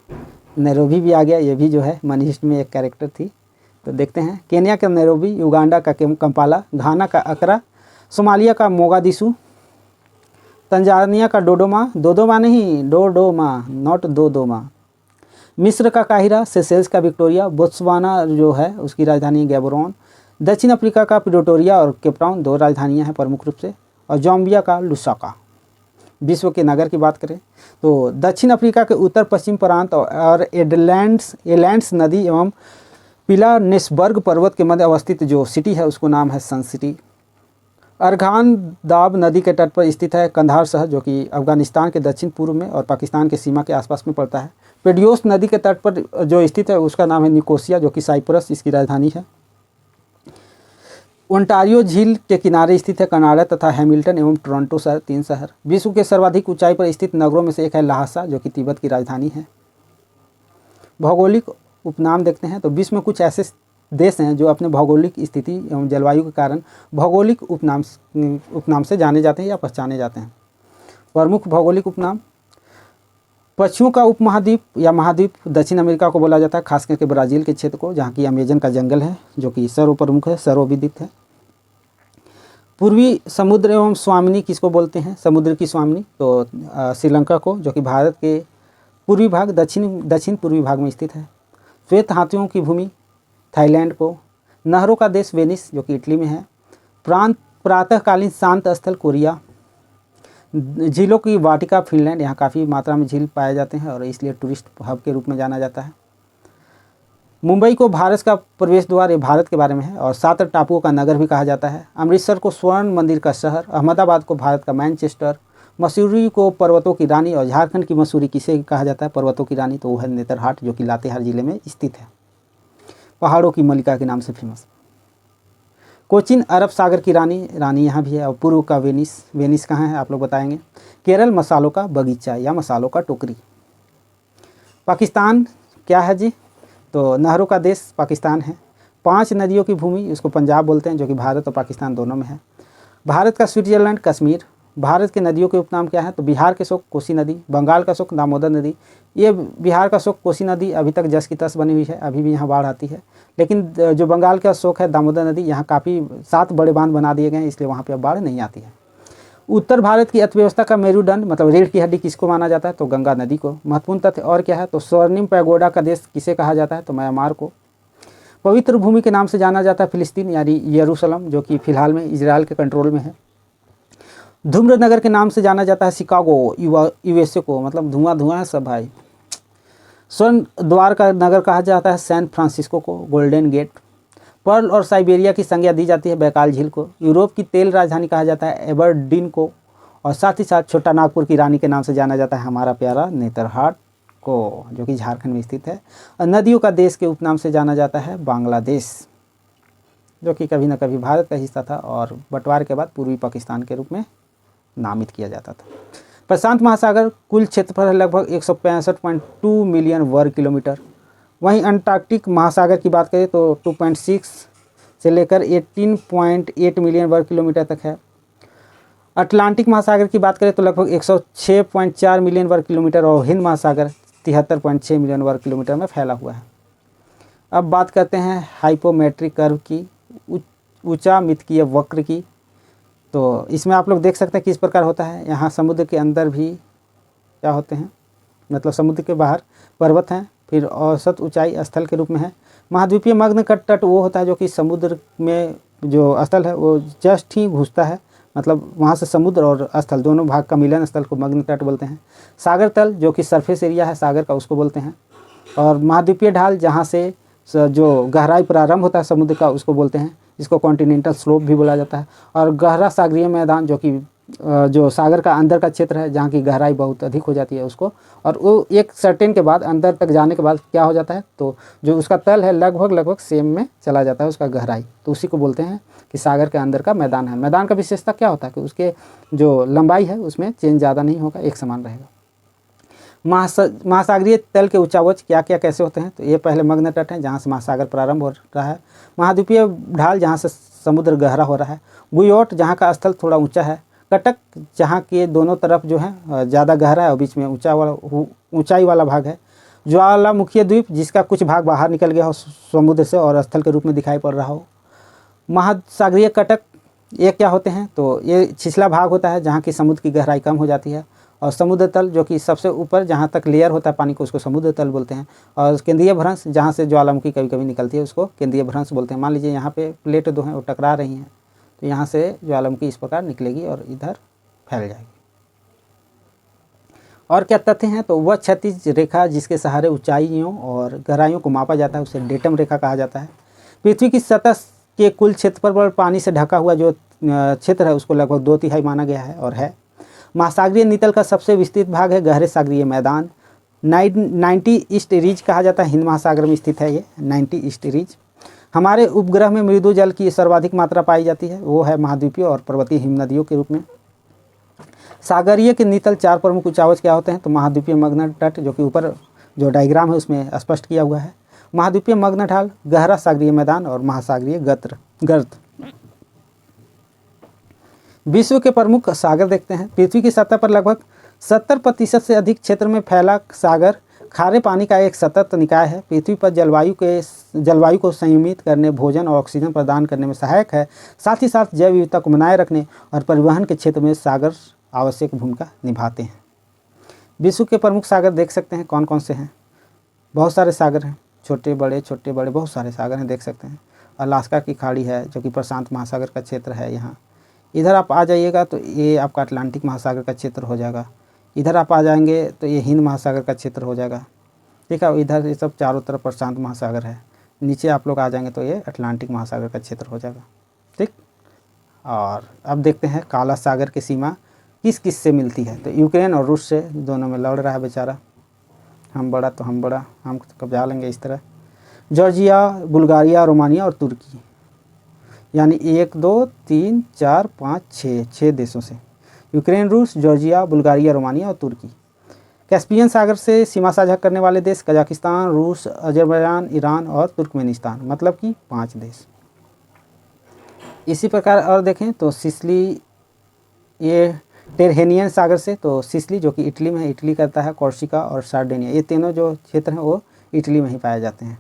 नैरोबी भी आ गया, ये भी जो है मनी हिस्ट में एक कैरेक्टर थी। तो देखते हैं, केन्या का नैरोबी, युगांडा का कंपाला, घाना का अकरा, सोमालिया का मोगादिशु, तंजानिया का डोडोमा नहीं, डोडोमा, नॉट दोदोमा, मिस्र का काहिरा, सेशेल्स का विक्टोरिया, बोत्सवाना जो है उसकी राजधानी गैबोरोन, दक्षिण अफ्रीका का प्रिटोरिया और केपटाउन, 2 राजधानियां हैं प्रमुख रूप से, और जाम्बिया का लुसाका। विश्व के नगर की बात करें तो दक्षिण अफ्रीका के उत्तर पश्चिम प्रांत और एलैंड्स नदी एवं पिलानेसबर्ग पर्वत के मध्य अवस्थित जो सिटी है उसको नाम है सन सिटी। अरघान दाब नदी के तट पर स्थित है कंधार शहर, जो कि अफगानिस्तान के दक्षिण पूर्व में और पाकिस्तान के सीमा के आसपास में पड़ता है। पेडियोस नदी के तट पर जो स्थित है उसका नाम है निकोसिया, जो कि साइप्रस इसकी राजधानी है। ओंटारियो झील के किनारे स्थित है कनाडा तथा हैमिल्टन एवं टोरंटो शहर, 3 शहर। विश्व के सर्वाधिक ऊंचाई पर स्थित नगरों में से एक है ल्हासा, जो कि तिब्बत की राजधानी है। भौगोलिक उपनाम देखते हैं तो विश्व में कुछ ऐसे देश हैं जो अपने भौगोलिक स्थिति एवं जलवायु के कारण भौगोलिक उपनाम से जाने जाते हैं या पहचाने जाते हैं। प्रमुख भौगोलिक उपनाम, पक्षियों का उपमहाद्वीप या महाद्वीप दक्षिण अमेरिका को बोला जाता है, खास करके ब्राज़ील के क्षेत्र को, जहाँ की अमेजन का जंगल है जो कि सर्वप्रमुख है, सर्वविदित है। पूर्वी समुद्र एवं स्वामिनी किसको बोलते हैं, समुद्र की स्वामिनी, तो श्रीलंका को, जो कि भारत के पूर्वी भाग दक्षिण पूर्वी भाग में स्थित है। श्वेत हाथियों की भूमि थाईलैंड को। नहरों का देश वेनिस, जो कि इटली में है। प्रातःकालीन शांत स्थल कोरिया। झीलों की वाटिका फिनलैंड, यहाँ काफ़ी मात्रा में झील पाए जाते हैं और इसलिए टूरिस्ट हब के रूप में जाना जाता है। मुंबई को भारत का प्रवेश द्वार, ये भारत के बारे में है, और 7 टापुओं का नगर भी कहा जाता है। अमृतसर को स्वर्ण मंदिर का शहर। अहमदाबाद को भारत का मैनचेस्टर। मसूरी को पर्वतों की रानी, और झारखंड की मसूरी किसे कहा जाता है पर्वतों की रानी, तो वो है नेतरहाट, जो कि लातेहार जिले में स्थित है, पहाड़ों की मलिका के नाम से फेमस। कोचीन अरब सागर की रानी यहाँ भी है। और पूर्व का वेनिस कहाँ है आप लोग बताएंगे। केरल मसालों का बगीचा या मसालों का टोकरी। पाकिस्तान क्या है जी, तो नहरों का देश पाकिस्तान है। 5 नदियों की भूमि, उसको पंजाब बोलते हैं, जो कि भारत और पाकिस्तान दोनों में है। भारत का स्विट्जरलैंड कश्मीर। भारत के नदियों के उपनाम क्या है, तो बिहार के शोक कोसी नदी, बंगाल का शोक दामोदर नदी। ये बिहार का शोक कोसी नदी अभी तक जस की तस बनी हुई है, अभी भी यहाँ बाढ़ आती है, लेकिन जो बंगाल का शोक है दामोदर नदी, यहाँ काफ़ी 7 बड़े बांध बना दिए गए हैं, इसलिए वहाँ पे अब बाढ़ नहीं आती है। उत्तर भारत की अर्थव्यवस्था का मेरुदंड मतलब रीढ़ की हड्डी किसको माना जाता है, तो गंगा नदी को। महत्वपूर्ण तथ्य और क्या है, तो स्वर्णिम पैगोडा का देश किसे कहा जाता है, तो म्यांमार को। पवित्र भूमि के नाम से जाना जाता है फिलिस्तीन यानी यरूशलेम, जो कि फिलहाल में इजराइल के कंट्रोल में है। धूम्र नगर के नाम से जाना जाता है शिकागो, यूएसए को, मतलब धुआं है सब भाई। स्वर्ण द्वार का नगर कहा जाता है सैन फ्रांसिस्को को, गोल्डन गेट। पर्ल और साइबेरिया की संज्ञा दी जाती है बैकाल झील को। यूरोप की तेल राजधानी कहा जाता है एबरडीन को, और साथ ही साथ छोटा नागपुर की रानी के नाम से जाना जाता है हमारा प्यारा नेतरहाट को, जो कि झारखंड में स्थित है। और नदियों का देश के उपनाम से जाना जाता है बांग्लादेश, जो कि कभी न कभी भारत का हिस्सा था और बंटवारे के बाद पूर्वी पाकिस्तान के रूप में नामित किया जाता था। प्रशांत महासागर कुल क्षेत्रफल है लगभग 165.2 मिलियन वर्ग किलोमीटर। वहीं अंटार्कटिक महासागर की बात करें तो 2.6 से लेकर 18.8 मिलियन वर्ग किलोमीटर तक है। अटलांटिक महासागर की बात करें तो लगभग 106.4 मिलियन वर्ग किलोमीटर और हिंद महासागर 73.6 मिलियन वर्ग किलोमीटर में फैला हुआ है। अब बात करते हैं हाइपोमेट्रिक कर्व की, ऊंचा मितकीय वक्र की। तो इसमें आप लोग देख सकते हैं किस प्रकार होता है। यहाँ समुद्र के अंदर भी क्या होते हैं, मतलब समुद्र के बाहर पर्वत हैं, फिर औसत ऊंचाई स्थल के रूप में है। महाद्वीपीय मग्न तट वो होता है जो कि समुद्र में जो स्थल है वो जस्ट ही घुसता है, मतलब वहाँ से समुद्र और स्थल दोनों भाग का मिलन स्थल को मग्न तट बोलते हैं। सागर तल जो कि सरफेस एरिया है सागर का, उसको बोलते हैं। और महाद्वीपीय ढाल जहाँ से जो गहराई प्रारंभ होता है समुद्र का, उसको बोलते हैं। इसको कॉन्टिनेंटल स्लोप भी बोला जाता है। और गहरा सागरीय मैदान जो कि जो सागर का अंदर का क्षेत्र है जहाँ की गहराई बहुत अधिक हो जाती है उसको, और वो एक सर्टेन के बाद अंदर तक जाने के बाद क्या हो जाता है, तो जो उसका तल है लगभग सेम में चला जाता है उसका गहराई, तो उसी को बोलते हैं कि सागर के अंदर का मैदान है। मैदान का विशेषता क्या होता है कि उसके जो लंबाई है उसमें चेंज ज़्यादा नहीं होगा, एक समान रहेगा। महासागरीय तल के उच्चावच क्या क्या कैसे होते हैं, तो ये पहले मग्न तट है जहाँ से महासागर प्रारंभ हो रहा है। महाद्वीपीय ढाल जहाँ से समुद्र गहरा हो रहा है। गुयोट जहाँ का स्थल थोड़ा ऊंचा है। कटक जहाँ के दोनों तरफ जो है ज़्यादा गहरा है और बीच में ऊंचाई वाला भाग है। ज्वालामुखी द्वीप जिसका कुछ भाग बाहर निकल गया हो समुद्र से और स्थल के रूप में दिखाई पड़ रहा हो। महासागरीय कटक ये क्या होते हैं, तो ये छिछला भाग होता है जहाँ की समुद्र की गहराई कम हो जाती है। और समुद्र तल जो कि सबसे ऊपर जहाँ तक लेयर होता है पानी को, उसको समुद्र तल बोलते हैं। और केंद्रीय भ्रंश जहाँ से ज्वालामुखी कभी कभी निकलती है उसको केंद्रीय भ्रंश बोलते हैं। मान लीजिए यहाँ पे प्लेट दो हैं वो टकरा रही हैं, तो यहाँ से ज्वालामुखी इस प्रकार निकलेगी और इधर फैल जाएगी। और क्या तथ्य हैं, तो वह क्षैतिज रेखा जिसके सहारे ऊंचाइयों और गहराइयों को मापा जाता है उसे डेटम रेखा कहा जाता है। पृथ्वी की सतह के कुल क्षेत्रफल पर पानी से ढका हुआ जो क्षेत्र है उसको लगभग 2/3 माना गया है और है। महासागरीय नितल का सबसे विस्तृत भाग है गहरे सागरीय मैदान। 90 ईस्ट रीज कहा जाता है, हिंद महासागर में स्थित है ये 90 ईस्ट रीज। हमारे उपग्रह में मृदु जल की सर्वाधिक मात्रा पाई जाती है, वो है महाद्वीपीय और पर्वतीय हिम नदियों के रूप में। सागरीय के नितल 4 प्रमुख उच्चावच क्या होते हैं, तो महाद्वीपीय मग्न तट जो कि ऊपर जो डायग्राम है उसमें स्पष्ट किया हुआ है। महाद्वीपीय मग्न ढाल, गहरा सागरीय मैदान और महासागरीय गर्त। विश्व के प्रमुख सागर देखते हैं। पृथ्वी की सतह पर लगभग 70% से अधिक क्षेत्र में फैला सागर खारे पानी का एक सतत निकाय है। पृथ्वी पर जलवायु को संयमित करने, भोजन और ऑक्सीजन प्रदान करने में सहायक है। साथ ही साथ जैव विविधता को बनाए रखने और परिवहन के क्षेत्र में सागर आवश्यक भूमिका निभाते हैं। विश्व के प्रमुख सागर देख सकते हैं कौन कौन से हैं। बहुत सारे सागर हैं, छोटे बड़े बहुत सारे सागर हैं, देख सकते हैं। अलास्का की खाड़ी है जो कि प्रशांत महासागर का क्षेत्र है। यहाँ इधर आप आ जाइएगा तो ये आपका अटलांटिक महासागर का क्षेत्र हो जाएगा। इधर आप आ जाएंगे तो ये हिंद महासागर का क्षेत्र हो जाएगा। ठीक है, इधर ये सब चारों तरफ प्रशांत महासागर है। नीचे आप लोग आ जाएंगे तो ये अटलांटिक महासागर का क्षेत्र हो जाएगा। ठीक, और अब देखते हैं काला सागर की सीमा किस किस से मिलती है, तो यूक्रेन और रूस से दोनों में लड़ रहा है बेचारा। हम बड़ा तो हम बड़ा, हम कब्जा लेंगे इस तरह। जॉर्जिया, बुल्गारिया, रोमानिया और तुर्की, यानी 1 2 3 4 5 6 देशों से। यूक्रेन, रूस, जॉर्जिया, बुल्गारिया, रोमानिया और तुर्की। कैस्पियन सागर से सीमा साझा करने वाले देश कजाकिस्तान, रूस, अजरबैजान, ईरान और तुर्कमेनिस्तान, मतलब कि 5 देश। इसी प्रकार और देखें तो सिसिली, ये टेरहेनियन सागर से, तो सिसिली जो कि इटली में है, इटली करता है, कोर्सिका और सार्डिनिया, ये तीनों जो क्षेत्र हैं वो इटली में ही पाए जाते हैं।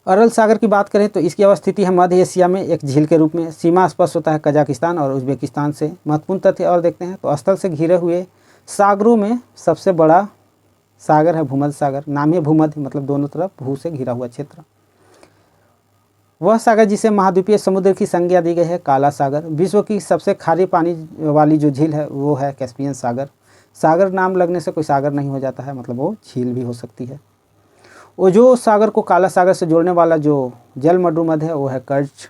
अरल सागर की बात करें तो इसकी अवस्थिति है मध्य एशिया में एक झील के रूप में। सीमा स्पष्ट होता है कजाकिस्तान और उज्बेकिस्तान से। महत्वपूर्ण तथ्य और देखते हैं तो स्थल से घिरे हुए सागरों में सबसे बड़ा सागर है भूमध्य सागर। नाम है भूमध्य, मतलब दोनों तरफ भू से घिरा हुआ क्षेत्र। वह सागर जिसे महाद्वीपीय समुद्र की संज्ञा दी गई है काला सागर। विश्व की सबसे खारे पानी वाली जो झील है वो है कैस्पियन सागर। सागर नाम लगने से कोई सागर नहीं हो जाता है, मतलब वो झील भी हो सकती है। ओजो सागर को काला सागर से जोड़ने वाला जो जल मरुमध्य है वो है कर्च।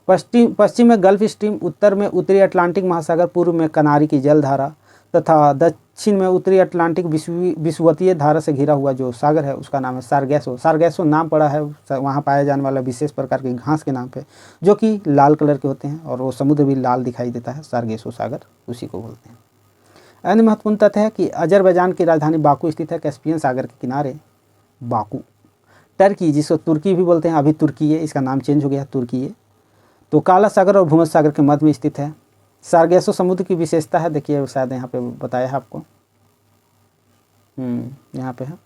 पश्चिम में गल्फ स्ट्रीम, उत्तर में उत्तरी अटलांटिक महासागर, पूर्व में कनारी की जलधारा तथा दक्षिण में उत्तरी अटलांटिक विषुवतीय धारा से घिरा हुआ जो सागर है उसका नाम है सारगैसो। सारगैसो नाम पड़ा है वहाँ पाया जाने वाला विशेष प्रकार के घास के नाम पे, जो कि लाल कलर के होते हैं और वो समुद्र भी लाल दिखाई देता है। सारगैसो सागर उसी को बोलते हैं। अन्य महत्वपूर्ण तथ्य है कि अजरबैजान की राजधानी बाकू स्थित है कैस्पियन सागर के किनारे। बाकू, टर्की जिसको तुर्की भी बोलते हैं, अभी तुर्की है, इसका नाम चेंज हो गया तुर्की है, तो काला सागर और भूमध्य सागर के मध्य में स्थित है। सारगेसो समुद्र की विशेषता है, देखिए शायद यहाँ पे बताया है आपको, यहाँ पे है।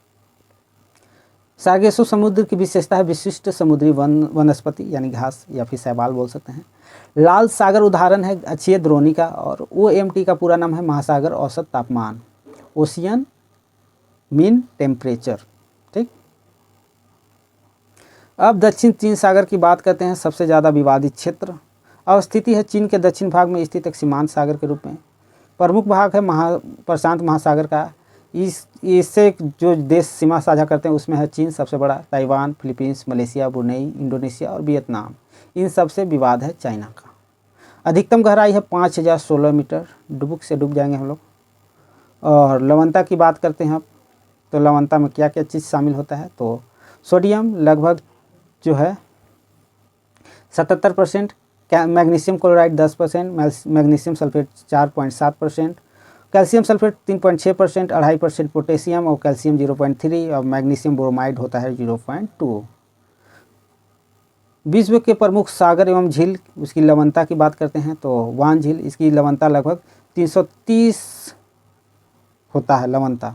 सारगेसो समुद्र की विशेषता है विशिष्ट समुद्री वनस्पति यानी घास या फिर शैवाल बोल सकते हैं। लाल सागर उदाहरण है अक्षीय द्रोणिका, और OMT का पूरा नाम है महासागर औसत तापमान, ओशियन मीन टेम्परेचर। ठीक, अब दक्षिण चीन सागर की बात करते हैं, सबसे ज़्यादा विवादित क्षेत्र। अवस्थिति है चीन के दक्षिण भाग में स्थित एक सीमांत सागर के रूप में। प्रमुख भाग है प्रशांत महासागर का। इससे जो देश सीमा साझा करते हैं उसमें है चीन सबसे बड़ा, Taiwan, Philippines, Malaysia, Brunei, Indonesia और वियतनाम। इन सब से विवाद है चाइना का। अधिकतम गहराई है 5016 मीटर, डुबुक से डूब जाएंगे हम लोग। और लवणता की बात करते हैं आप, तो लवणता में क्या क्या चीज़ शामिल होता है, तो सोडियम लगभग जो है 77%, magnesium chloride 10%, magnesium sulphate 4.7%, calcium sulphate 3.6%, 2.5% potassium और कैल्शियम 0.3 और मैग्नीशियम ब्रोमाइड होता है 0.2। विश्व के प्रमुख सागर एवं झील, उसकी लवणता की बात करते हैं तो वान झील, इसकी लवणता लगभग 330 होता है। लवणता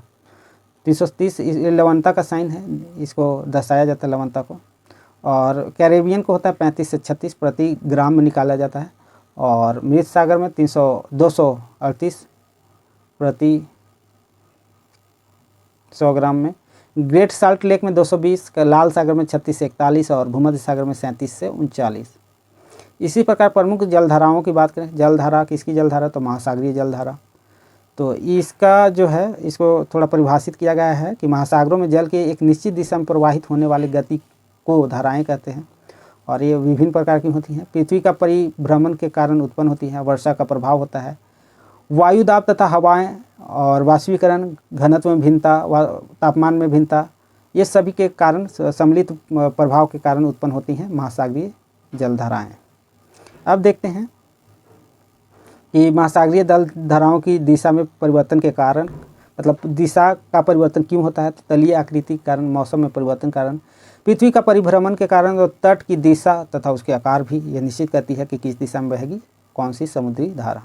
330 लवणता का साइन है, इसको दर्शाया जाता है लवणता को। और कैरेबियन को होता है 35 से 36 प्रति ग्राम में निकाला जाता है। और मृत सागर में 238 प्रति 100 ग्राम में। ग्रेट साल्ट लेक में 220, लाल सागर में 36 से 41 और भूमध्य सागर में 37 से 39। इसी प्रकार प्रमुख जलधाराओं की बात करें, जलधारा किसकी जलधारा, तो महासागरीय जलधारा। तो इसका जो है, इसको थोड़ा परिभाषित किया गया है कि महासागरों में जल के एक निश्चित दिशा में प्रवाहित होने वाली गति को धाराएं कहते हैं, और ये विभिन्न प्रकार की होती हैं। पृथ्वी का परिभ्रमण के कारण उत्पन्न होती हैं, वर्षा का प्रभाव होता है, वायु दाब तथा हवाएं और वाष्पीकरण, घनत्व में भिन्नता, तापमान में भिन्नता, ये सभी के कारण सम्मिलित प्रभाव के कारण उत्पन्न होती हैं महासागरीय जलधाराएं। अब देखते हैं कि महासागरीय जलधाराओं की दिशा में परिवर्तन के कारण, मतलब दिशा का परिवर्तन क्यों होता है, तो तलीय आकृति के कारण, मौसम में परिवर्तन के कारण, पृथ्वी का परिभ्रमण के कारण और तट की दिशा तथा उसके आकार भी यह निश्चित करती है कि किस दिशा में बहेगी कौन सी समुद्री धारा।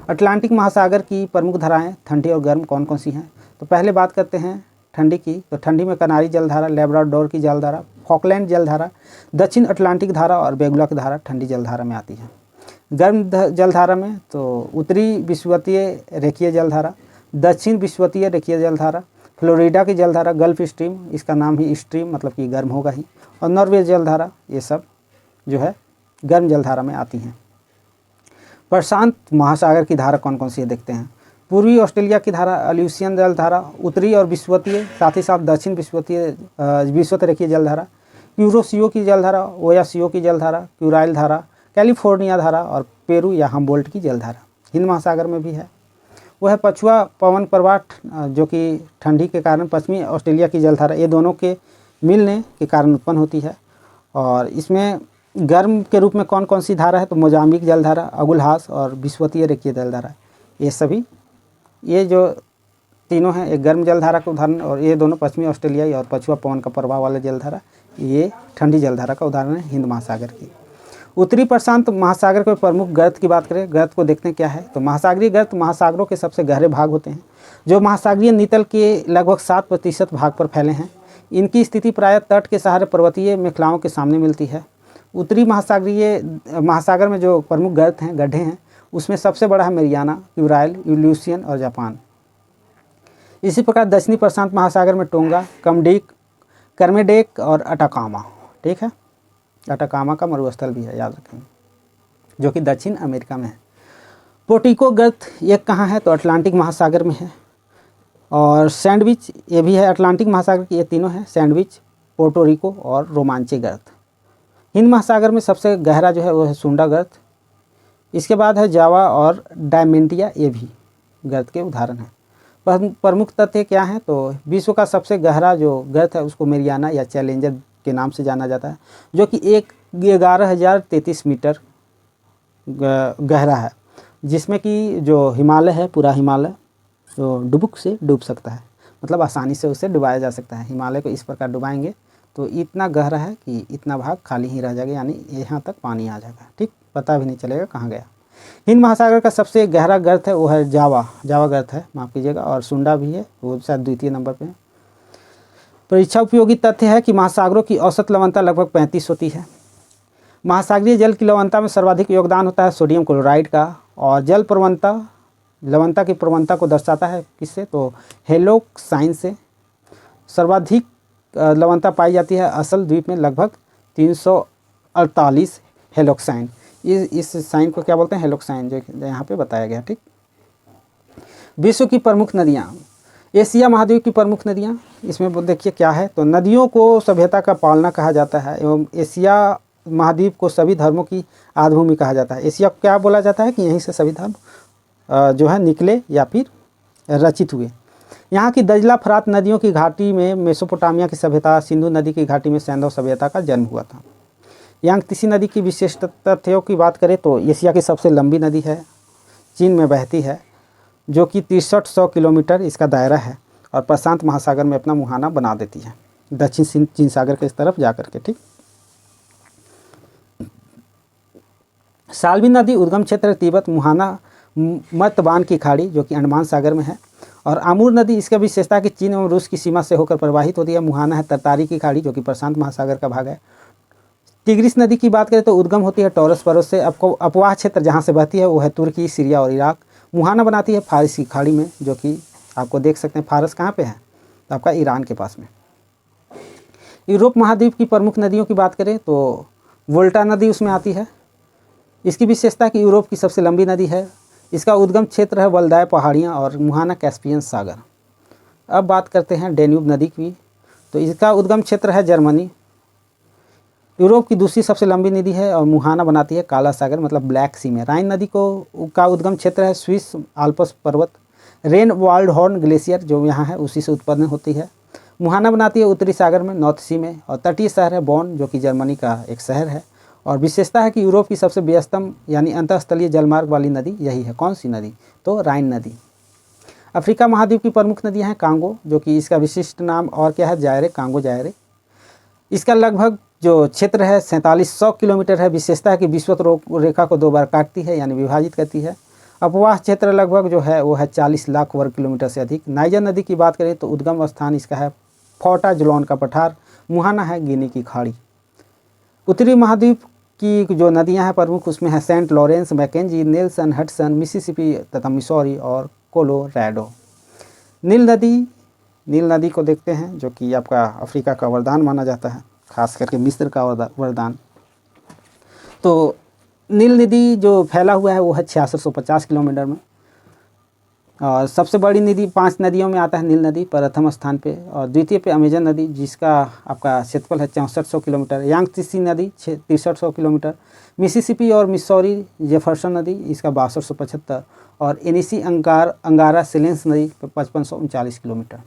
अटलांटिक महासागर की प्रमुख धाराएं ठंडी और गर्म कौन कौन सी हैं, तो पहले बात करते हैं ठंडी की। तो ठंडी में कनारी जलधारा, लेब्राडोर की जलधारा, फॉकलैंड जलधारा, दक्षिण अटलांटिक धारा और बेगुला की धारा ठंडी जलधारा में आती है। गर्म जलधारा में तो उत्तरी विषुवतीय रेखीय जलधारा, दक्षिण विषुवतीय रेखीय जलधारा, फ्लोरिडा की जलधारा, गल्फ स्ट्रीम, इसका नाम ही स्ट्रीम मतलब कि गर्म होगा ही, और नॉर्वे जलधारा, ये सब जो है गर्म जलधारा में आती हैं। प्रशांत महासागर की धारा कौन कौन सी है देखते हैं। पूर्वी ऑस्ट्रेलिया की धारा अल्यूसियन जलधारा, उत्तरी और विषुवतीय, साथ ही साथ दक्षिण विषुवत रेखीय जलधारा, क्यूरोसियो की जलधारा, ओयासियो की जलधारा, क्यूराइल धारा, कैलिफोर्निया धारा और पेरू या हम्बोल्ट की जलधारा। हिंद महासागर में भी है, वह पछुआ पवन प्रवाह जो कि ठंडी के कारण पश्चिमी ऑस्ट्रेलिया की जलधारा, ये दोनों के मिलने के कारण उत्पन्न होती है। और इसमें गर्म के रूप में कौन कौन सी धारा है, तो मोजाम्बिक जलधारा, अगुलहास और विषुवतीय रेखीय जलधारा, ये सभी, ये जो तीनों हैं एक गर्म जलधारा का उदाहरण, और ये दोनों पश्चिमी ऑस्ट्रेलियाई और पछुआ पवन का प्रभाव वाला जलधारा, ये ठंडी जलधारा का उदाहरण है हिंद महासागर की। उत्तरी प्रशांत महासागर के प्रमुख गर्त की बात करें, गर्त को देखते हैं क्या है, तो महासागरीय गर्त महासागरों के सबसे गहरे भाग होते हैं जो महासागरीय नितल के लगभग 7% भाग पर फैले हैं। इनकी स्थिति प्रायः तट के सहारे पर्वतीय मेखलाओं के सामने मिलती है। उत्तरी महासागर में जो प्रमुख गर्त हैं, गड्ढे हैं, उसमें सबसे बड़ा है मेरियाना, क्यूराइल, यूल्यूसियन और जापान। इसी प्रकार दक्षिणी प्रशांत महासागर में टोंगा, करमेडेक और अटाकामा, ठीक है, अटाकामा का मरुस्थल भी है, याद रखें, जो कि दक्षिण अमेरिका में है। पोर्टिको गर्त ये कहाँ है, तो अटलांटिक महासागर में है। और सैंडविच ये भी है अटलांटिक महासागर की, ये तीनों हैं, सैंडविच, पोर्टोरिको और रोमांचे गर्त। हिंद महासागर में सबसे गहरा जो है वो है सुंडा गर्त। इसके बाद है जावा और डायमेंटिया, ये भी गर्त के उदाहरण हैं। प्रमुख तथ्य क्या हैं, तो विश्व का सबसे गहरा जो गर्त है उसको मेरियाना या चैलेंजर के नाम से जाना जाता है, जो कि 11,033 मीटर गहरा है, जिसमें कि जो हिमालय है, पूरा हिमालय तो डुबुक से डूब सकता है, मतलब आसानी से उसे डुबाया जा सकता है। हिमालय को इस प्रकार डुबाएंगे तो इतना गहरा है कि इतना भाग खाली ही रह जाएगा, यानी यहाँ तक पानी आ जाएगा, ठीक, पता भी नहीं चलेगा कहाँ गया। हिंद महासागर का सबसे गहरा गर्त है वो है जावा गर्त है, माफ़ कीजिएगा, और सुंडा भी है, वो शायद द्वितीय नंबर पे है। परीक्षा उपयोगी तथ्य है कि महासागरों की औसत लवणता लगभग 35 होती है। महासागरीय जल की लवणता में सर्वाधिक योगदान होता है सोडियम क्लोराइड का, और जल प्रवणता लवणता की प्रवणता को दर्शाता है किससे, तो हेलोक्साइन से। सर्वाधिक लवणता पाई जाती है असल द्वीप में, लगभग 348 हेलोक्साइन। इस साइन को क्या बोलते हैं, हेलोक्साइन, जो यहाँ पे बताया गया। ठीक, विश्व की प्रमुख नदियाँ, एशिया महाद्वीप की प्रमुख नदियाँ, इसमें देखिए क्या है, तो नदियों को सभ्यता का पालना कहा जाता है एवं एशिया महाद्वीप को सभी धर्मों की आदिभूमि कहा जाता है। एशिया को क्या बोला जाता है कि यहीं से सभी धर्म जो है निकले या फिर रचित हुए। यहाँ की दजला फरात नदियों की घाटी में मेसोपोटामिया की सभ्यता, सिंधु नदी की घाटी में सैंधव सभ्यता का जन्म हुआ था। यांगत्से नदी की विशेष तथ्यों की बात करें तो एशिया की सबसे लंबी नदी है, चीन में बहती है, जो कि 6300 किलोमीटर इसका दायरा है, और प्रशांत महासागर में अपना मुहाना बना देती है दक्षिण चीन सागर के इस तरफ जा करके। ठीक, साल्वी नदी उद्गम क्षेत्र तिब्बत मुहाना मतबान की खाड़ी जो कि अंडमान सागर में है, और आमूर नदी इसका विशेषता है कि चीन एवं रूस की सीमा से होकर प्रवाहित होती है। मुहाना है तरतारी की खाड़ी जो कि प्रशांत महासागर का भाग है। टिग्रिस नदी की बात करें तो उद्गम होती है टॉरस पर्वत से, आपको अपवाह क्षेत्र जहाँ से बहती है वो है तुर्की, सीरिया और इराक। मुहाना बनाती है फारस की खाड़ी में, जो कि आपको देख सकते हैं फारस कहाँ पे है, तो आपका ईरान के पास में। यूरोप महाद्वीप की प्रमुख नदियों की बात करें तो वोल्टा नदी उसमें आती है। इसकी विशेषता कि यूरोप की सबसे लंबी नदी है। इसका उद्गम क्षेत्र है वल्दाय पहाड़ियाँ और मुहाना कैस्पियन सागर। अब बात करते हैं डेन्यूब नदी की, तो इसका उद्गम क्षेत्र है जर्मनी। यूरोप की दूसरी सबसे लंबी नदी है और मुहाना बनाती है काला सागर मतलब ब्लैक सी में। राइन नदी का उद्गम क्षेत्र है स्विस आल्प्स पर्वत। रेन वाल्ड हॉर्न ग्लेशियर जो यहाँ है उसी से उत्पन्न होती है। मुहाना बनाती है उत्तरी सागर में नॉर्थ सी में, और तटीय शहर है बॉन जो कि जर्मनी का एक शहर है। और विशेषता है कि यूरोप की सबसे व्यस्तम यानी अंतःस्थलीय जलमार्ग वाली नदी यही है। कौन सी नदी, तो राइन नदी। अफ्रीका महाद्वीप की प्रमुख नदियाँ हैं कांगो, जो कि इसका विशिष्ट नाम और क्या है, जायरे, कांगो जायरे। इसका लगभग जो क्षेत्र है 4700 किलोमीटर है। विशेषता है कि विषुवत रेखा को 2 बार काटती है यानी विभाजित करती है। अपवाह क्षेत्र लगभग जो है वो है 40 लाख वर्ग किलोमीटर से अधिक। नाइजर नदी की बात करें तो उद्गम स्थान इसका है फोर्टा जुलॉन का पठार। मुहाना है गिनी की खाड़ी। उत्तरी महाद्वीप की जो नदियां हैं प्रमुख उसमें है Saint Lawrence, Mackenzie, Nelson, Hudson, Mississippi तथा मिसौरी और कोलोराडो। नील नदी को देखते हैं जो कि आपका अफ्रीका का वरदान माना जाता है, खास करके मिस्र का वरदान। तो नील नदी जो फैला हुआ है वो है 6650 किलोमीटर में, और सबसे बड़ी नदी 5 नदियों में आता है नील नदी प्रथम स्थान पे, और द्वितीय पे अमेजन नदी जिसका आपका क्षेत्रफल है 6400 किलोमीटर। यांगत्से नदी 6300 किलोमीटर। मिसिसिपी और मिसौरी जेफरसन नदी इसका 6275, और एनिसी अंगारा सिलेंस नदी 5539 किलोमीटर।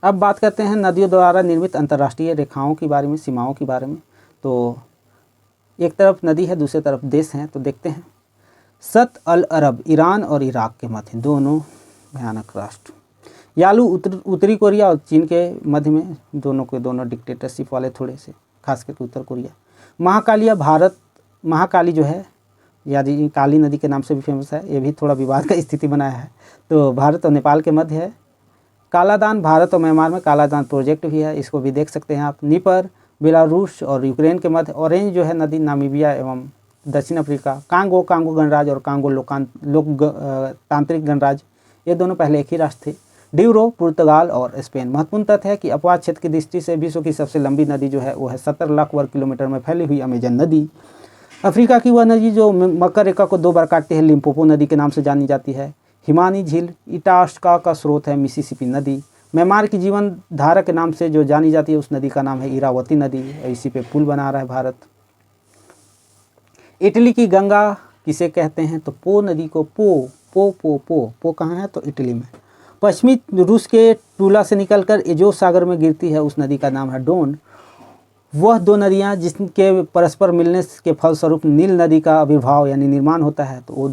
अब बात करते हैं नदियों द्वारा निर्मित अंतर्राष्ट्रीय रेखाओं के बारे में, सीमाओं के बारे में। तो एक तरफ नदी है दूसरी तरफ देश हैं, तो देखते हैं। सत अल अरब ईरान और इराक के मध्य दोनों भयानक राष्ट्र। यालू उत्तरी कोरिया और चीन के मध्य में, दोनों के दोनों डिक्टेटरशिप वाले थोड़े से, खास करके उत्तर कोरिया। महाकाली जो है यानी काली नदी के नाम से भी फेमस है, ये भी थोड़ा विवाद का स्थिति बनाया है। तो भारत और नेपाल के मध्य है। कालादान भारत और म्यांमार में कालादान प्रोजेक्ट भी है, इसको भी देख सकते हैं आप। नीपर बेलारूस और यूक्रेन के मध्य। ऑरेंज जो है नदी नामीबिया एवं दक्षिण अफ्रीका। कांगो गणराज्य और कांगो लोकतांत्रिक गणराज्य, ये दोनों पहले एक ही राष्ट्र थे। ड्यूरो पुर्तगाल और स्पेन। महत्वपूर्ण तथ्य है कि अपवाह क्षेत्र की दृष्टि से विश्व की सबसे लंबी नदी जो है वो है 17 लाख वर्ग किलोमीटर में फैली हुई अमेजन नदी। अफ्रीका की वह नदी जो मकर रेखा को 2 बार काटती है लिम्पोपो नदी के नाम से जानी जाती है। हिमानी झील इटास्का का स्रोत है मिसिसिपी नदी। म्यांमार की जीवन धारा के नाम से जो जानी जाती है उस नदी का नाम है इरावती नदी, इसी पे पुल बना रहा है भारत। इटली की गंगा किसे कहते हैं, तो पो नदी को पो कहाँ है, तो इटली में। पश्चिमी रूस के टूला से निकलकर एजोव सागर में गिरती है, उस नदी का नाम है डोन। वह 2 नदियाँ जिनके परस्पर मिलने के फलस्वरूप नील नदी का आविर्भाव यानी निर्माण होता है, तो वो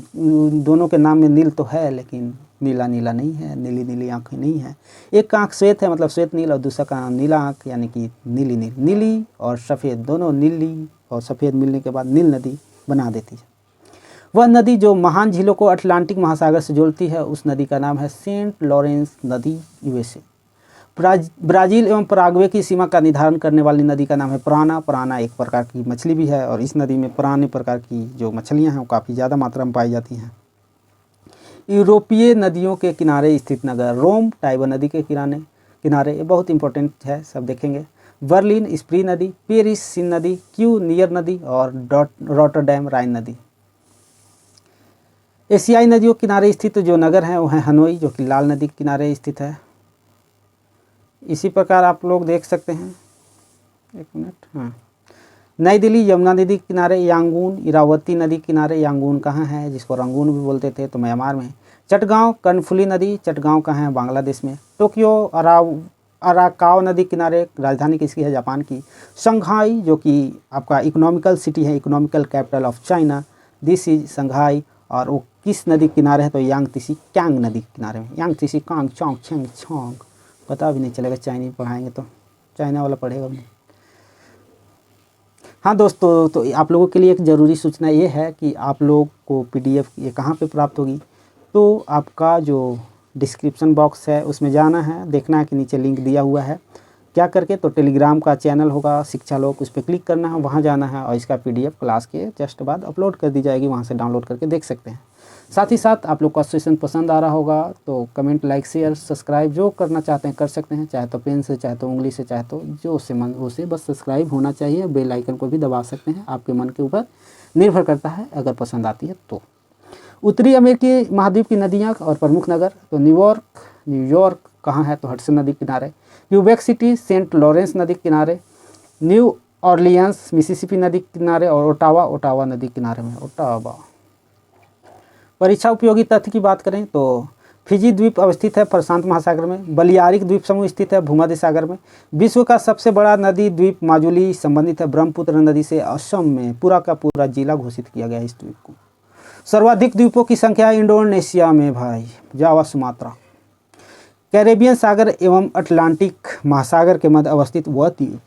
दोनों के नाम में नील तो है लेकिन नीला नीला नहीं है, नीली नीली आँखें नहीं है। एक आँख श्वेत है मतलब श्वेत नील, और दूसरा का नाम नीला आँख यानी कि नीली नील। नीली और सफ़ेद दोनों नीली और सफ़ेद मिलने के बाद नील नदी बना देती है। वह नदी जो महान झीलों को अटलांटिक महासागर से जोड़ती है, उस नदी का नाम है सेंट लॉरेंस नदी, यूएसए। ब्राज़ील एवं पराग्वे की सीमा का निर्धारण करने वाली नदी का नाम है प्राना। प्राना एक प्रकार की मछली भी है और इस नदी में पुराने प्रकार की जो मछलियां हैं वो काफ़ी ज़्यादा मात्रा में पाई जाती हैं। यूरोपीय नदियों के किनारे स्थित नगर रोम, टाइबर नदी के किनारे, ये बहुत इंपॉर्टेंट है, सब देखेंगे। बर्लिन स्प्री नदी, पेरिस सीन नदी, क्यू नियर नदी और रॉटरडैम राइन नदी। एशियाई नदियों के किनारे स्थित जो नगर हैं वो है हनोई, जो कि लाल नदी के किनारे स्थित है। इसी प्रकार आप लोग देख सकते हैं, एक मिनट, हाँ, नई दिल्ली यमुना नदी के किनारे, यांगून इरावती नदी के किनारे, यांगून कहाँ है जिसको रंगून भी बोलते थे तो म्यांमार में। चटगांव कर्णफुली नदी, चटगांव कहाँ है, बांग्लादेश में। टोक्यो अराकाव नदी किनारे, राजधानी किसकी है, जापान की। शंघाई जो कि आपका इकोनॉमिकल सिटी है, economical capital of China, this is Shanghai. और वो किस नदी के किनारे है तो यांगत्सी क्यांग नदी के किनारे में। यांगत्सी कांग चौंग छेंग छोंग, पता भी नहीं चलेगा, चाइनीज पढ़ाएंगे तो चाइना वाला पढ़ेगा भी। हाँ दोस्तों, तो आप लोगों के लिए एक ज़रूरी सूचना ये है कि आप लोग को PDF ये कहाँ पे प्राप्त होगी, तो आपका जो डिस्क्रिप्शन बॉक्स है उसमें जाना है, देखना है कि नीचे लिंक दिया हुआ है क्या करके, तो टेलीग्राम का चैनल होगा शिक्षा लोक, उस पर क्लिक करना है, वहाँ जाना है और इसका PDF क्लास के जस्ट बाद अपलोड कर दी जाएगी, वहाँ से डाउनलोड करके देख सकते हैं। साथ ही साथ आप लोग का सेशन पसंद आ रहा होगा तो कमेंट, लाइक, शेयर, सब्सक्राइब जो करना चाहते हैं कर सकते हैं, चाहे तो पेन से, चाहे तो उंगली से, चाहे तो जो से मन हो से, बस सब्सक्राइब होना चाहिए। बेल आइकन को भी दबा सकते हैं, आपके मन के ऊपर निर्भर करता है, अगर पसंद आती है तो। उत्तरी अमेरिकी महाद्वीप की नदियाँ और प्रमुख नगर, तो न्यूयॉर्क कहाँ है तो हडसन नदी किनारे। क्यूबेक सिटी सेंट लॉरेंस नदी किनारे। न्यू ऑर्लियंस मिसिसिपी नदी किनारे। और ओटावा नदी किनारे में, ओटावा। परीक्षा उपयोगी तथ्य की बात करें तो फिजी द्वीप अवस्थित है प्रशांत महासागर में। बलियारिक द्वीप समूह स्थित है भूमध्य सागर में। विश्व का सबसे बड़ा नदी द्वीप माजुली संबंधित है ब्रह्मपुत्र नदी से। असम में पूरा का पूरा जिला घोषित किया गया है इस द्वीप को। सर्वाधिक द्वीपों की संख्या इंडोनेशिया में भाई, जावा, सुमात्रा। कैरेबियन सागर एवं अटलांटिक महासागर के मध्य अवस्थित वह द्वीप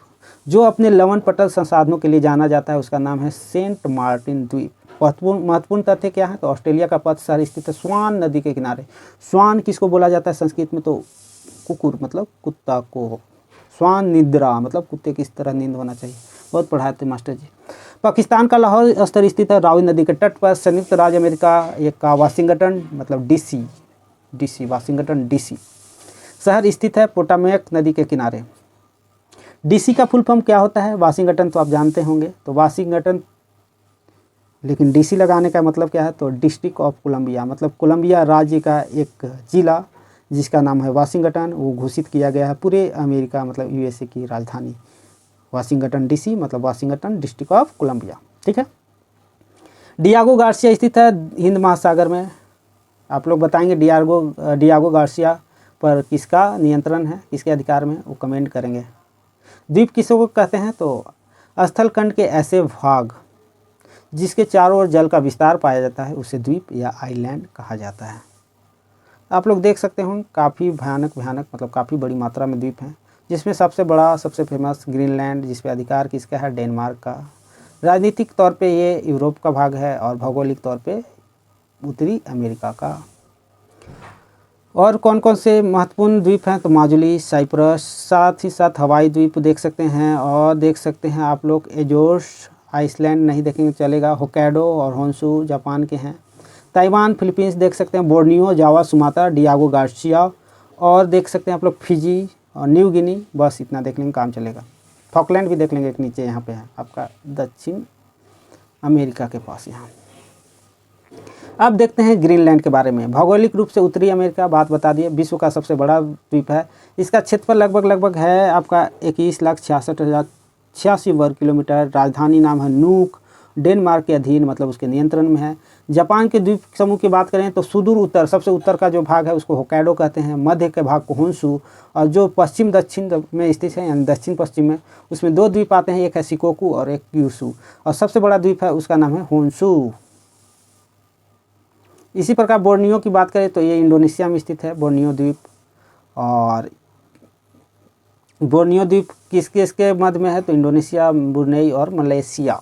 जो अपने लवण पटल संसाधनों के लिए जाना जाता है, उसका नाम है सेंट मार्टिन द्वीप। महत्वपूर्ण तथ्य क्या है तो ऑस्ट्रेलिया का पथ शहर स्थित है स्वान नदी के किनारे। स्वान किसको बोला जाता है संस्कृत में तो कुकुर, मतलब कुत्ता को। स्वान निद्रा मतलब कुत्ते की इस तरह नींद होना चाहिए, बहुत पढ़ाए थे मास्टर जी। पाकिस्तान का लाहौर स्तर स्थित है रावी नदी के तट पर। संयुक्त राज्य अमेरिका का वाशिंगटन मतलब DC वाशिंगटन DC शहर स्थित है पोटामेक नदी के किनारे। DC का फुल फॉर्म क्या होता है, वाशिंगटन तो आप जानते होंगे, तो वाशिंगटन, लेकिन DC लगाने का मतलब क्या है तो डिस्ट्रिक्ट ऑफ कोलंबिया, मतलब कोलंबिया राज्य का एक जिला जिसका नाम है वाशिंगटन, वो घोषित किया गया है पूरे अमेरिका मतलब USA की राजधानी। वाशिंगटन DC मतलब वाशिंगटन डिस्ट्रिक्ट ऑफ कोलंबिया, ठीक है। डियागो गार्सिया स्थित है हिंद महासागर में। आप लोग बताएंगे डियागो गार्सिया पर किसका नियंत्रण है, किसके अधिकार में, वो कमेंट करेंगे। द्वीप किसको कहते हैं तो स्थलखंड के ऐसे भाग जिसके चारों ओर जल का विस्तार पाया जाता है उसे द्वीप या आइलैंड कहा जाता है। आप लोग देख सकते हो काफ़ी भयानक मतलब काफ़ी बड़ी मात्रा में द्वीप हैं, जिसमें सबसे बड़ा सबसे फेमस ग्रीनलैंड, जिस पे अधिकार किसका है, डेनमार्क का। राजनीतिक तौर पे ये यूरोप का भाग है और भौगोलिक तौर पे उत्तरी अमेरिका का। और कौन कौन से महत्वपूर्ण द्वीप हैं तो माजुली, साइप्रस, साथ ही साथ हवाई द्वीप देख सकते हैं। और देख सकते हैं आप लोग एजोर्स, आइसलैंड नहीं देखेंगे चलेगा, होक्काइडो और होन्शू जापान के हैं। ताइवान, फिलीपींस देख सकते हैं, बोर्नियो, जावा, सुमात्रा, डियागो गार्सिया। और देख सकते हैं आप लोग फिजी और न्यू गिनी, बस इतना देख लेंगे काम चलेगा। फॉकलैंड भी देख लेंगे, एक नीचे यहाँ पे है आपका दक्षिण अमेरिका के पास यहाँ। अब देखते हैं ग्रीनलैंड के बारे में। भौगोलिक रूप से उत्तरी अमेरिका बात बता दिए, विश्व का सबसे बड़ा द्वीप है। इसका क्षेत्रफल लगभग है आपका 21,66,086 वर्ग किलोमीटर। राजधानी नाम है नूक, डेनमार्क के अधीन मतलब उसके नियंत्रण में है। जापान के द्वीप समूह की बात करें तो सुदूर उत्तर, सबसे उत्तर का जो भाग है उसको होक्काइडो कहते हैं, मध्य के भाग को होन्शू, और जो पश्चिम दक्षिण में स्थित है यानी दक्षिण पश्चिम में, उसमें 2 द्वीप आते हैं, एक है शिकोकू और एक क्यूशू, और सबसे बड़ा द्वीप है उसका नाम है होन्शू। इसी प्रकार बोर्नियो की बात करें तो ये इंडोनेशिया में स्थित है बोर्नियो द्वीप। और बोर्नियो द्वीप किसके मध्य में है तो इंडोनेशिया, ब्रुनेई और मलेशिया।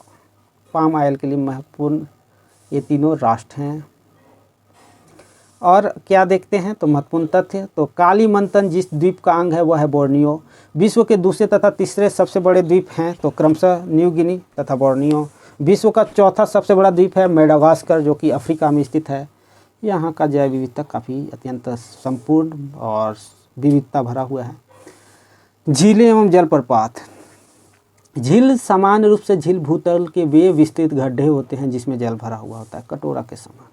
पाम ऑयल के लिए महत्वपूर्ण ये तीनों राष्ट्र हैं। और क्या देखते हैं तो महत्वपूर्ण तथ्य, तो कालीमंतन जिस द्वीप का अंग है वह है बोर्नियो। विश्व के दूसरे तथा तीसरे सबसे बड़े द्वीप हैं तो क्रमशः न्यू गिनी तथा बोर्नियो। विश्व का चौथा सबसे बड़ा द्वीप है मेडागास्कर जो कि अफ्रीका में स्थित है। यहाँ का जैव विविधता काफ़ी अत्यंत संपूर्ण और विविधता भरा हुआ है। झीलें एवं जलप्रपात। झील सामान्य रूप से झील भूतल के वे विस्तृत गड्ढे होते हैं जिसमें जल भरा हुआ होता है कटोरा के समान।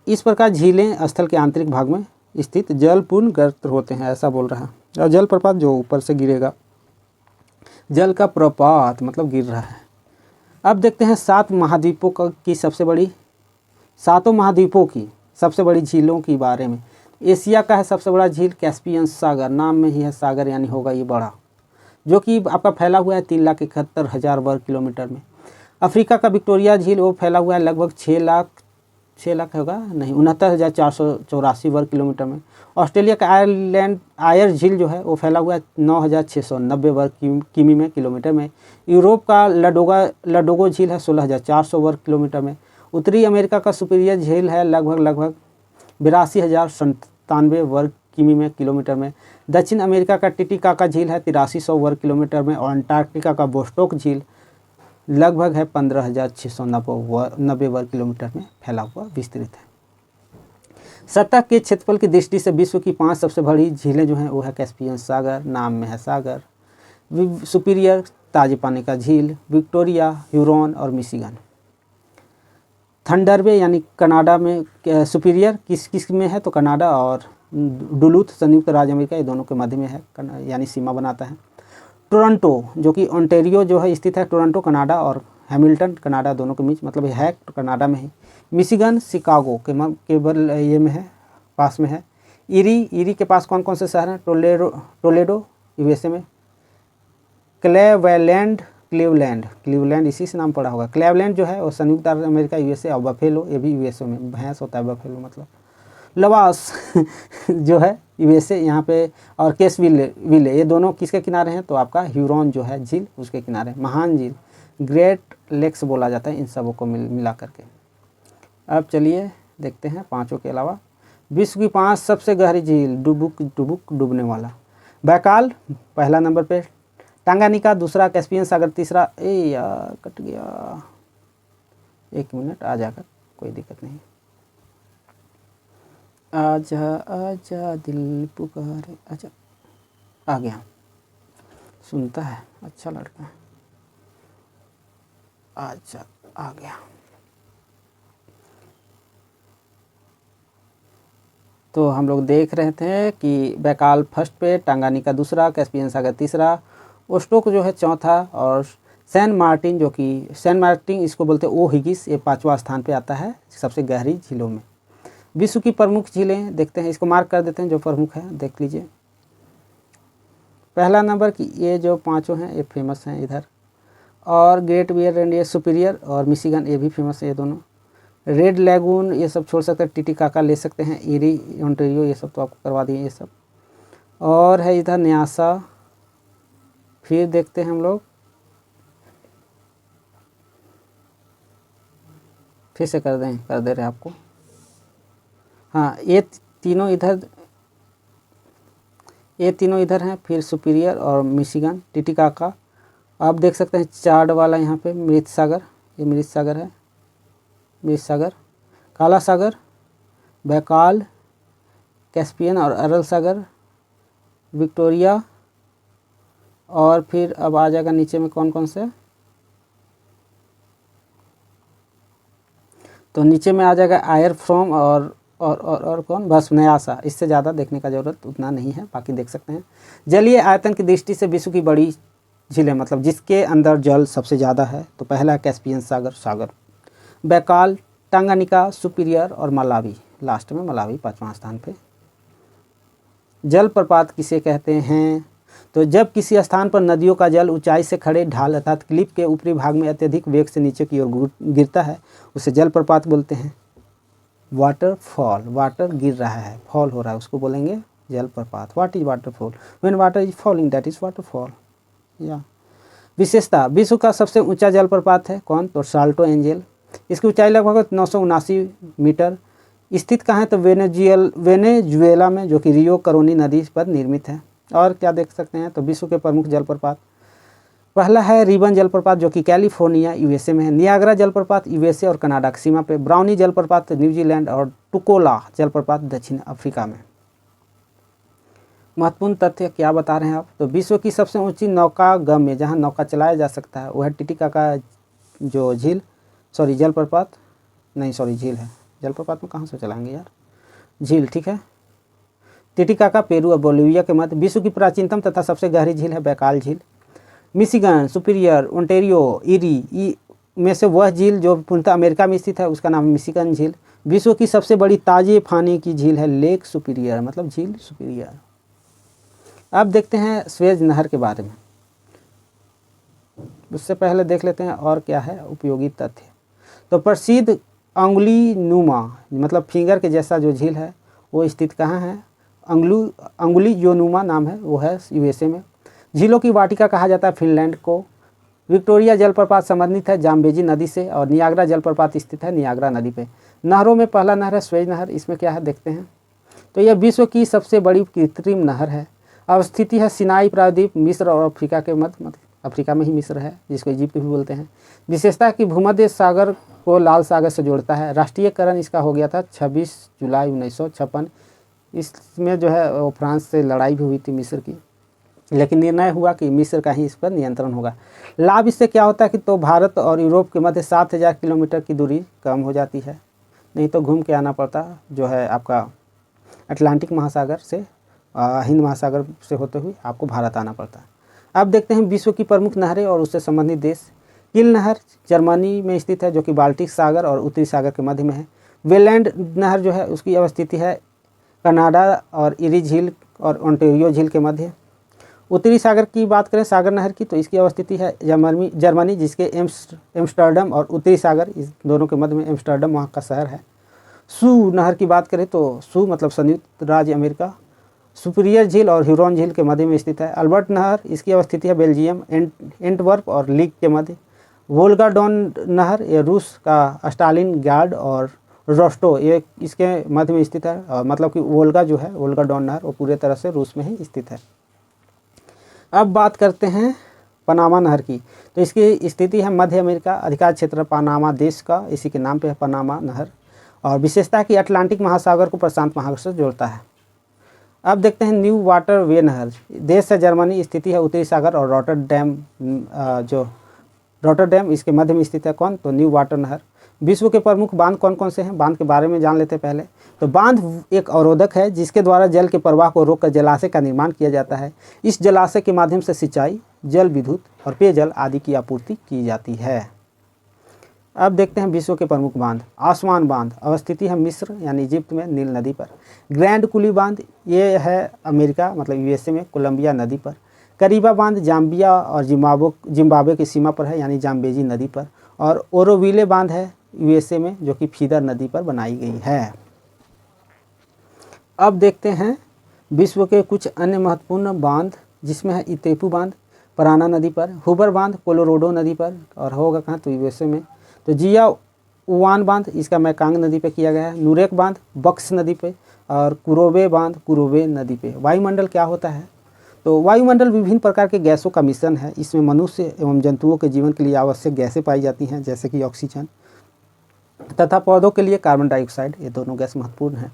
इस प्रकार झीलें स्थल के आंतरिक भाग में स्थित जलपूर्ण गर्त होते हैं, ऐसा बोल रहा है। और जलप्रपात जो ऊपर से गिरेगा, जल का प्रपात मतलब गिर रहा है। अब देखते हैं सातों महाद्वीपों की सबसे बड़ी झीलों के बारे में। एशिया का है सबसे बड़ा झील कैस्पियन सागर, नाम में ही है सागर यानी होगा ये बड़ा, जो कि आपका फैला हुआ है 3,71,000 वर्ग किलोमीटर में। अफ्रीका का विक्टोरिया झील वो फैला हुआ है लगभग 6 लाख होगा नहीं 69,484 वर्ग किलोमीटर में। ऑस्ट्रेलिया का आयर झील जो है वो फैला हुआ है 9,690 वर्ग किमी में किलोमीटर में। यूरोप का लडोगो झील है 16,400 वर्ग किलोमीटर में। उत्तरी अमेरिका का सुपीरियर झील है लगभग 82,097 वर्ग किमी में किलोमीटर में। दक्षिण अमेरिका का टिटिकाका झील है 8300 वर्ग किलोमीटर में। और अंटार्कटिका का बोस्टोक झील लगभग है 15,690 वर्ग किलोमीटर में फैला हुआ विस्तृत है। सतह के क्षेत्रफल की दृष्टि से विश्व की 5 सबसे बड़ी झीलें जो हैं वो है कैस्पियन सागर, नाम में है सागर, सुपीरियर ताजे पानी का झील, विक्टोरिया, ह्यूरॉन और मिशिगन। थंडरबे यानी कनाडा में सुपीरियर किस में है तो कनाडा, और डुलूथ संयुक्त राज्य अमेरिका, ये दोनों के मध्य में है यानी सीमा बनाता है। टोरंटो जो कि ओंटारियो जो है स्थित है, टोरंटो कनाडा और हैमिल्टन कनाडा दोनों के बीच मतलब है कनाडा में ही। मिशिगन शिकागो के केवल ये में है, पास में है। इरी के पास कौन कौन से शहर हैं, टोलेडो यूएसए में। क्लीवलैंड इसी से नाम पड़ा होगा। क्लीवलैंड जो है वो संयुक्त राज्य अमेरिका यूएसए, और बफेलो ये भी यूएसए में भैंस होता है बफेलो मतलब। लवास जो है यूएसए यहाँ पे, और केसविले ये दोनों किसके किनारे हैं तो आपका ह्यूरॉन जो है झील उसके किनारे। महान झील ग्रेट लेक्स बोला जाता है इन सबों को मिला करके। अब चलिए देखते हैं पांचों के अलावा विश्व की 5 सबसे गहरी झील। डूबने वाला बैकाल पहला नंबर पे, टांगानिका दूसरा, कैस्पियन सागर तीसरा। यार कट गया, 1 मिनट आ जाएगा कोई दिक्कत नहीं। आजा दिल पुकारे, अच्छा आ गया, सुनता है अच्छा लड़का है। अच्छा आ गया। तो हम लोग देख रहे थे कि बैकाल फर्स्ट पे, टांगानिका दूसरा, कैस्पियन सागर तीसरा, ओस्टोक जो है चौथा, और सैन मार्टिन इसको बोलते हैं ओ हिगिस, ये 5वां स्थान पे आता है सबसे गहरी झीलों में। विश्व की प्रमुख झीलें देखते हैं, इसको मार्क कर देते हैं जो प्रमुख है देख लीजिए। पहला नंबर की ये जो 5 हैं ये फेमस हैं इधर, और ग्रेट बियर एंड ये सुपीरियर और मिशिगन ये भी फेमस है ये दोनों। रेड लैगून ये सब छोड़ सकते हैं, टिटिकाका ले सकते हैं, इरी ओंटारियो ये सब तो आपको करवा दिए ये सब। और है इधर न्यासा, फिर देखते हैं हम लोग, फिर से कर दे रहे आपको। हाँ ये तीनों इधर हैं, फिर सुपीरियर और मिशिगन, टिटिकाका। आप देख सकते हैं चार्ड वाला यहाँ पे मृत सागर, ये मृत सागर है, मृत सागर, काला सागर, बैकाल, कैस्पियन और अरल सागर, विक्टोरिया, और फिर अब आ जाएगा नीचे में कौन कौन से, तो नीचे में आ जाएगा आयर फ्रॉम और कौन, बस न्यासा। इससे ज़्यादा देखने का ज़रूरत उतना नहीं है, बाकी देख सकते हैं। जलीय आयतन की दृष्टि से विश्व की बड़ी झीलें मतलब जिसके अंदर जल सबसे ज़्यादा है तो पहला कैस्पियन सागर, बैकाल, टांगानिका, सुपीरियर और मलावी, लास्ट में मलावी 5वां स्थान पे। जलप्रपात किसे कहते हैं तो जब किसी स्थान पर नदियों का जल ऊंचाई से खड़े ढाल अर्थात क्लिफ के ऊपरी भाग में अत्यधिक वेग से नीचे की ओर गिरता है उसे जलप्रपात बोलते हैं। वाटरफॉल, वाटर गिर रहा है, फॉल हो रहा है, उसको बोलेंगे जलप्रपात। What is waterfall? When water is falling that is waterfall. या विशेषता, विश्व का सबसे ऊंचा जलप्रपात है कौन, तो साल्टो एंजल। इसकी ऊंचाई लगभग 979 मीटर। स्थित कहाँ है, तो वेनेजुएला में, जो कि रियो करोनी नदी पर निर्मित है। और क्या देख सकते हैं, तो विश्व के प्रमुख जलप्रपात, पहला है रिबन जलप्रपात जो कि कैलिफोर्निया यूएसए में है। नियाग्रा जलप्रपात यूएसए और कनाडा की सीमा पे। ब्राउनी जलप्रपात न्यूजीलैंड और टुकोला जलप्रपात दक्षिण अफ्रीका में। महत्वपूर्ण तथ्य क्या बता रहे हैं आप, तो विश्व की सबसे ऊंची नौकागम्य, जहां नौका चलाया जा सकता है, वह टिटिकाका जो झील, सॉरी जलप्रपात, नहीं सॉरी झील है, जलप्रपात में कहाँ से चलाएंगे यार, झील, ठीक है। टिटिकाका पेरू और बोलिविया के मध्य। विश्व की प्राचीनतम तथा सबसे गहरी झील है बैकाल झील। मिशिगन, सुपीरियर, ओंटारियो, ईरी में से वह झील जो पूर्णतः अमेरिका में स्थित है उसका नाम मिशिगन झील। विश्व की सबसे बड़ी ताजे पानी की झील है लेक सुपीरियर, मतलब झील सुपीरियर। अब देखते हैं स्वेज नहर के बारे में। उससे पहले देख लेते हैं और क्या है उपयोगी तथ्य। तो प्रसिद्ध अंगुली नुमा, मतलब फिंगर के जैसा जो झील है वो स्थित कहाँ है, अंगुली योनुमा नाम है, वो है यूएसए में। झीलों की वाटिका कहा जाता है फिनलैंड को। विक्टोरिया जलप्रपात संबंधित है जाम्बेजी नदी से और नियाग्रा जलप्रपात स्थित है नियाग्रा नदी पे। नहरों में पहला नहर है स्वेज नहर। इसमें क्या है देखते हैं, तो यह विश्व की सबसे बड़ी कृत्रिम नहर है। अवस्थिति है सिनाई प्रायद्वीप, मिस्र और अफ्रीका के मध्य, मतलब अफ्रीका में ही मिस्र है जिसको इजिप्ट भी बोलते हैं। विशेषता कि भूमध्य सागर को लाल सागर से जोड़ता है। राष्ट्रीयकरण इसका हो गया था 26 जुलाई 1956। इसमें जो है वो फ्रांस से लड़ाई भी हुई थी मिस्र की, लेकिन निर्णय हुआ कि मिस्र का ही इस पर नियंत्रण होगा। लाभ इससे क्या होता है कि तो भारत और यूरोप के मध्य 7000 किलोमीटर की दूरी कम हो जाती है, नहीं तो घूम के आना पड़ता जो है आपका अटलांटिक महासागर से, हिंद महासागर से होते हुए आपको भारत आना पड़ता है। अब देखते हैं विश्व की प्रमुख नहरें और उससे संबंधित देश। किल नहर जर्मनी में स्थित है जो कि बाल्टिक सागर और उत्तरी सागर के मध्य में है। वेलैंड नहर जो है उसकी अवस्थिति है कनाडा और इरी झील और ओंटारियो झील के मध्य। उत्तरी सागर की बात करें सागर नहर की, तो इसकी अवस्थिति है जर्मनी जिसके एम्स्टर्डम और उत्तरी सागर इस दोनों के मध्य में, एम्स्टर्डम वहाँ का शहर है। सू नहर की बात करें तो सू मतलब संयुक्त राज्य अमेरिका, सुपीरियर झील और ह्यूरॉन झील के मध्य में स्थित है। अल्बर्ट नहर इसकी अवस्थिति है बेल्जियम, एंटवर्प और लीग के मध्य। वोल्गा डॉन नहर ये रूस का स्टालिन गार्ड और रोस्टो ये इसके मध्य में स्थित है, मतलब कि वोल्गा जो है वोल्गा डॉन नहर वो पूरे तरह से रूस में ही स्थित है। अब बात करते हैं पनामा नहर की, तो इसकी स्थिति है मध्य अमेरिका, अधिकार क्षेत्र पनामा देश का, इसी के नाम पे है पनामा नहर। और विशेषता है कि अटलांटिक महासागर को प्रशांत महासागर से जोड़ता है। अब देखते हैं न्यू वाटर वे नहर, देश है जर्मनी, स्थिति है उत्तरी सागर और रॉटरडैम इसके मध्य में स्थित है कौन, तो न्यू वाटर नहर। विश्व के प्रमुख बांध कौन कौन से हैं, बांध के बारे में जान लेते हैं पहले। तो बांध एक अवरोधक है जिसके द्वारा जल के प्रवाह को रोककर जलाशय का निर्माण किया जाता है। इस जलाशय के माध्यम से सिंचाई, जल विद्युत और पेयजल आदि की आपूर्ति की जाती है। अब देखते हैं विश्व के प्रमुख बांध। आसमान बांध अवस्थिति है मिस्र यानी इजिप्ट में नील नदी पर। ग्रैंड कुली बांध ये है अमेरिका मतलब यूएसए में कोलंबिया नदी पर। करीबा बांध जाम्बिया और जिम्बाब्वे की सीमा पर है यानी जाम्बेजी नदी पर। और ओरोविले बांध है यूएसए में जो कि फीडर नदी पर बनाई गई है। अब देखते हैं विश्व के कुछ अन्य महत्वपूर्ण बांध जिसमें है इतेपू बांध पराना नदी पर, हुबर बांध कोलोराडो नदी पर और होगा कहाँ तो यूएसए में। तो जिया उवान बांध इसका मैकांग नदी पे किया गया है। नूरेक बांध बक्स नदी पे और कुरोबे बांध कुरोबे नदी पे। वायुमंडल क्या होता है, तो वायुमंडल विभिन्न प्रकार के गैसों का मिश्रण है। इसमें मनुष्य एवं जंतुओं के जीवन के लिए आवश्यक गैसें पाई जाती हैं जैसे कि ऑक्सीजन तथा पौधों के लिए कार्बन डाइऑक्साइड, ये दोनों गैस महत्वपूर्ण हैं।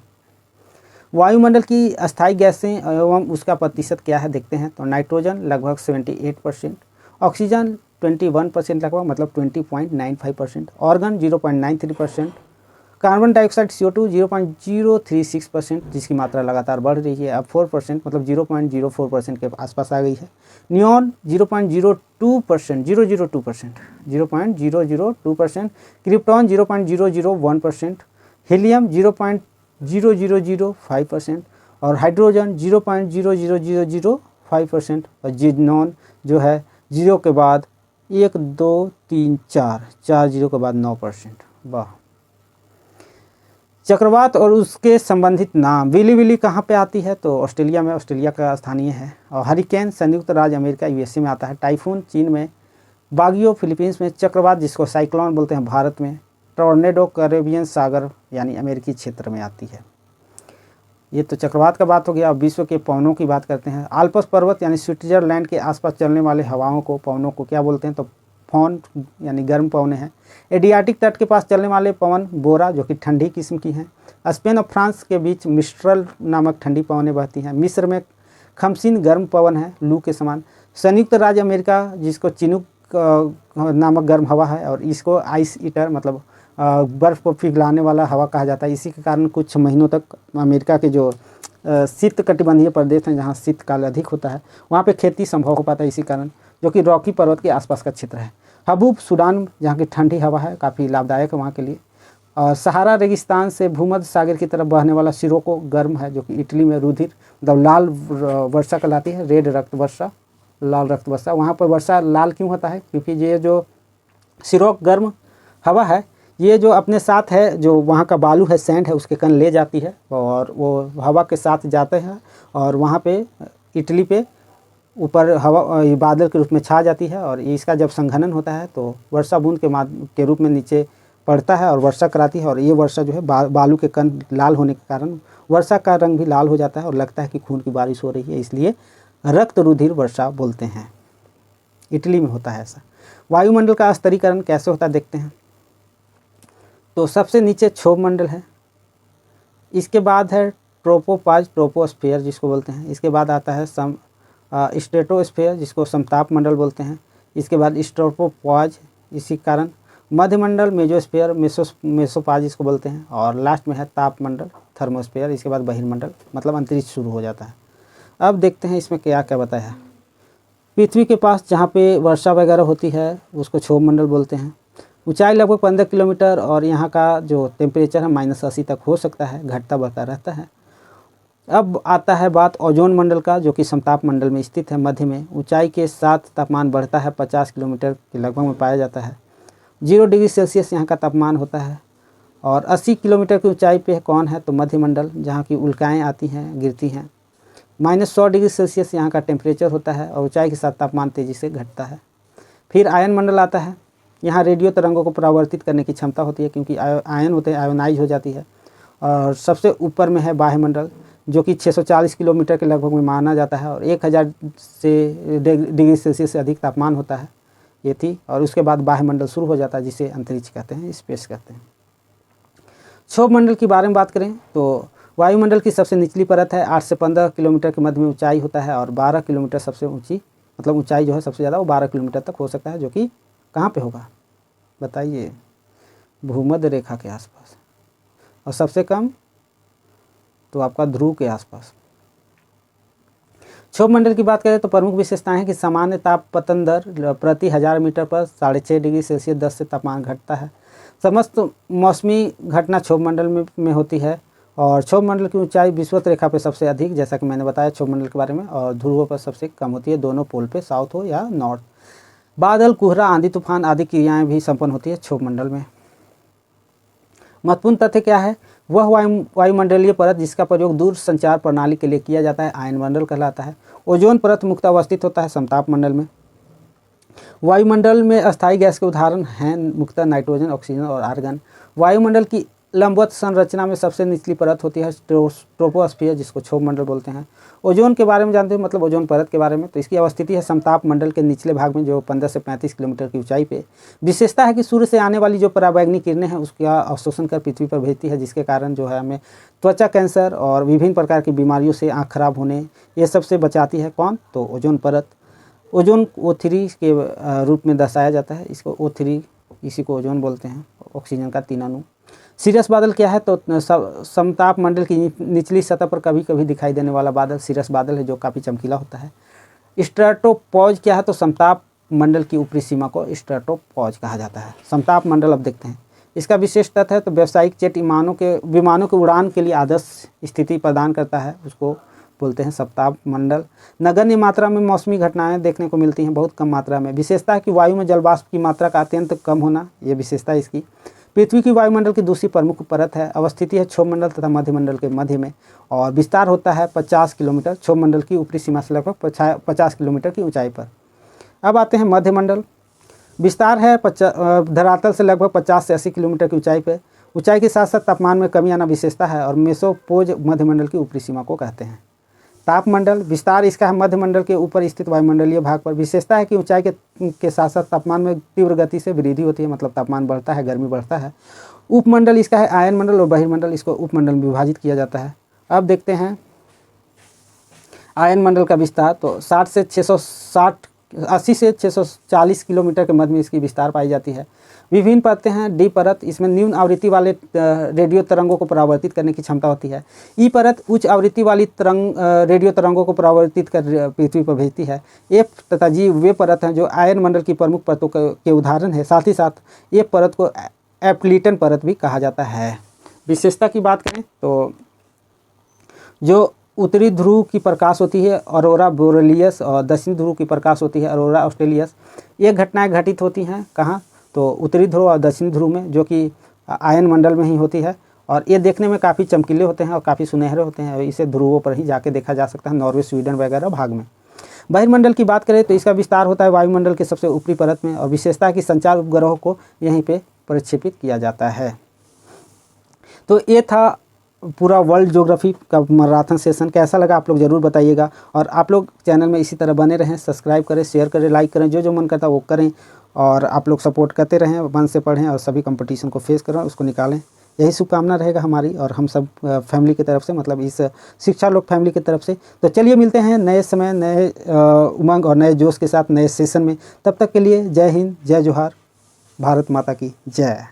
वायुमंडल की अस्थायी गैसें एवं उसका प्रतिशत क्या है देखते हैं। तो नाइट्रोजन लगभग 78%, ऑक्सीजन 21% लगभग मतलब 20.95%, ऑर्गन 0.93%, कार्बन डाइऑक्साइड CO2 0.036% जिसकी मात्रा लगातार बढ़ रही है, अब 4% मतलब 0.04% के आसपास आ गई है। नियॉन 0.02%, क्रिप्टॉन 0.001%, हीलियम 0.0005% और हाइड्रोजन 0.00005% और जिनॉन जो है 0 के बाद 1 2 3 4 0 के बाद 9%। वाह। चक्रवात और उसके संबंधित नाम। विली कहाँ पे आती है, तो ऑस्ट्रेलिया में, ऑस्ट्रेलिया का स्थानीय है। और हरिकेन संयुक्त राज्य अमेरिका यूएसए में आता है। टाइफून चीन में बागियो फिलीपींस में, चक्रवात जिसको साइक्लोन बोलते हैं भारत में, टॉर्नेडो कैरेबियन सागर यानी अमेरिकी क्षेत्र में आती है। ये तो चक्रवात का बात हो गया। अब विश्व के पवनों की बात करते हैं। आल्प्स पर्वत यानी स्विट्जरलैंड के आसपास चलने वाले हवाओं को, पवनों को क्या बोलते हैं, तो फॉन यानी गर्म पवनें हैं। एडियाटिक तट के पास चलने वाले पवन बोरा जो कि ठंडी किस्म की हैं। स्पेन और फ्रांस के बीच मिस्ट्रल नामक ठंडी पवनें बहती हैं। मिस्र में खमसीन गर्म पवन है, लू के समान। संयुक्त राज्य अमेरिका जिसको चिनूक नामक गर्म हवा है और इसको आइस ईटर मतलब बर्फ़ को पिघलाने वाला हवा कहा जाता है। इसी के कारण कुछ महीनों तक अमेरिका के जो शीत कटिबंधीय प्रदेश हैं जहाँ शीतकाल अधिक होता है वहाँ पे खेती संभव हो पाता है, इसी कारण, जो कि रॉकी पर्वत के आसपास का क्षेत्र है। हबूब सूडान जहाँ की ठंडी हवा है, काफ़ी लाभदायक है वहाँ के लिए। और सहारा रेगिस्तान से भूमध्य सागर की तरफ बहने वाला सिरोको गर्म है, जो कि इटली में रुधिर मतलब लाल वर्षा कहलाती है, रेड रक्त वर्षा, लाल रक्त वर्षा। वहाँ पर वर्षा लाल क्यों होता है, क्योंकि ये जो सिरोक गर्म हवा है ये जो अपने साथ है, जो वहाँ का बालू है, सैंड है, उसके कण ले जाती है और वो हवा के साथ जाते हैं और वहाँ पे इटली पे ऊपर हवा बादल के रूप में छा जाती है और इसका जब संघनन होता है तो वर्षा बूंद के रूप में नीचे पड़ता है और वर्षा कराती है। और ये वर्षा जो है बालू के कण लाल होने के कारण वर्षा का रंग भी लाल हो जाता है और लगता है कि खून की बारिश हो रही है, इसलिए रक्त रुधिर वर्षा बोलते हैं। इटली में होता है ऐसा। वायुमंडल का स्तरीकरण कैसे होता है देखते हैं। तो सबसे नीचे क्षोभ मंडल है, इसके बाद है ट्रोपोपाज ट्रोपोस्फीयर जिसको बोलते हैं, इसके बाद आता है स्ट्रेटोस्फीयर जिसको समताप मंडल बोलते हैं, इसके बाद स्ट्रोपोपाज, इसी कारण मध्यमंडल मेजोस्फीयर मेसोपाज इसको बोलते हैं, और लास्ट में है ताप मंडल थर्मोस्फीयर, इसके बाद बहिर्मंडल मतलब अंतरिक्ष शुरू हो जाता है। अब देखते हैं इसमें क्या क्या बताया है। पृथ्वी के पास जहाँ पे वर्षा वगैरह होती है उसको क्षोभ मंडल बोलते हैं। ऊंचाई लगभग 15 किलोमीटर और यहाँ का जो टेम्परेचर है -80 तक हो सकता है, घटता बढ़ता रहता है। अब आता है बात ओजोन मंडल का, जो कि समताप मंडल में स्थित है मध्य में। ऊंचाई के साथ तापमान बढ़ता है, 50 किलोमीटर के लगभग में पाया जाता है। 0 डिग्री सेल्सियस यहाँ का तापमान होता है। और 80 किलोमीटर की ऊंचाई पे कौन है, तो मध्य मंडल, जहाँ की उल्काएँ आती हैं, गिरती हैं। -100 डिग्री सेल्सियस यहाँ का टेम्परेचर होता है और ऊंचाई के साथ तापमान तेज़ी से घटता है। फिर आयन मंडल आता है, यहाँ रेडियो तरंगों को परावर्तित करने की क्षमता होती है, क्योंकि आयन होते हैं, आयोनाइज हो जाती है। और सबसे ऊपर में है बाह्यमंडल, जो कि 640 किलोमीटर के लगभग में माना जाता है और 1000 से डिग्री सेल्सियस से अधिक तापमान होता है ये थी। और उसके बाद बाह्यमंडल शुरू हो जाता है, जिसे अंतरिक्ष कहते हैं, स्पेस कहते हैं। क्षोभ मंडल के बारे में बात करें तो वायुमंडल की सबसे निचली परत है, 8 से 15 किलोमीटर के मध्य में ऊंचाई होता है और 12 किलोमीटर सबसे ऊंची, मतलब ऊंचाई जो है सबसे ज़्यादा वो 12 किलोमीटर तक हो सकता है, जो कि कहाँ पे होगा बताइए, भूमध्य रेखा के आसपास, और सबसे कम तो आपका ध्रुव के आसपास। क्षोभ मंडल की बात करें तो प्रमुख विशेषताएं हैं कि सामान्य तापपतन दर प्रति 1000 मीटर पर 6.5 डिग्री सेल्सियस 10 से तापमान घटता है। समस्त मौसमी घटना क्षोभ मंडल में होती है। और क्षोभ मंडल की ऊंचाई विषुवत रेखा पर सबसे अधिक, जैसा कि मैंने बताया क्षोभ मंडल के बारे में, और ध्रुवों पर सबसे कम होती है, दोनों पोल पे, साउथ हो या नॉर्थ। बादल, कोहरा, आंधी तूफान आदि क्रियाएं भी संपन्न होती है क्षोभ मंडल में। महत्वपूर्ण तथ्य क्या है, वह वायुमंडलीय परत जिसका प्रयोग दूर संचार प्रणाली के लिए किया जाता है आयन मंडल कहलाता है। ओजोन परत मुक्त अवस्थित होता है समताप मंडल में। वायुमंडल में अस्थायी गैस के उदाहरण हैं मुख्यतः नाइट्रोजन, ऑक्सीजन और आर्गन। वायुमंडल की लंबवत संरचना में सबसे निचली परत होती है ट्रोपोस्फीयर, जिसको क्षोभ मंडल बोलते हैं। ओजोन के बारे में जानते हैं, मतलब ओजोन परत के बारे में, तो इसकी अवस्थिति है समताप मंडल के निचले भाग में, जो 15 से 35 किलोमीटर की ऊंचाई पे। विशेषता है कि सूर्य से आने वाली जो पराबैंगनी किरणें हैं उसका अवशोषण कर पृथ्वी पर भेजती है, जिसके कारण जो है हमें त्वचा कैंसर और विभिन्न प्रकार की बीमारियों से, आँख खराब होने, ये सबसे बचाती है। कौन, तो ओजोन परत। ओजोन O3 के रूप में दर्शाया जाता है, इसको O3, इसी को ओजोन बोलते हैं, ऑक्सीजन का 3 अणु। सीरस बादल क्या है, तो समताप मंडल की निचली सतह पर कभी कभी दिखाई देने वाला बादल सीरस बादल है, जो काफ़ी चमकीला होता है। स्ट्रेटोपॉज क्या है, तो समताप मंडल की ऊपरी सीमा को स्ट्रेटोपॉज कहा जाता है। समताप मंडल अब देखते हैं, इसका विशेष तथ्य है तो व्यावसायिक जेट विमानों के उड़ान के लिए आदर्श स्थिति प्रदान करता है, उसको बोलते हैं समताप मंडल। नगण्य मात्रा में मौसमी घटनाएं देखने को मिलती हैं, बहुत कम मात्रा में। विशेषता है कि वायु में जलवाष्प की मात्रा का अत्यंत कम होना, ये विशेषता है इसकी। पृथ्वी की वायुमंडल की दूसरी प्रमुख परत है। अवस्थिति है क्षोभ मंडल तथा मध्यमंडल के मध्य में, और विस्तार होता है 50 किलोमीटर, क्षोभ मंडल की ऊपरी सीमा से लगभग 50 किलोमीटर की ऊंचाई पर। अब आते हैं मध्यमंडल। विस्तार है धरातल से लगभग 50 से 80 किलोमीटर की ऊंचाई पे। ऊंचाई के साथ साथ तापमान में कमी आना विशेषता है और मेसोपोज मध्यमंडल की ऊपरी सीमा को कहते हैं। तापमंडल विस्तार इसका है मध्यमंडल के ऊपर स्थित वायुमंडलीय भाग पर। विशेषता है कि ऊंचाई के साथ साथ तापमान में तीव्र गति से वृद्धि होती है, मतलब तापमान बढ़ता है, गर्मी बढ़ता है। उपमंडल इसका है आयनमंडल और बहिर्मंडल, इसको उपमंडल में विभाजित किया जाता है। अब देखते हैं आयनमंडल का विस्तार। तो 80 से 640 किलोमीटर के मध्य में इसकी विस्तार पाई जाती है। विभिन्न परतें हैं। डी परत, इसमें न्यून आवृत्ति वाले रेडियो तरंगों को परावर्तित करने की क्षमता होती है। ई परत उच्च आवृत्ति वाली रेडियो तरंगों को परावर्तित कर पृथ्वी पर भेजती है। एफ तथा जी वे परत हैं जो आयनमंडल की प्रमुख परतों के उदाहरण है। साथ ही साथ एफ परत को एप्लीटन परत भी कहा जाता है। विशेषता की बात करें तो जो उत्तरी ध्रुव की प्रकाश होती है अरोरा बोरेलियस और दक्षिण ध्रुव की प्रकाश होती है अरोरा ऑस्ट्रेलियस। ये घटनाएं घटित होती हैं कहाँ? तो उत्तरी ध्रुव और दक्षिण ध्रुव में, जो कि आयन मंडल में ही होती है। और ये देखने में काफ़ी चमकीले होते हैं और काफ़ी सुनहरे होते हैं। इसे ध्रुवों पर ही जाके देखा जा सकता है, नॉर्वे, स्वीडन वगैरह भाग में। बहिर्मंडल की बात करें तो इसका विस्तार होता है वायुमंडल के सबसे ऊपरी परत में और विशेषता है कि संचार उपग्रहों को यहीं पे प्रक्षेपित किया जाता है। तो ये था पूरा वर्ल्ड ज्योग्राफी का मैराथन सेशन। कैसा लगा आप लोग ज़रूर बताइएगा। और आप लोग चैनल में इसी तरह बने रहें, सब्सक्राइब करें, शेयर करें, लाइक करें, जो मन करता है वो करें। और आप लोग सपोर्ट करते रहें, मन से पढ़ें और सभी कंपटीशन को फेस करें, उसको निकालें। यही शुभकामना रहेगा हमारी और हम सब फैमिली की तरफ से, मतलब इस शिक्षा लोक फैमिली की तरफ से। तो चलिए मिलते हैं नए समय, नए उमंग और नए जोश के साथ नए सेशन में। तब तक के लिए जय हिंद, जय जोहार, भारत माता की जय।